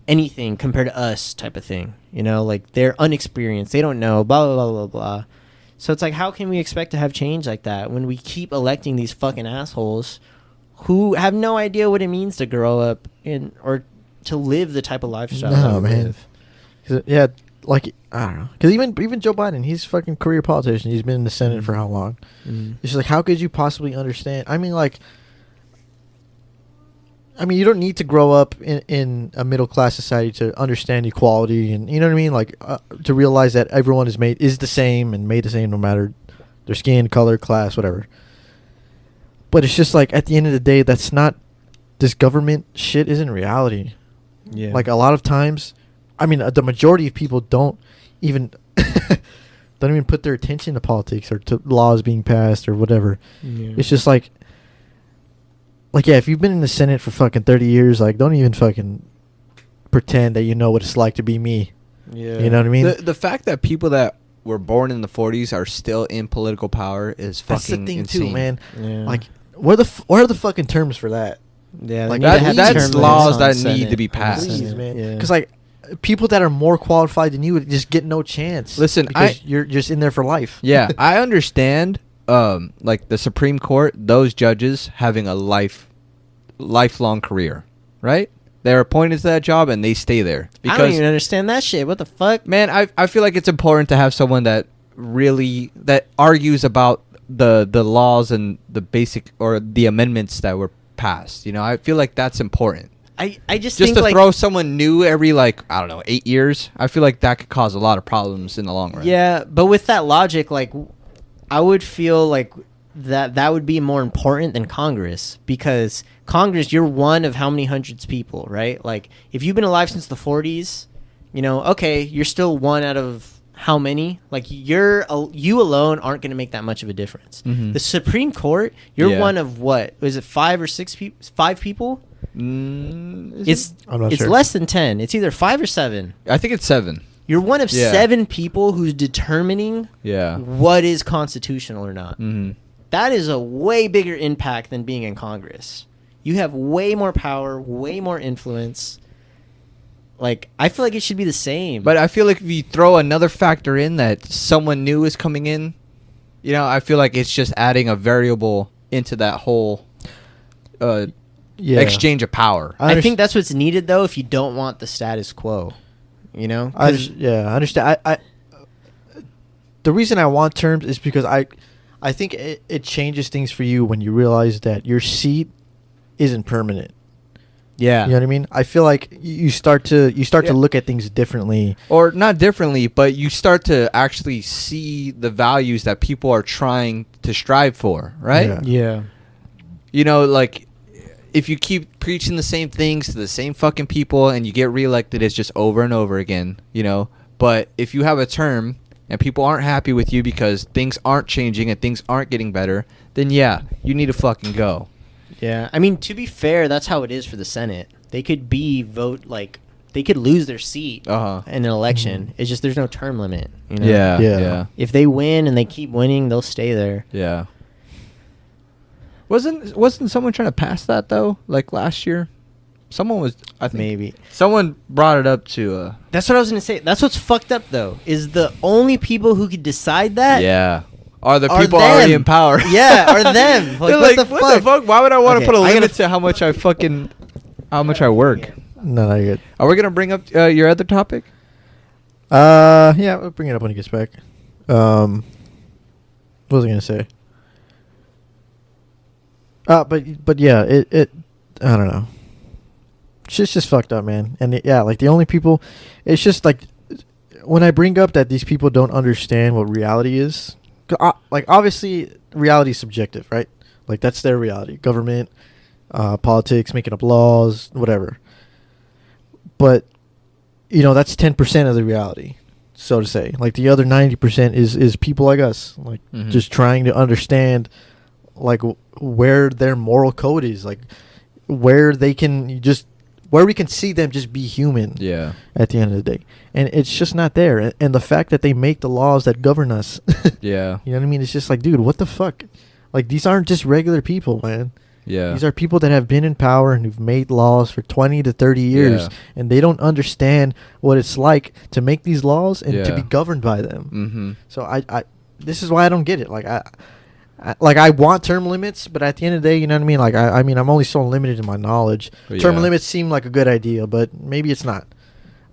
anything compared to us, type of thing. You know, like, they're unexperienced. They don't know. Blah blah blah blah blah. So it's like, how can we expect to have change like that when we keep electing these fucking assholes who have no idea what it means to grow up in or to live the type of lifestyle that No, we man. live? 'Cause, yeah, like, I don't know. Because even Joe Biden, he's a fucking career politician. He's been in the Senate for how long? Mm. It's just like, how could you possibly understand? I mean, like, you don't need to grow up in a middle class society to understand equality, and you know what I mean, like, to realize that everyone is the same and made the same, no matter their skin color, class, whatever. But it's just like, at the end of the day, that's not, this government shit isn't reality. Yeah. Like, a lot of times, I mean, the majority of people don't even put their attention to politics or to laws being passed or whatever. Yeah. It's just like, yeah, if you've been in the Senate for fucking 30 years, like, don't even fucking pretend that you know what it's like to be me. Yeah. You know what I mean? The fact that people that were born in the 40s are still in political power is That's fucking the thing insane. too, man. Yeah. Like, what are the fucking terms for that? Yeah, Like, they need to have that's term limits laws on that Senate. need to be passed. Please, Senate. man. Yeah. Because, like, people that are more qualified than you would just get no chance. Listen, because you're just in there for life. Yeah, I understand. Like the Supreme Court, those judges having a lifelong career, right? They're appointed to that job and they stay there I don't because, even understand that shit. What the fuck? man, I feel like it's important to have someone that really that argues about the laws and the basic or the amendments that were passed. You know, I feel like that's important. I just Just think, to like, throw someone new every, like, I don't know, 8 years, I feel like that could cause a lot of problems in the long run. yeah, but with that logic, like, I would feel like that would be more important than Congress, because Congress, you're one of how many hundreds of people, right? Like, if you've been alive since the 40s, you know, okay, you're still one out of how many? Like, you alone aren't going to make that much of a difference. Mhm. The Supreme Court, you're Yeah. one of what? Was it 5 or 6 people? 5 people? Is It's I'm not it's sure. less than 10. It's either 5 or 7. I think it's 7. You're one of Yeah. 7 people who's determining Yeah. what is constitutional or not. Mm-hmm. That is a way bigger impact than being in Congress. You have way more power, way more influence. Like, I feel like it should be the same. But I feel like if you throw another factor in that someone new is coming in, you know, I feel like it's just adding a variable into that whole exchange of power. I think that's what's needed, though, if you don't want the status quo. You know? I understand. The reason I want terms is because I think it changes things for you when you realize that your seat isn't permanent. Yeah. You know what I mean? I feel like you start to look at things differently. Or not differently, but you start to actually see the values that people are trying to strive for, right? Yeah. Yeah. You know, like, if you keep preaching the same things to the same fucking people and you get reelected, it's just over and over again, you know? But if you have a term and people aren't happy with you because things aren't changing and things aren't getting better, then yeah, you need to fucking go. Yeah. I mean, to be fair, that's how it is for the Senate. They could they could lose their seat Uh-huh. in an election. It's just there's no term limit. You know? Yeah, Yeah. yeah, If they win and they keep winning, they'll stay there. yeah. Wasn't someone trying to pass that though? Like last year, someone was. I think Maybe. someone brought it up to. That's what I was gonna say. That's what's fucked up, though, is the only people who could decide that. Yeah. Are the Are people already them. in power? Yeah, are them. Like, They're what the fuck? Why would I want to Okay, put a I limit gotta to how much I work? No, not good. Are we gonna bring up your other topic? Yeah, we'll bring it up when he gets back. What was I gonna say? But yeah, it I don't know. Shit's just fucked up, man. And yeah, like the only people, it's just like when I bring up that these people don't understand what reality is. Like obviously, reality is subjective, right? Like that's their reality. Government, politics, making up laws, whatever. But you know, that's 10% of the reality, so to say. Like the other 90% is people like us, like Mhm. just trying to understand, like where their moral code is, like where we can see them just be human. Yeah. At the end of the day, and it's just not there. And the fact that they make the laws that govern us, Yeah. you know what I mean? It's just like, dude, what the fuck? Like these aren't just regular people, man. Yeah. These are people that have been in power and who've made laws for 20 to 30 years, Yeah. and they don't understand what it's like to make these laws and to Yeah. be governed by them. Mm-hmm. So I this is why I don't get it. Like I want term limits, but at the end of the day, you know what I mean? Like I mean, I'm only so limited in my knowledge. But Term yeah. limits seem like a good idea, but maybe it's not.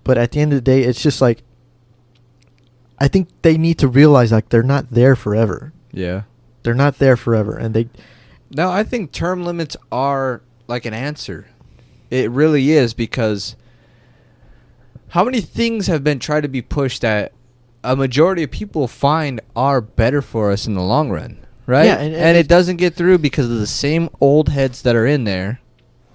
But at the end of the day, it's just like I think they need to realize like they're not there forever. Yeah. They're not there forever, and they. No, I think term limits are like an answer. It really is, because how many things have been tried to be pushed that a majority of people find are better for us in the long run, right? Yeah, and it doesn't get through because of the same old heads that are in there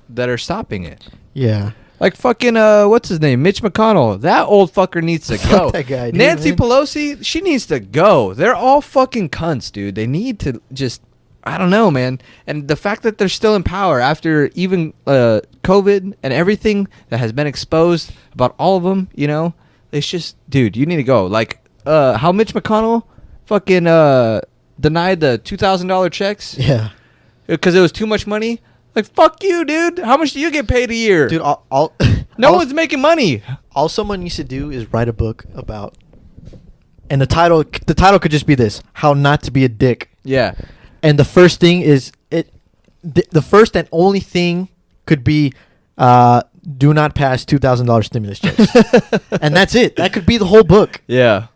that are stopping it. Yeah. Like fucking what's his name? Mitch McConnell. That old fucker needs to Fuck go. that guy, dude, Nancy man. Pelosi, she needs to go. They're all fucking cunts, dude. They need to just, I don't know, man. And the fact that they're still in power after even COVID and everything that has been exposed about all of them, you know, it's just, dude, you need to go. Like how Mitch McConnell fucking denied the $2,000 checks Yeah. because it was too much money. Like, fuck you, dude. How much do you get paid a year? Dude, all No one's making money. all someone needs to do is write a book about, and the title could just be this: How Not to Be a Dick. Yeah. And the first thing is the first and only thing could be do not pass $2,000 stimulus checks. And that's it. That could be the whole book. Yeah.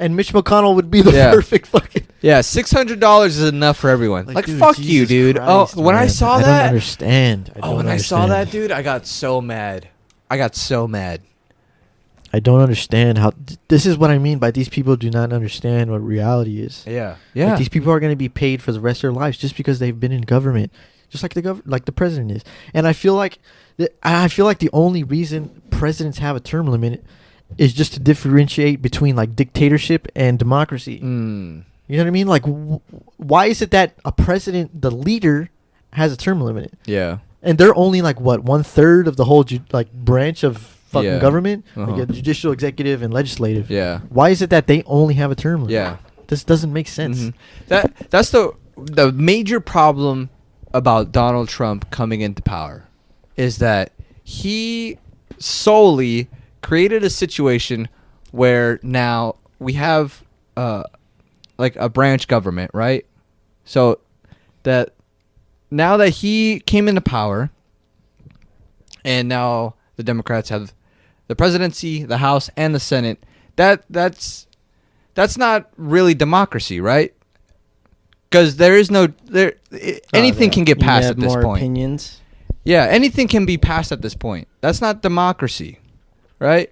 And Mitch McConnell would be the Yeah. perfect fucking. Yeah, $600 is enough for everyone. Like dude, fuck you, Jesus dude. Christ, When I man. saw I that, don't understand. oh, when I saw that, dude, I got so mad. I I don't understand how. This is what I mean by these people do not understand what reality is. Yeah. Like, these people are going to be paid for the rest of their lives just because they've been in government, just like the president is. And I feel like the only reason presidents have a term limit is just to differentiate between like dictatorship and democracy. Mm. You know what I mean? Like, why is it that a president, the leader, has a term limit, Yeah. and they're only like what 1/3 of the whole branch of fucking Yeah. government, Uh-huh. like a judicial, executive, and legislative. Yeah. Why is it that they only have a term limit? Yeah. This doesn't make sense. Mhm. That's the major problem about Donald Trump coming into power is that he solely created a situation where now we have like a branch government, right? So that now that he came into power and now the Democrats have the presidency, the House, and the Senate, that's not really democracy, right? Because there is no anything can get You passed have at this more point. opinions. Yeah, anything can be passed at this point. That's not democracy, right?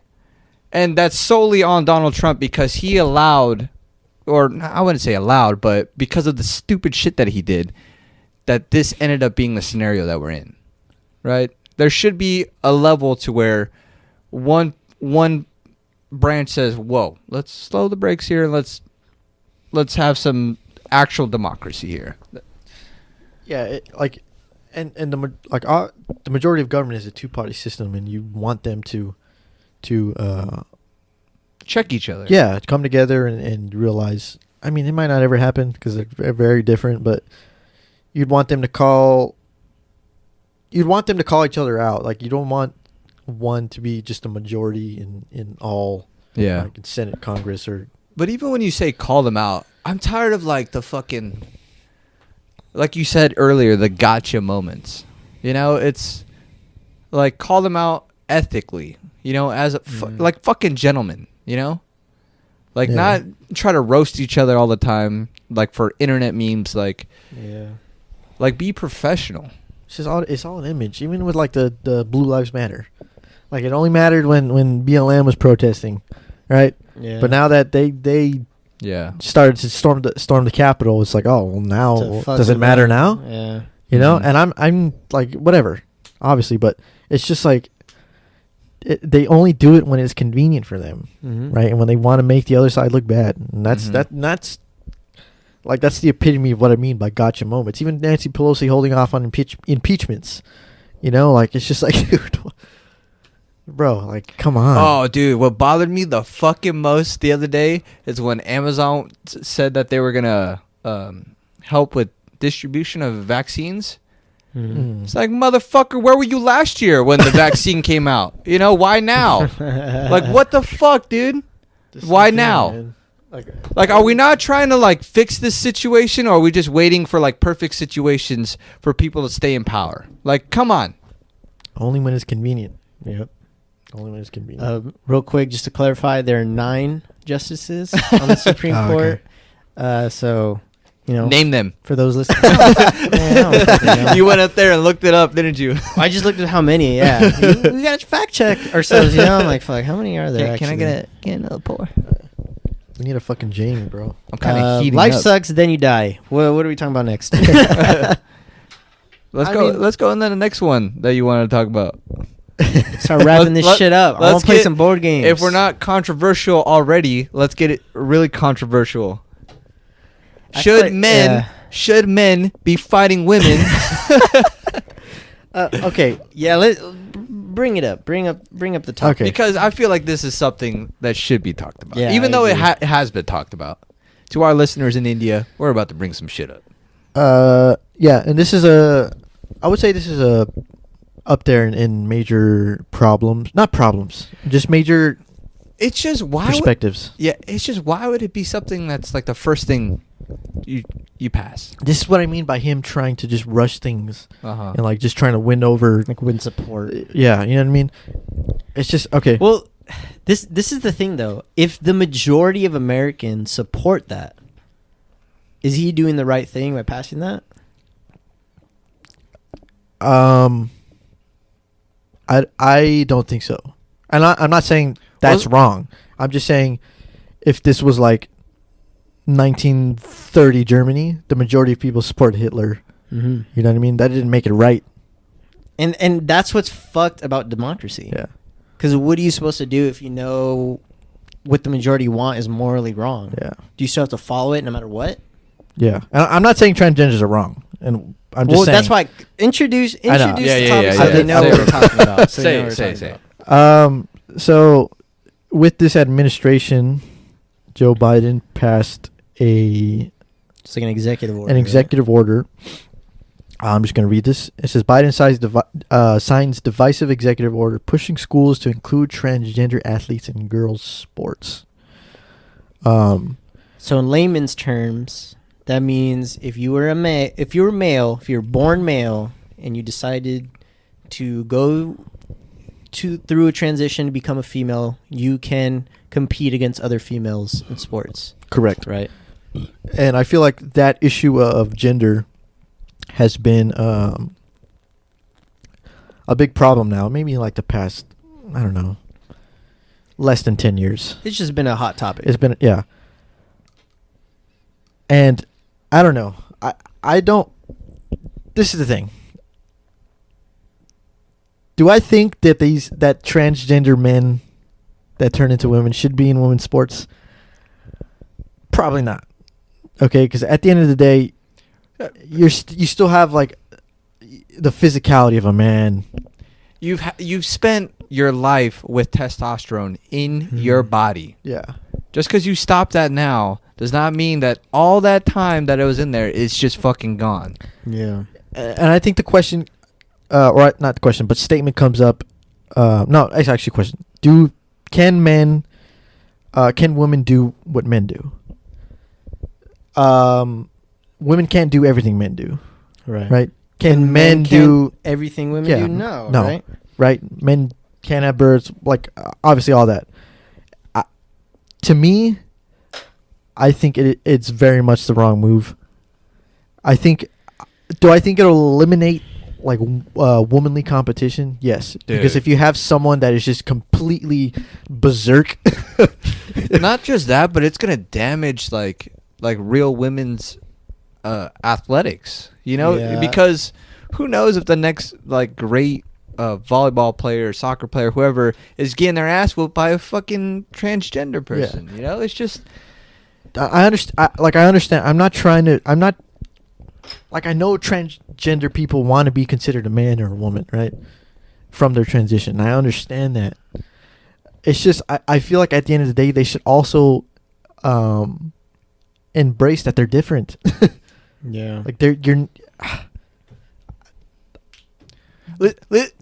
And that's solely on Donald Trump because he allowed, or I wouldn't say allowed, but because of the stupid shit that he did, that this ended up being the scenario that we're in, right? There should be a level to where one branch says, "Whoa, let's slow the brakes here and let's have some actual democracy here." Yeah, the majority of government is a two-party system, and you want them to Check each other. come together and realize. I mean, it might not ever happen because they're very different, but you'd want them to call each other out. Like, you don't want one to be just a majority in all, Yeah. like in Senate, Congress, or But even when you say call them out, I'm tired of like the fucking, like you said earlier, the gotcha moments. You know, it's like call them out ethically. You know, as a like fucking gentlemen. You know, like Yeah. not try to roast each other all the time, like for internet memes. Like be professional. it's all an image. Even with like the Blue Lives Matter, like it only mattered when BLM was protesting, right? Yeah. But now that they Yeah. started to storm the Capitol, it's like, oh well, now To fuck does it with matter them. now? Yeah. You know? Mhm. And I'm like, whatever, obviously, but it's just like they only do it when it's convenient for them, Mm-hmm. right? And when they want to make the other side look bad, and that's Mhm. that's like that's the epitome of what I mean by gotcha moments. Even Nancy Pelosi holding off on impeachments, you know, like it's just like, dude, bro, like come on. Oh, dude, what bothered me the fucking most the other day is when Amazon said that they were gonna help with distribution of vaccines. Mm. It's like, motherfucker, where were you last year when the vaccine came out? You know, why now? Like, what the fuck, dude? This is Why the thing, now? man. Like, are we not trying to, like, fix this situation, or are we just waiting for, like, perfect situations for people to stay in power? Like, come on. Only when it's convenient. Yep. Only when it's convenient. Real quick, just to clarify, there are 9 justices on the Supreme Oh, okay. Court. So, you know, Name them. for those listening. Man, I don't fucking know. You went up there and looked it up, didn't you? I just looked at how many. Yeah, we got to fact check ourselves. You know, I'm like, fuck, how many are there? Can I actually? get another pour? We need a fucking Jamie, bro. I'm kind of heating life up. sucks, then you die. What are we talking about next? Let's I go. mean- Let's go on to the next one that you want to talk about. Start wrapping this shit up. I let's want to play get- some board games. If we're not controversial already, let's get it really controversial. I feel like- Should men be fighting women? Okay. yeah, bring it up. Bring up the topic. Okay. Because I feel like this is something that should be talked about. Yeah, Even I though it agree. has been talked about. To our listeners in India, we're about to bring some shit up. Yeah, and this is I would say this is up there in major problems. Not problems, just major It's just why perspectives. it's just why would it be something that's like the first thing you pass? This is what I mean by him trying to just rush things Uh-huh. and like just trying to win over. Like win support. Yeah, you know what I mean. It's just okay. Well, this is the thing though. If the majority of Americans support that, is he doing the right thing by passing that? I don't think so. And I'm not saying that's wrong. I'm just saying if this was like 1930 Germany, the majority of people support Hitler. Mm-hmm. You know what I mean? That didn't make it right. And that's what's fucked about democracy. Yeah. Because what are you supposed to do if you know what the majority want is morally wrong? Yeah. Do you still have to follow it no matter what? Yeah. And I'm not saying transgenders are wrong. And I'm just saying. that's why introduce I know. the Yeah, topic yeah, so yeah. they know Say what it. we're talking about. So they Say know it, what we're say it, talking say it. about. So with this administration, Joe Biden passed It's like an executive order. an executive order. I'm just going to read this. It says Biden signs divisive executive order pushing schools to include transgender athletes in girls' sports. So in layman's terms, that means if you were if you were born male, and you decided to go through a transition to become a female, you can compete against other females in sports. Correct. Right. And I feel like that issue of gender has been a big problem now. Maybe like the past, I don't know, less than 10 years. It's just been a hot topic. It's been, yeah. And I don't know. I don't. This is the thing. Do I think that that transgender men that turn into women should be in women's sports? Probably not. Okay, because at the end of the day, you still have like the physicality of a man. You've spent your life with testosterone in your body. Yeah. Just because you stop that now does not mean that all that time that it was in there is just fucking gone. Yeah. And I think the question, or not the question, but statement comes up. No, it's actually a question. Can women do what men do? Women can't do everything men do. Right. Right? Can men do everything women Yeah. do? No. No. Right. Right? Men can't have birds, like obviously all that. To me, I think it's very much the wrong move. I think it'll eliminate like womanly competition? Yes, because Dude. if you have someone that is just completely berserk, Not just that, but it's gonna damage like real women's athletics. You know, Yeah. because who knows if the next like great volleyball player, soccer player, whoever is getting their ass whooped by a fucking transgender person. You know, it's just I understand. I understand. I'm not trying to. I'm not. Like I know transgender people want to be considered a man or a woman, right? From their transition. I understand that. It's just I feel like at the end of the day they should also embrace that they're different. Yeah. Like you're.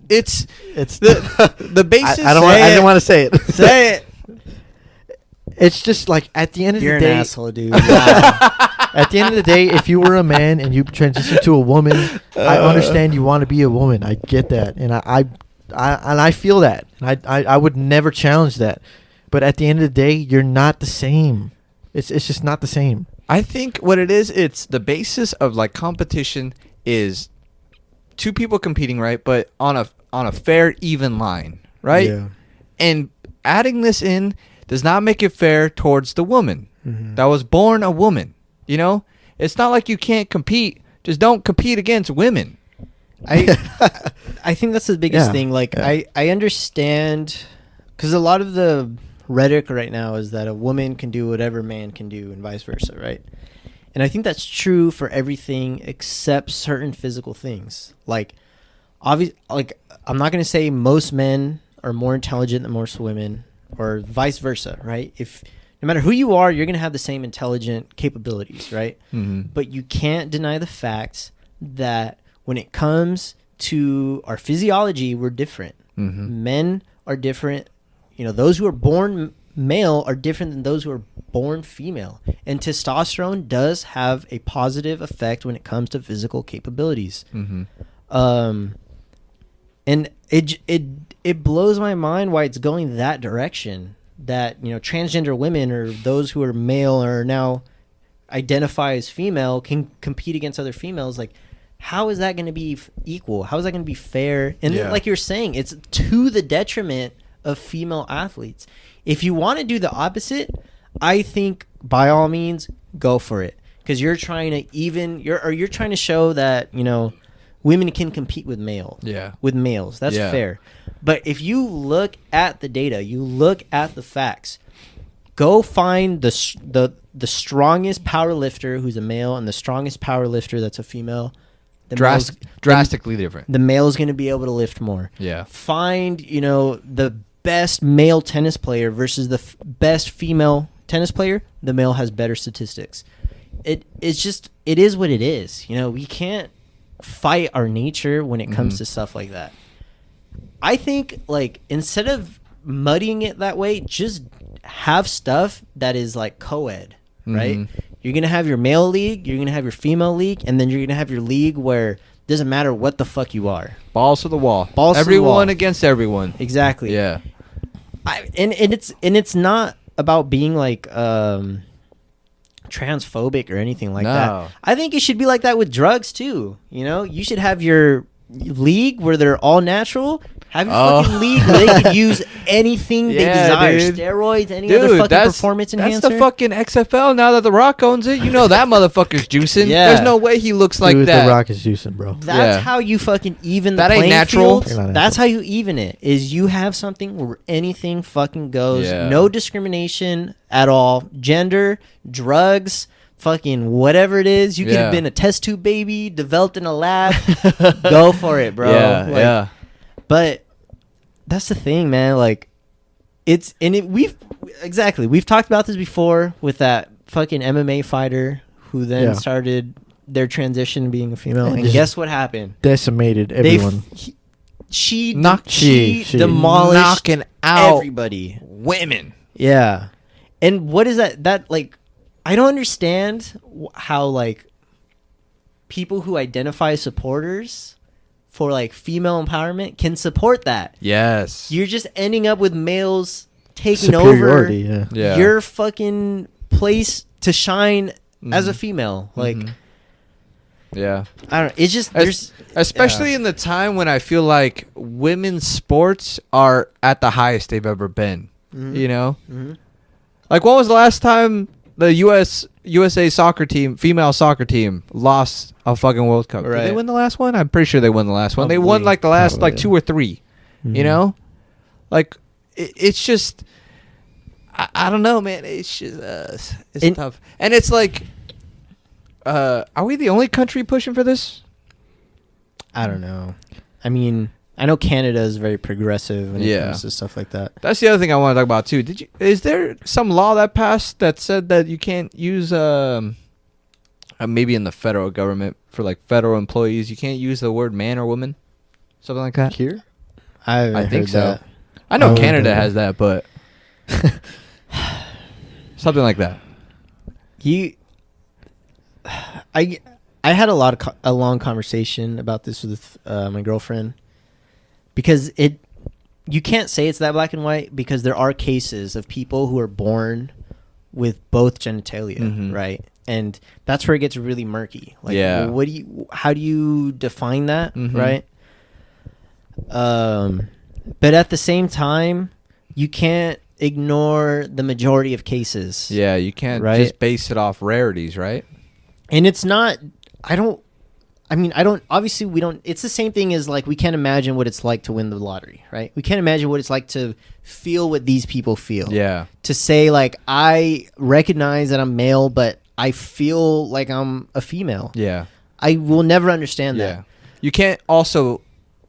it's It's the basis. I don't want to say it. Say it. It's just like at the end of You're the day. an asshole, dude. At the end of the day, if you were a man and you transitioned to a woman, I understand you want to be a woman. I get that, and I feel that, and I would never challenge that. But at the end of the day, you're not the same. It's just not the same. I think what it is, it's the basis of like competition is two people competing, right? But on a fair, even line, right? Yeah. And adding this in does not make it fair towards the woman that was born a woman. You know, it's not like you can't compete. Just don't compete against women. I think that's the biggest Yeah, thing. Like, yeah. I understand, because a lot of the rhetoric right now is that a woman can do whatever man can do and vice versa, right? And I think that's true for everything except certain physical things. Like, I'm not going to say most men are more intelligent than most women or vice versa, right? No matter who you are, you're going to have the same intelligent capabilities, right? Mm-hmm. But you can't deny the fact that when it comes to our physiology, we're different. Mm-hmm. Men are different. You know, those who are born male are different than those who are born female. And testosterone does have a positive effect when it comes to physical capabilities. Mm-hmm. And it blows my mind why it's going that direction. That, you know, transgender women or those who are male or now identify as female can compete against other females. Like, how is that going to be equal? How is that going to be fair? And Yeah. like you're saying, it's to the detriment of female athletes. If you want to do the opposite, I think by all means go for it, because you're trying to you're trying to show that, you know, women can compete with males. That's Yeah. fair. But if you look at the data, you look at the facts, go find the strongest power lifter who's a male and the strongest power lifter that's a female, Drastically different. The male's going to be able to lift more. Yeah. Find, the best male tennis player versus the best female tennis player. The male has better statistics. It is what it is. We can't fight our nature when it comes to stuff like that. I think, like, instead of muddying it that way, just have stuff that is like co-ed, right? You're gonna have your male league, you're gonna have your female league, and then you're gonna have your league where it doesn't matter what the fuck you are. Balls to the wall. Everyone against everyone. Exactly. Yeah. And it's not about being like transphobic or anything like that. I think it should be like that with drugs too. You should have your league where they're all natural. Have your fucking league where they can use anything they desire. Dude. Steroids, any other fucking performance enhancer. That's the fucking XFL now that The Rock owns it. That motherfucker's juicing. Yeah. There's no way he looks like that. The Rock is juicing, bro. That's how you fucking even that the ain't playing natural. field. That's how you even it, is you have something where anything fucking goes. Yeah. No discrimination at all. Gender, drugs, fucking whatever it is. You could have been a test tube baby, developed in a lab. Go for it, bro. Yeah, But that's the thing, man. Like, we've talked about this before with that fucking MMA fighter who then started their transition being a female, and guess what happened? Decimated everyone. She demolished, knocking out everybody, women. Yeah, and what is that? That, like, I don't understand how, like, people who identify as supporters for, like, female empowerment can support that. Yes. You're just ending up with males taking over your fucking place to shine as a female. Like, yeah. I don't know. It's just, especially in the time when I feel like women's sports are at the highest they've ever been. Like, when was the last time the USA soccer team, female soccer team, lost a fucking World Cup? Right. Did they win the last one? I'm pretty sure they won the last one. They won like the last two or three. Like, it's just, I don't know, man. It's just it's tough, and it's like, are we the only country pushing for this? I don't know. I mean, I know Canada is very progressive when it comes to stuff like that. That's the other thing I want to talk about too. Is there some law that passed that said that you can't use maybe in the federal government for, like, federal employees, you can't use the word man or woman, something like that? Here? I think so. That. I know Canada has that, but something like that. I had a long conversation about this with my girlfriend, because you can't say it's that black and white, because there are cases of people who are born with both genitalia, right? And that's where it gets really murky. Like, how do you define that, right? But at the same time, you can't ignore the majority of cases. Yeah, you can't just base it off rarities, right? And it's not, obviously we don't, it's the same thing as, like, we can't imagine what it's like to win the lottery, right? We can't imagine what it's like to feel what these people feel. Yeah. To say, like, I recognize that I'm male, but I feel like I'm a female. Yeah. I will never understand that. You can't also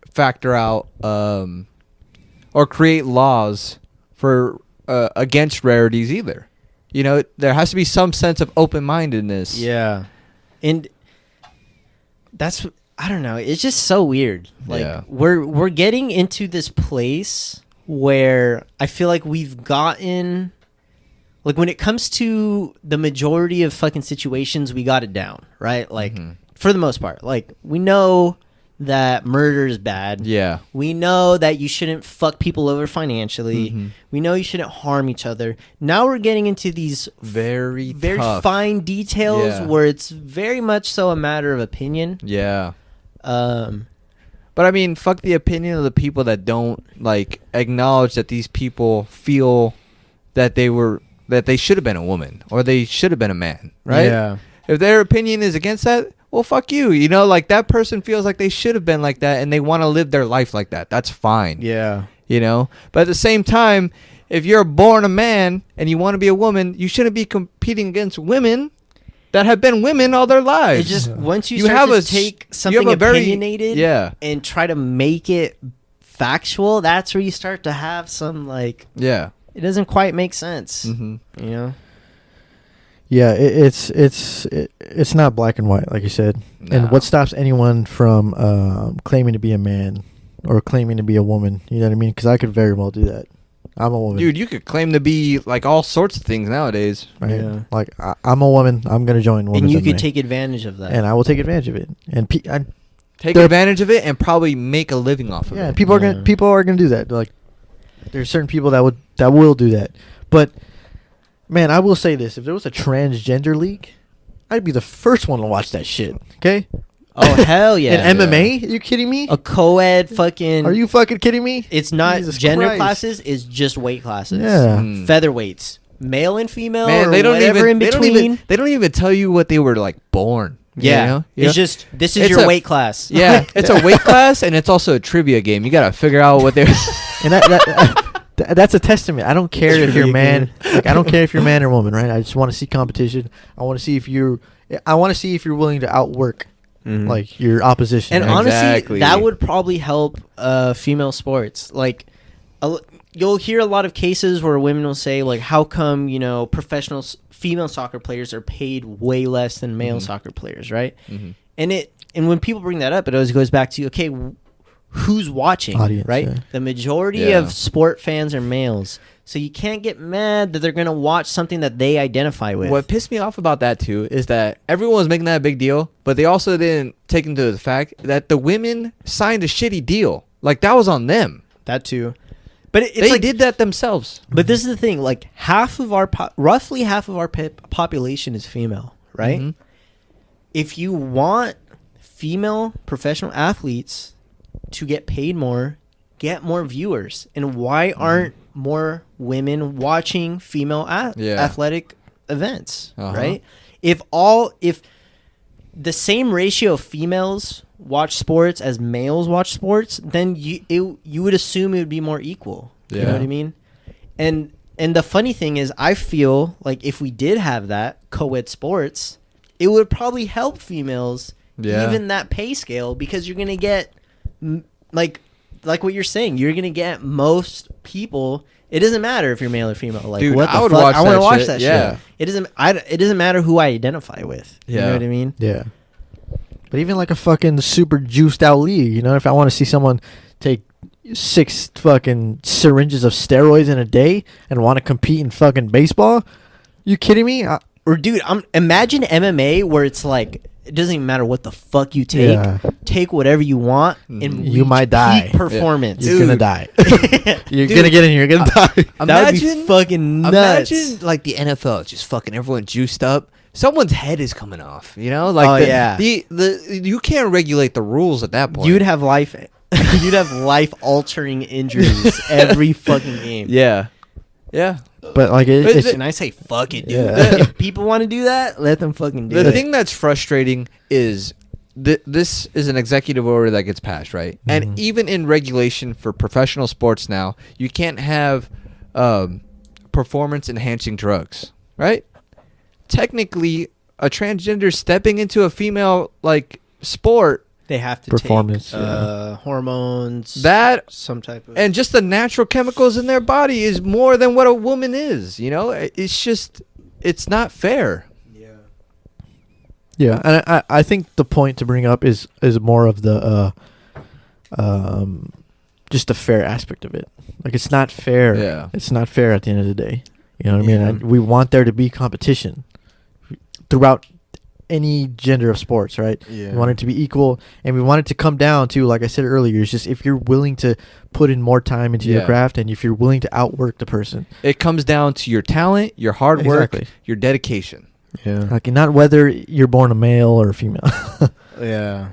factor out or create laws for against rarities either. There has to be some sense of open-mindedness. Yeah. And that's, I don't know, it's just so weird. Like, we're getting into this place where I feel like we've gotten, like, when it comes to the majority of fucking situations, we got it down, right? Like, for the most part. Like, we know that murder is bad. Yeah. We know that you shouldn't fuck people over financially. We know you shouldn't harm each other. Now we're getting into these very fine details where it's very much so a matter of opinion. Yeah. But I mean, fuck the opinion of the people that don't, like, acknowledge that these people feel that they should have been a woman or they should have been a man, right? Yeah. If their opinion is against that, well, fuck you. Like, that person feels like they should have been like that and they want to live their life like that. That's fine. Yeah. But at the same time, if you're born a man and you want to be a woman, you shouldn't be competing against women that have been women all their lives. It's just once you You start have to a take you something have a very- opinionated yeah. and try to make it factual, that's where you start to have some like Yeah. it doesn't quite make sense. Mm-hmm. You know? Yeah, it's not black and white, like you said. No. And what stops anyone from claiming to be a man or claiming to be a woman? You know what I mean? Because I could very well do that. I'm a woman, Dude, you could claim to be like all sorts of things nowadays. right? Yeah. Like I'm a woman. I'm gonna join women. And you could take advantage of that. and I will take advantage of it. And Take There- advantage of it and probably make a living off of yeah, it. people are Yeah. gonna do that. Like there's certain people that will do that. But man, I will say this: if there was a transgender league, I'd be the first one to watch that shit. Okay? Oh hell yeah. And MMA? Are you kidding me? A co-ed fucking Are you fucking kidding me? It's not Jesus gender Christ. classes, it's just weight classes. Yeah. Mm. Featherweights. Male and female Man, or they don't whatever even in between. they don't even tell you what they were like born. Yeah. You know? It's just this is It's your a- weight class. Yeah, it's a weight class and it's also a trivia game. You gotta figure out what they're. And that's a testament. I don't care if you're man. Like I don't care if you're man or woman, right? I just want to see competition. I want to see if you're willing to outwork Mhm. like your opposition. And right? honestly, Exactly. that would probably help female sports. Like, you'll hear a lot of cases where women will say, like, how come, professional female soccer players are paid way less than male soccer players, right? Mhm. And when people bring that up, it always goes back to, okay, who's watching, Audience, right? yeah. The majority Yeah. of sport fans are males. So you can't get mad that they're going to watch something that they identify with. What pissed me off about that too is that everyone was making that a big deal, but they also didn't take into the fact that the women signed a shitty deal. Like that was on them. That too. But it's They like, did that themselves. But this is the thing, like roughly half of our population is female, right? Mhm. If you want female professional athletes to get paid more, get more viewers. And why aren't more women watching female Yeah. athletic events, Uh-huh. right? If the same ratio of females watch sports as males watch sports, then you would assume it would be more equal. You know Yeah. what I mean? And the funny thing is, I feel like if we did have that co-ed sports, it would probably help females Yeah. even that pay scale, because you're gonna get like what you're saying, you're gonna get most people. It doesn't matter if you're male or female. Like, Dude, what the I would fuck? watch I want that to watch shit, that yeah. shit. It doesn't matter who I identify with. You Yeah. know what I mean? Yeah. But even like a fucking super juiced out league, if I want to see someone take 6 fucking syringes of steroids in a day and want to compete in fucking baseball, you kidding me? Or dude, imagine MMA where it's like it doesn't even matter what the fuck you take. Yeah. Take whatever you want and You reach might die. peak performance. You're gonna die. You're Dude. gonna get in here. You're gonna die. That would be fucking nuts. Imagine like the NFL is just fucking everyone juiced up. Someone's head is coming off. Like Oh, yeah. the you can't regulate the rules at that point. You'd have life altering injuries every fucking game. yeah. But like But it's And I say fuck it, dude. Yeah. If people want to do that, let them fucking do The it. thing that's frustrating is this is an executive order that gets passed, right? And Mhm. even in regulation for professional sports now, you can't have performance enhancing drugs, right? Technically, a transgender stepping into a female like sport, They have to Performance, take yeah. hormones, that some type of and just the natural chemicals in their body is more than what a woman is. It's not fair. Yeah, and I think the point to bring up is more of the just the fair aspect of it. Like it's not fair. Yeah. It's not fair at the end of the day. You know what I Yeah. mean? We want there to be competition throughout any gender of sports, right? Yeah. We want it to be equal, and we want it to come down to, like I said earlier, it's just if you're willing to put in more time into your Yeah. craft, and if you're willing to outwork the person. It comes down to your talent, your hard work, Exactly. your dedication. Yeah. Like not whether you're born a male or a female. Yeah.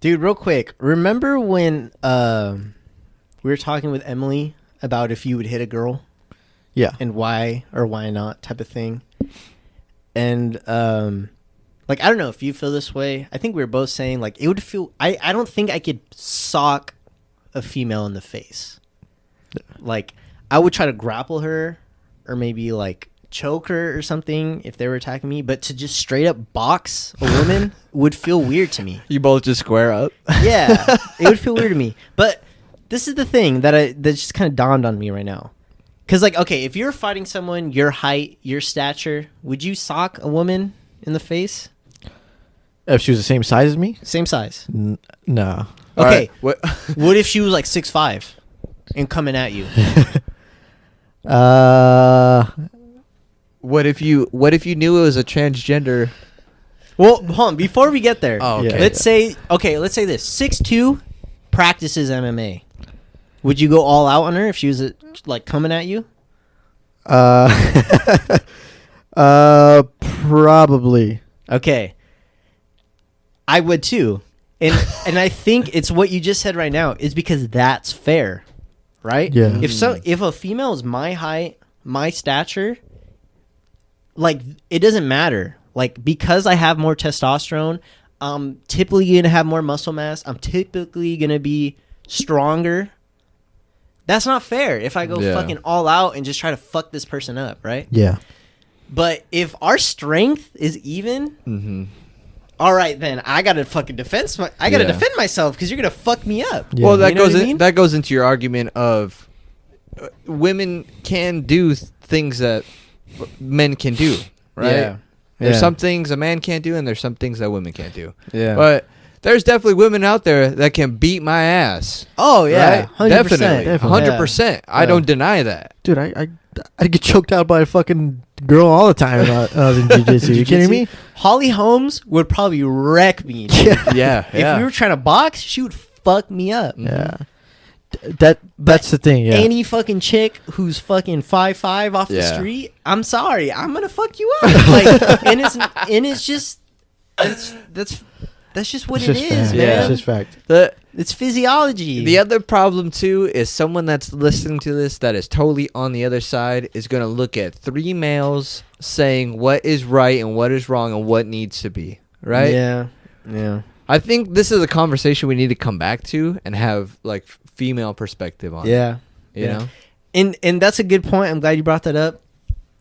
Dude, real quick, remember when we were talking with Emily about if you would hit a girl Yeah. and why or why not type of thing? And like I don't know if you feel this way. I think we were both saying like it would feel I don't think I could sock a female in the face. Like I would try to grapple her or maybe like choke her or something if they were attacking me, but to just straight up box a woman would feel weird to me. You both just square up. Yeah, it would feel weird to me. But this is the thing that just kind of dawned on me right now. Because, like, okay, if you're fighting someone your height, your stature, would you sock a woman in the face? If she was the same size as me? Same size. No. Okay. All right, What if she was like 6'5" and coming at you? What if you knew it was a transgender? Well, hold on. Before we get there, Oh, okay. let's say this: 6'2" practices MMA. Would you go all out on her if she was like coming at you? Probably. Okay. I would too. And I think it's what you just said right now is because that's fair. Right? Yeah. If a female is my height, my stature, like it doesn't matter. Like because I have more testosterone, I'm typically going to have more muscle mass. I'm typically going to be stronger. That's not fair if I go fucking all out and just try to fuck this person up, right? Yeah. But if our strength is even, all right, then I gotta fucking defend myself because you're gonna fuck me up. Yeah. Well, that You know what I mean? that goes into your argument of women can do things that men can do, right? Yeah. There's Yeah. some things a man can't do, and there's some things that women can't do. Yeah. But there's definitely women out there that can beat my ass. Oh yeah, Right? 100%. Definitely, Definitely. 100%. I Yeah. don't deny that. Dude, I get choked out by a fucking girl all the time when I was in jiu-jitsu. You kidding me? Holly Holmes would probably wreck me. dude. Yeah. Yeah, If we were trying to box, she would fuck me up. Yeah. That's the thing, yeah. Any fucking chick who's fucking 5'5" off the Yeah. street, I'm sorry, I'm gonna fuck you up. Like, and it's just that's just what It's it just is, fact. man. It's just fact. It's physiology. The other problem too is someone that's listening to this that is totally on the other side is going to look at three males saying what is right and what is wrong and what needs to be, right? Yeah. I think this is a conversation we need to come back to and have like female perspective on. Yeah. You know? And that's a good point. I'm glad you brought that up.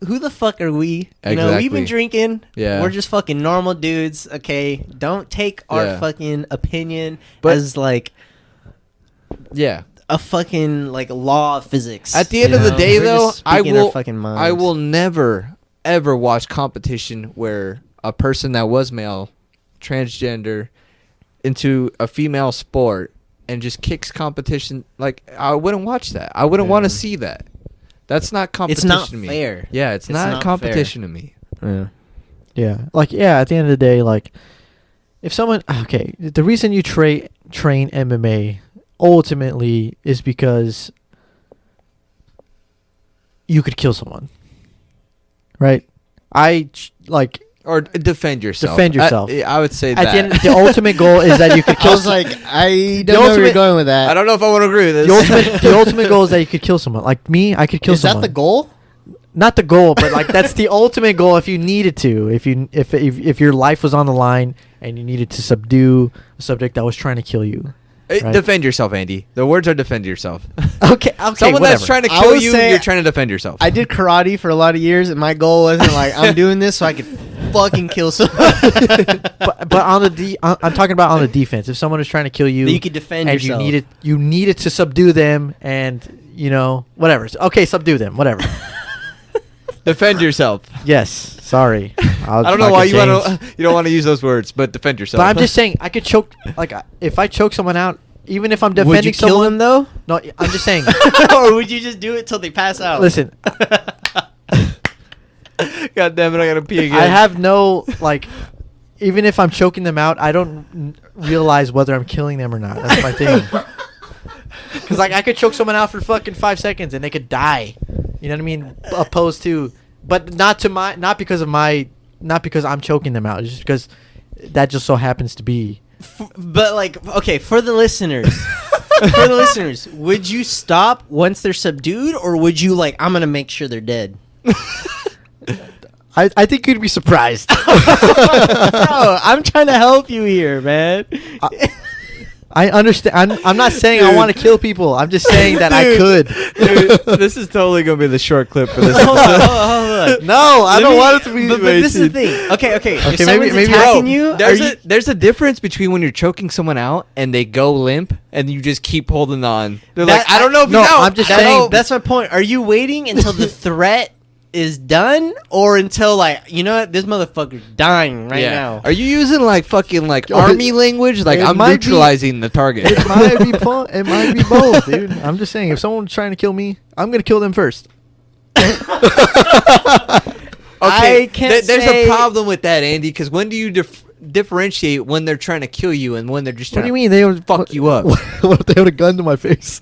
Who the fuck are we? You know, we've been Exactly. drinking. Yeah. We're just fucking normal dudes, okay? Don't take our Yeah. fucking opinion But- as like Yeah. a fucking like law of physics. At the end of Yeah. the day We're though, just I speaking our will fucking minds. I will never ever watch competition where a person that was male, transgender, into a female sport and just kicks competition. Like I wouldn't watch that. I wouldn't want to see that. That's not competition not to me. fair. Yeah, it's not not competition to me. Yeah. Yeah. Like, yeah, at the end of the day, like, if someone, okay, the reason you train MMA ultimately is because you could kill someone. Right? Or defend yourself. Defend yourself. I would say At that. the end, the ultimate goal is that you could kill I don't know where you're going with that. I don't know if I want to agree with this. the ultimate goal is that you could kill someone. Like me, I could kill Is someone. that the goal? Not the goal, but like that's the ultimate goal if you needed to. If your life was on the line and you needed to subdue a subject that was trying to kill you. Right. Defend yourself, Andy. The words are defend yourself. Okay, Someone that's whatever. trying to I kill would you, say you're trying to defend yourself. I did karate for a lot of years, and my goal wasn't like I'm doing this so I could fucking kill someone. but on the I'm talking about on the defense. If someone is trying to kill you, That you could defend and yourself. you needed to subdue them, and whatever. Okay, subdue them, whatever. Defend yourself. Yes, sorry. I don't know why you don't want to use those words, but defend yourself. But I'm just saying, I could choke. Like, if I choke someone out, even if I'm defending Would you kill someone, them though, no, I'm just saying. or would you just do it till they pass out? Listen, God damn it, I gotta pee again. I have no like. Even if I'm choking them out, I don't realize whether I'm killing them or not. That's my thing. Because like I could choke someone out for fucking 5 seconds and they could die. You know what I mean? Opposed to, but not because I'm choking them out. It's just because that just so happens to be. But like, okay, for the listeners, would you stop once they're subdued, or would you like, I'm gonna make sure they're dead? I think you'd be surprised. Bro, I'm trying to help you here, man. I understand. I'm not saying I want to kill people. I'm just saying that I could. Dude, this is totally gonna be the short clip for this hold episode. on. on. No, I don't want it to be. But this is the thing. Okay. If Okay, someone's maybe- attacking Bro, you, there's a difference between when you're choking someone out and they go limp and you just keep holding on. They're That- like, I don't know if no, he's out. I'm just That- saying- that's my point. Are you waiting until the threat is done, or until like, you know what, this motherfucker's dying right now? Are you using like fucking like Yo, army language? Like it I'm might be- neutralizing the target. It might be it might be both, dude. I'm just saying, if someone's trying to kill me, I'm gonna kill them first. I can't there's say- a problem with that, Andy, because when do you differentiate when they're trying to kill you and when they're just What trying do you mean they would fuck you up? What if they had a gun to my face?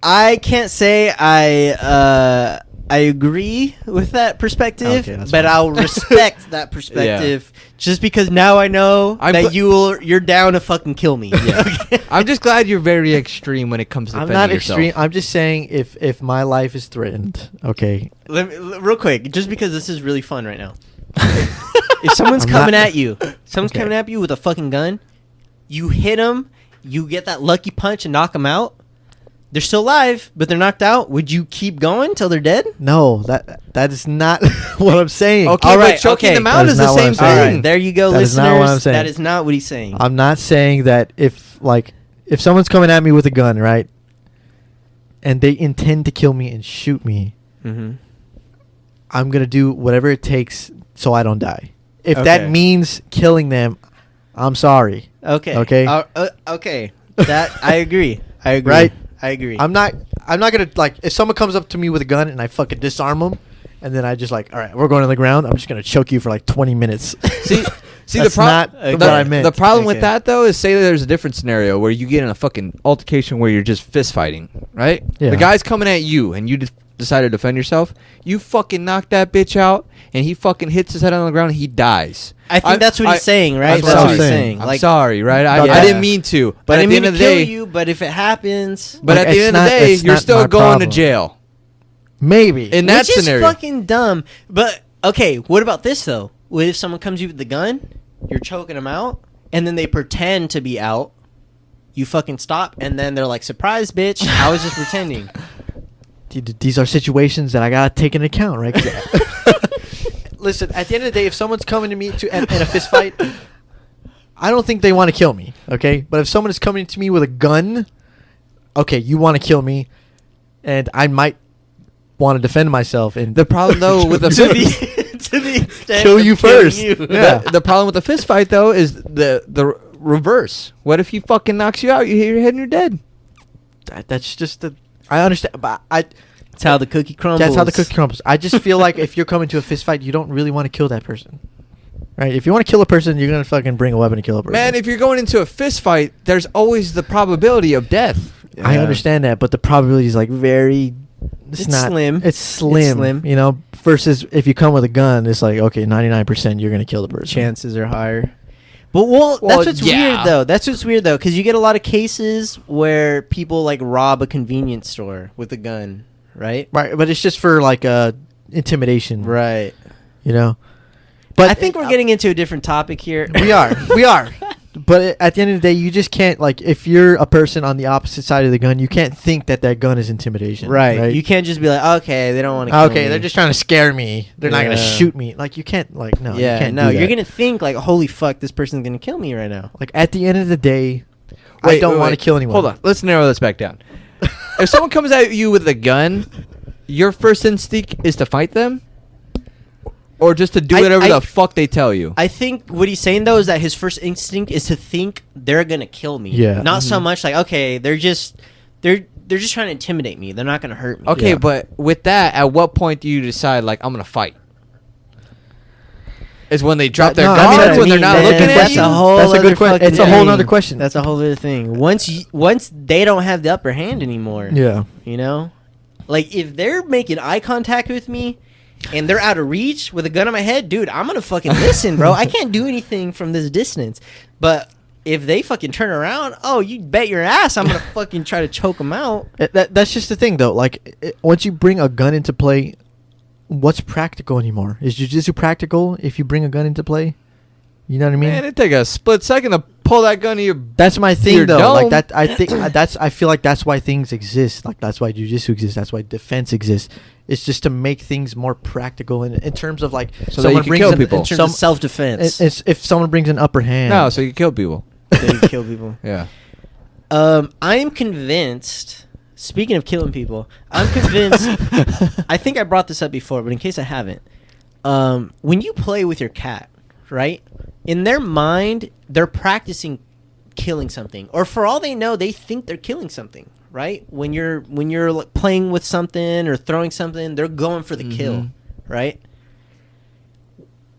I can't say I agree with that perspective, Okay, that's but fine. I'll respect that perspective just because now I know I'm that gl- you're down to fucking kill me. Okay? I'm just glad you're very extreme when it comes to I'm defending not yourself. extreme. I'm just saying, if my life is threatened, okay. Real quick, just because this is really fun right now. If someone's I'm coming not- at you, Okay. coming at you with a fucking gun, you hit them, you get that lucky punch and knock them out. They're still alive, but they're knocked out. Would you keep going till they're dead? No, that is not what I'm saying. Okay, All but right, choking okay. them That out is is the not what same I'm thing. saying. All right, there you go, That is listeners. not what I'm saying. That is not what he's saying. I'm not saying that if someone's coming at me with a gun, right, and they intend to kill me and shoot me, Mm-hmm. I'm gonna do whatever it takes so I don't die. If Okay. that means killing them, I'm sorry. Okay. Okay. Okay. That I agree. I agree. Right? I agree. I'm not gonna, like, if someone comes up to me with a gun and I fucking disarm them, and then I just like, all right, we're going on the ground. I'm just gonna choke you for like 20 minutes. See, the That's problem. not what I meant. The problem with Okay. that though is, say that there's a different scenario where you get in a fucking altercation where you're just fist fighting, right? Yeah. The guy's coming at you and you decide to defend yourself. You fucking knock that bitch out and he fucking hits his head on the ground and he dies. I think that's what he's saying, right? I'm That's sorry. what he's saying. I'm Like, sorry, right? I Yeah. didn't mean to. but I at didn't the mean end to of the kill day, you. But if it happens, but Like, at the it's end of the not- day, it's you're not still my going to problem. jail. Maybe. In that which scenario. is fucking dumb. But okay, what about this though? What if someone comes to you with the gun, you're choking them out, and then they pretend to be out? You fucking stop, and then they're like, "Surprise, bitch! I was just pretending." These are situations that I gotta take into account, right? 'Cause- Listen, at the end of the day, if someone's coming to me in a fist fight, I don't think they want to kill me, okay? But if someone is coming to me with a gun, okay, you want to kill me, and I might want to defend myself. And The problem though with the to the extent Kill of you killing first. you. Yeah. the problem with the fist fight though is the reverse. What if he fucking knocks you out? You hit your head and you're dead. that's just the. I understand, but That's how the cookie crumbles. that's how the cookie crumbles. I just feel like if you're coming to a fist fight, you don't really want to kill that person, right? If you want to kill a person, you're gonna fucking bring a weapon to kill a person. Man, if you're going into a fist fight, there's always the probability of death. I understand that, but the probability is like very. It's not slim. It's slim. slim. You know, versus if you come with a gun, it's like, okay, 99% you're gonna kill the person. Chances are higher. But that's what's yeah. weird though. That's what's weird though, because you get a lot of cases where people like rob a convenience store with a gun, right? Right, but it's just for like intimidation, Right. You know. But I think we're getting into a different topic here. we are. But at the end of the day, you just can't, like, if you're a person on the opposite side of the gun, you can't think that gun is intimidation. Right. You can't just be like, okay, they don't want to kill me. Okay, they're just trying to scare me. They're not gonna Yeah. shoot me. Like, you can't, like, no. yeah, you can't no, do you're that. gonna think like, holy fuck, this person's gonna kill me right now. Like, at the end of the day, I don't want to kill anyone. Hold on, let's narrow this back down. If someone comes at you with a gun, your first instinct is to fight them, or just to do whatever the fuck they tell you. I think what he's saying though is that his first instinct is to think they're gonna kill me. Yeah. Not so much like, okay, they're just trying to intimidate me. They're not gonna hurt me. Okay, Yeah. but with that, at what point do you decide, like, I'm gonna fight? Is when they drop their No, I guards, mean, that's when they're what not I mean, looking at that's you? a whole That's a good other question. fucking It's a whole thing. nother question. That's a whole other thing. Once they don't have the upper hand anymore. Yeah. You know? Like if they're making eye contact with me and they're out of reach with a gun on my head, dude, I'm gonna fucking listen, bro. I can't do anything from this distance. But if they fucking turn around, oh, you bet your ass I'm gonna fucking try to choke them out. That's just the thing, though. Like, once you bring a gun into play, what's practical anymore? Is jiu-jitsu practical if you bring a gun into play? You know what I mean? Man, it take a split second to pull that gun to your... That's my thing, Your though. dome. Like that, I feel like that's why things exist. Like that's why jiu-jitsu exists. That's why defense exists. It's just to make things more practical in terms of like So that you can kill people. In terms of self-defense. It's if someone brings an upper hand. No, so you kill people. They kill people. Yeah. I am convinced. Speaking of killing people, I'm convinced. I think I brought this up before, but in case I haven't, when you play with your cat, right? In their mind, they're practicing killing something, or for all they know, they think they're killing something. Right? When you're like playing with something or throwing something, they're going for the kill. Right?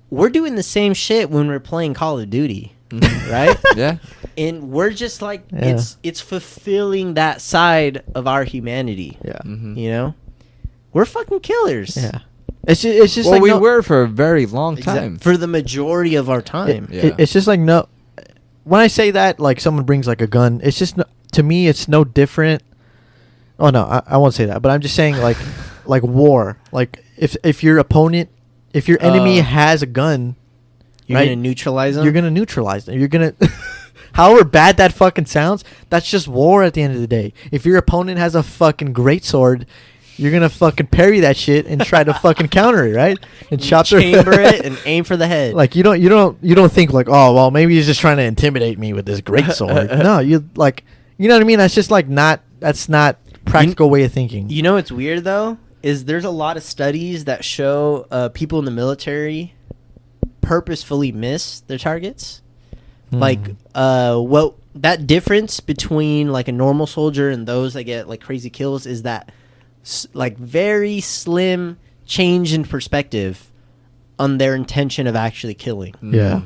We're doing the same shit when we're playing Call of Duty. Right? Yeah. And we're just like Yeah. it's fulfilling that side of our humanity. Yeah. You know, we're fucking killers. Yeah. It's just Well, like we no, were for a very long time. For the majority of our time. Yeah. It's just like no. When I say that, like someone brings like a gun, it's just to me, it's no different. Oh no, I won't say that. But I'm just saying like war. Like if your opponent, if your enemy has a gun, You're right, gonna neutralize them. you're gonna neutralize them. You're gonna. However bad that fucking sounds, that's just war at the end of the day. If your opponent has a fucking greatsword, you're gonna fucking parry that shit and try to fucking counter it, right? And chop their chamber it and aim for the head. Like you don't think like, oh well, maybe he's just trying to intimidate me with this greatsword. No, you like, you know what I mean? That's just like that's not practical way of thinking. You know what's weird though is there's a lot of studies that show people in the military purposefully miss their targets. Like what that difference between like a normal soldier and those that get like crazy kills is that like very slim change in perspective on their intention of actually killing. Yeah.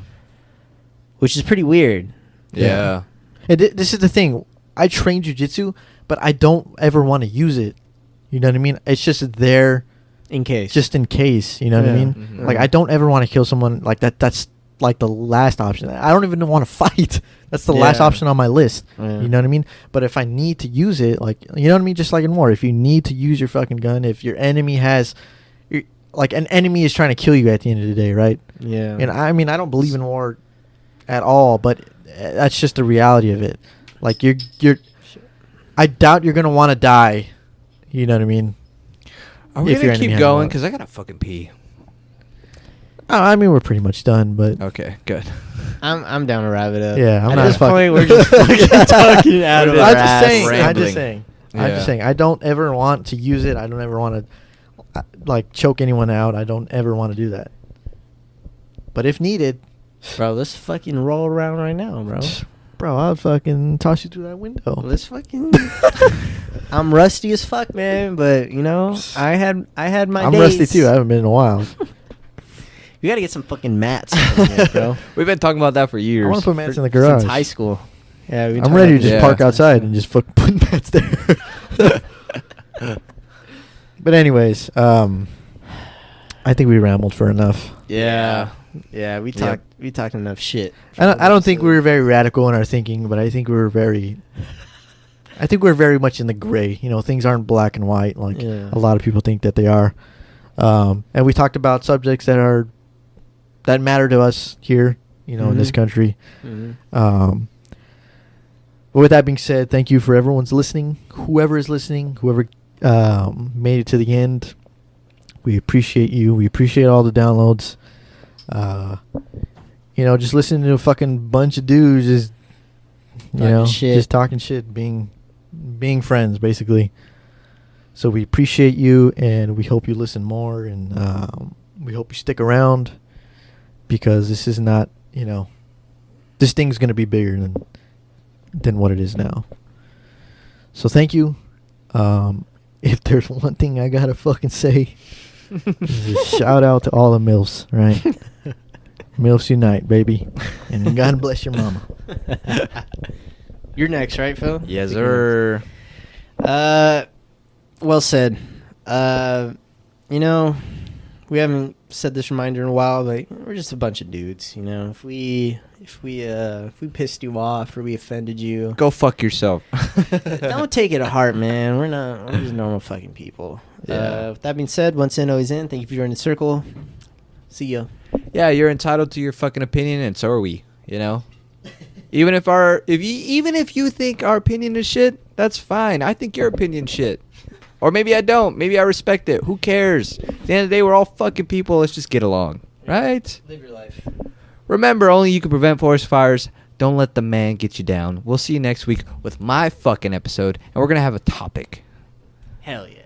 Which is pretty weird. Yeah. And this is the thing. I train jujitsu, but I don't ever want to use it. You know what I mean? It's just there, In case. just in case. You know what I Yeah. mean? Mhm. Like I don't ever want to kill someone like that. That's like the last option. I don't even want to fight. That's the last Yeah. option on my list. Yeah. You know what I mean? But if I need to use it, like, you know what I mean? Just like in war, if you need to use your fucking gun, if your enemy has, like an enemy is trying to kill you at the end of the day, right? Yeah. And I mean, I don't believe in war at all, but that's just the reality of it. Like I doubt you're gonna want to die. You know what I mean? Are we If your gonna enemy keep has going? one. Because I gotta fucking pee. I mean, we're pretty much done, but Okay, good. I'm down to wrap it up. Yeah, I'm At not this fucking- point, we're just fucking talking out of I'm our I'm just just ass. saying. I'm Rambling. just saying. I'm Yeah. just saying. I don't ever want to use it. I don't ever want to, like, choke anyone out. I don't ever want to do that. But if needed, Bro, let's fucking roll around right now, bro. bro, I'll fucking toss you through that window. Let's fucking. I'm rusty as fuck, man. But you know, I had my. I'm days. rusty too. I haven't been in a while. You gotta get some fucking mats, in here, bro. We've been talking about that for years. I want to put mats in the garage. Since high school. Yeah, I'm ready to just Yeah. park outside and just fucking put mats there. But anyways, I think we rambled for enough. Yeah, yeah. We Yep. talked. We talked enough shit. I don't think we were very radical in our thinking, but I think we were very. I think we're very much in the gray. You know, things aren't black and white like Yeah. a lot of people think that they are. And we talked about subjects that matter to us here, you know, in this Mhm. country. Mhm. But with that being said, thank you for everyone's listening. Whoever is listening, whoever made it to the end, we appreciate you. We appreciate all the downloads. You know, just listening to a fucking bunch of dudes just, Talking shit. just talking shit, being friends, basically. So we appreciate you, and we hope you listen more, and we hope you stick around, because this is not, you know, this thing's going to be bigger than what it is now. So thank you. If there's one thing I gotta fucking say, is a shout out to all the MILFs, right? MILFs unite, baby. And God bless your mama. You're next, right, Phil? Yes, sir. Well said. You know, we haven't said this reminder in a while, but we're just a bunch of dudes. You know, if we pissed you off or we offended you, Go fuck yourself. don't take it to heart, man. We're just normal fucking people. Yeah. With that being said, once in, always in. Thank you for joining the circle. See ya. Yeah, you're entitled to your fucking opinion, and so are we. You know, even if you think our opinion is shit, that's fine. I think your opinion's shit. Or maybe I don't. Maybe I respect it. Who cares? At the end of the day, we're all fucking people. Let's just get along. Right? Live your life. Remember, only you can prevent forest fires. Don't let the man get you down. We'll see you next week with my fucking episode, and we're going to have a topic. Hell yeah.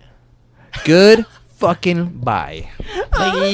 Good fucking bye. Bye.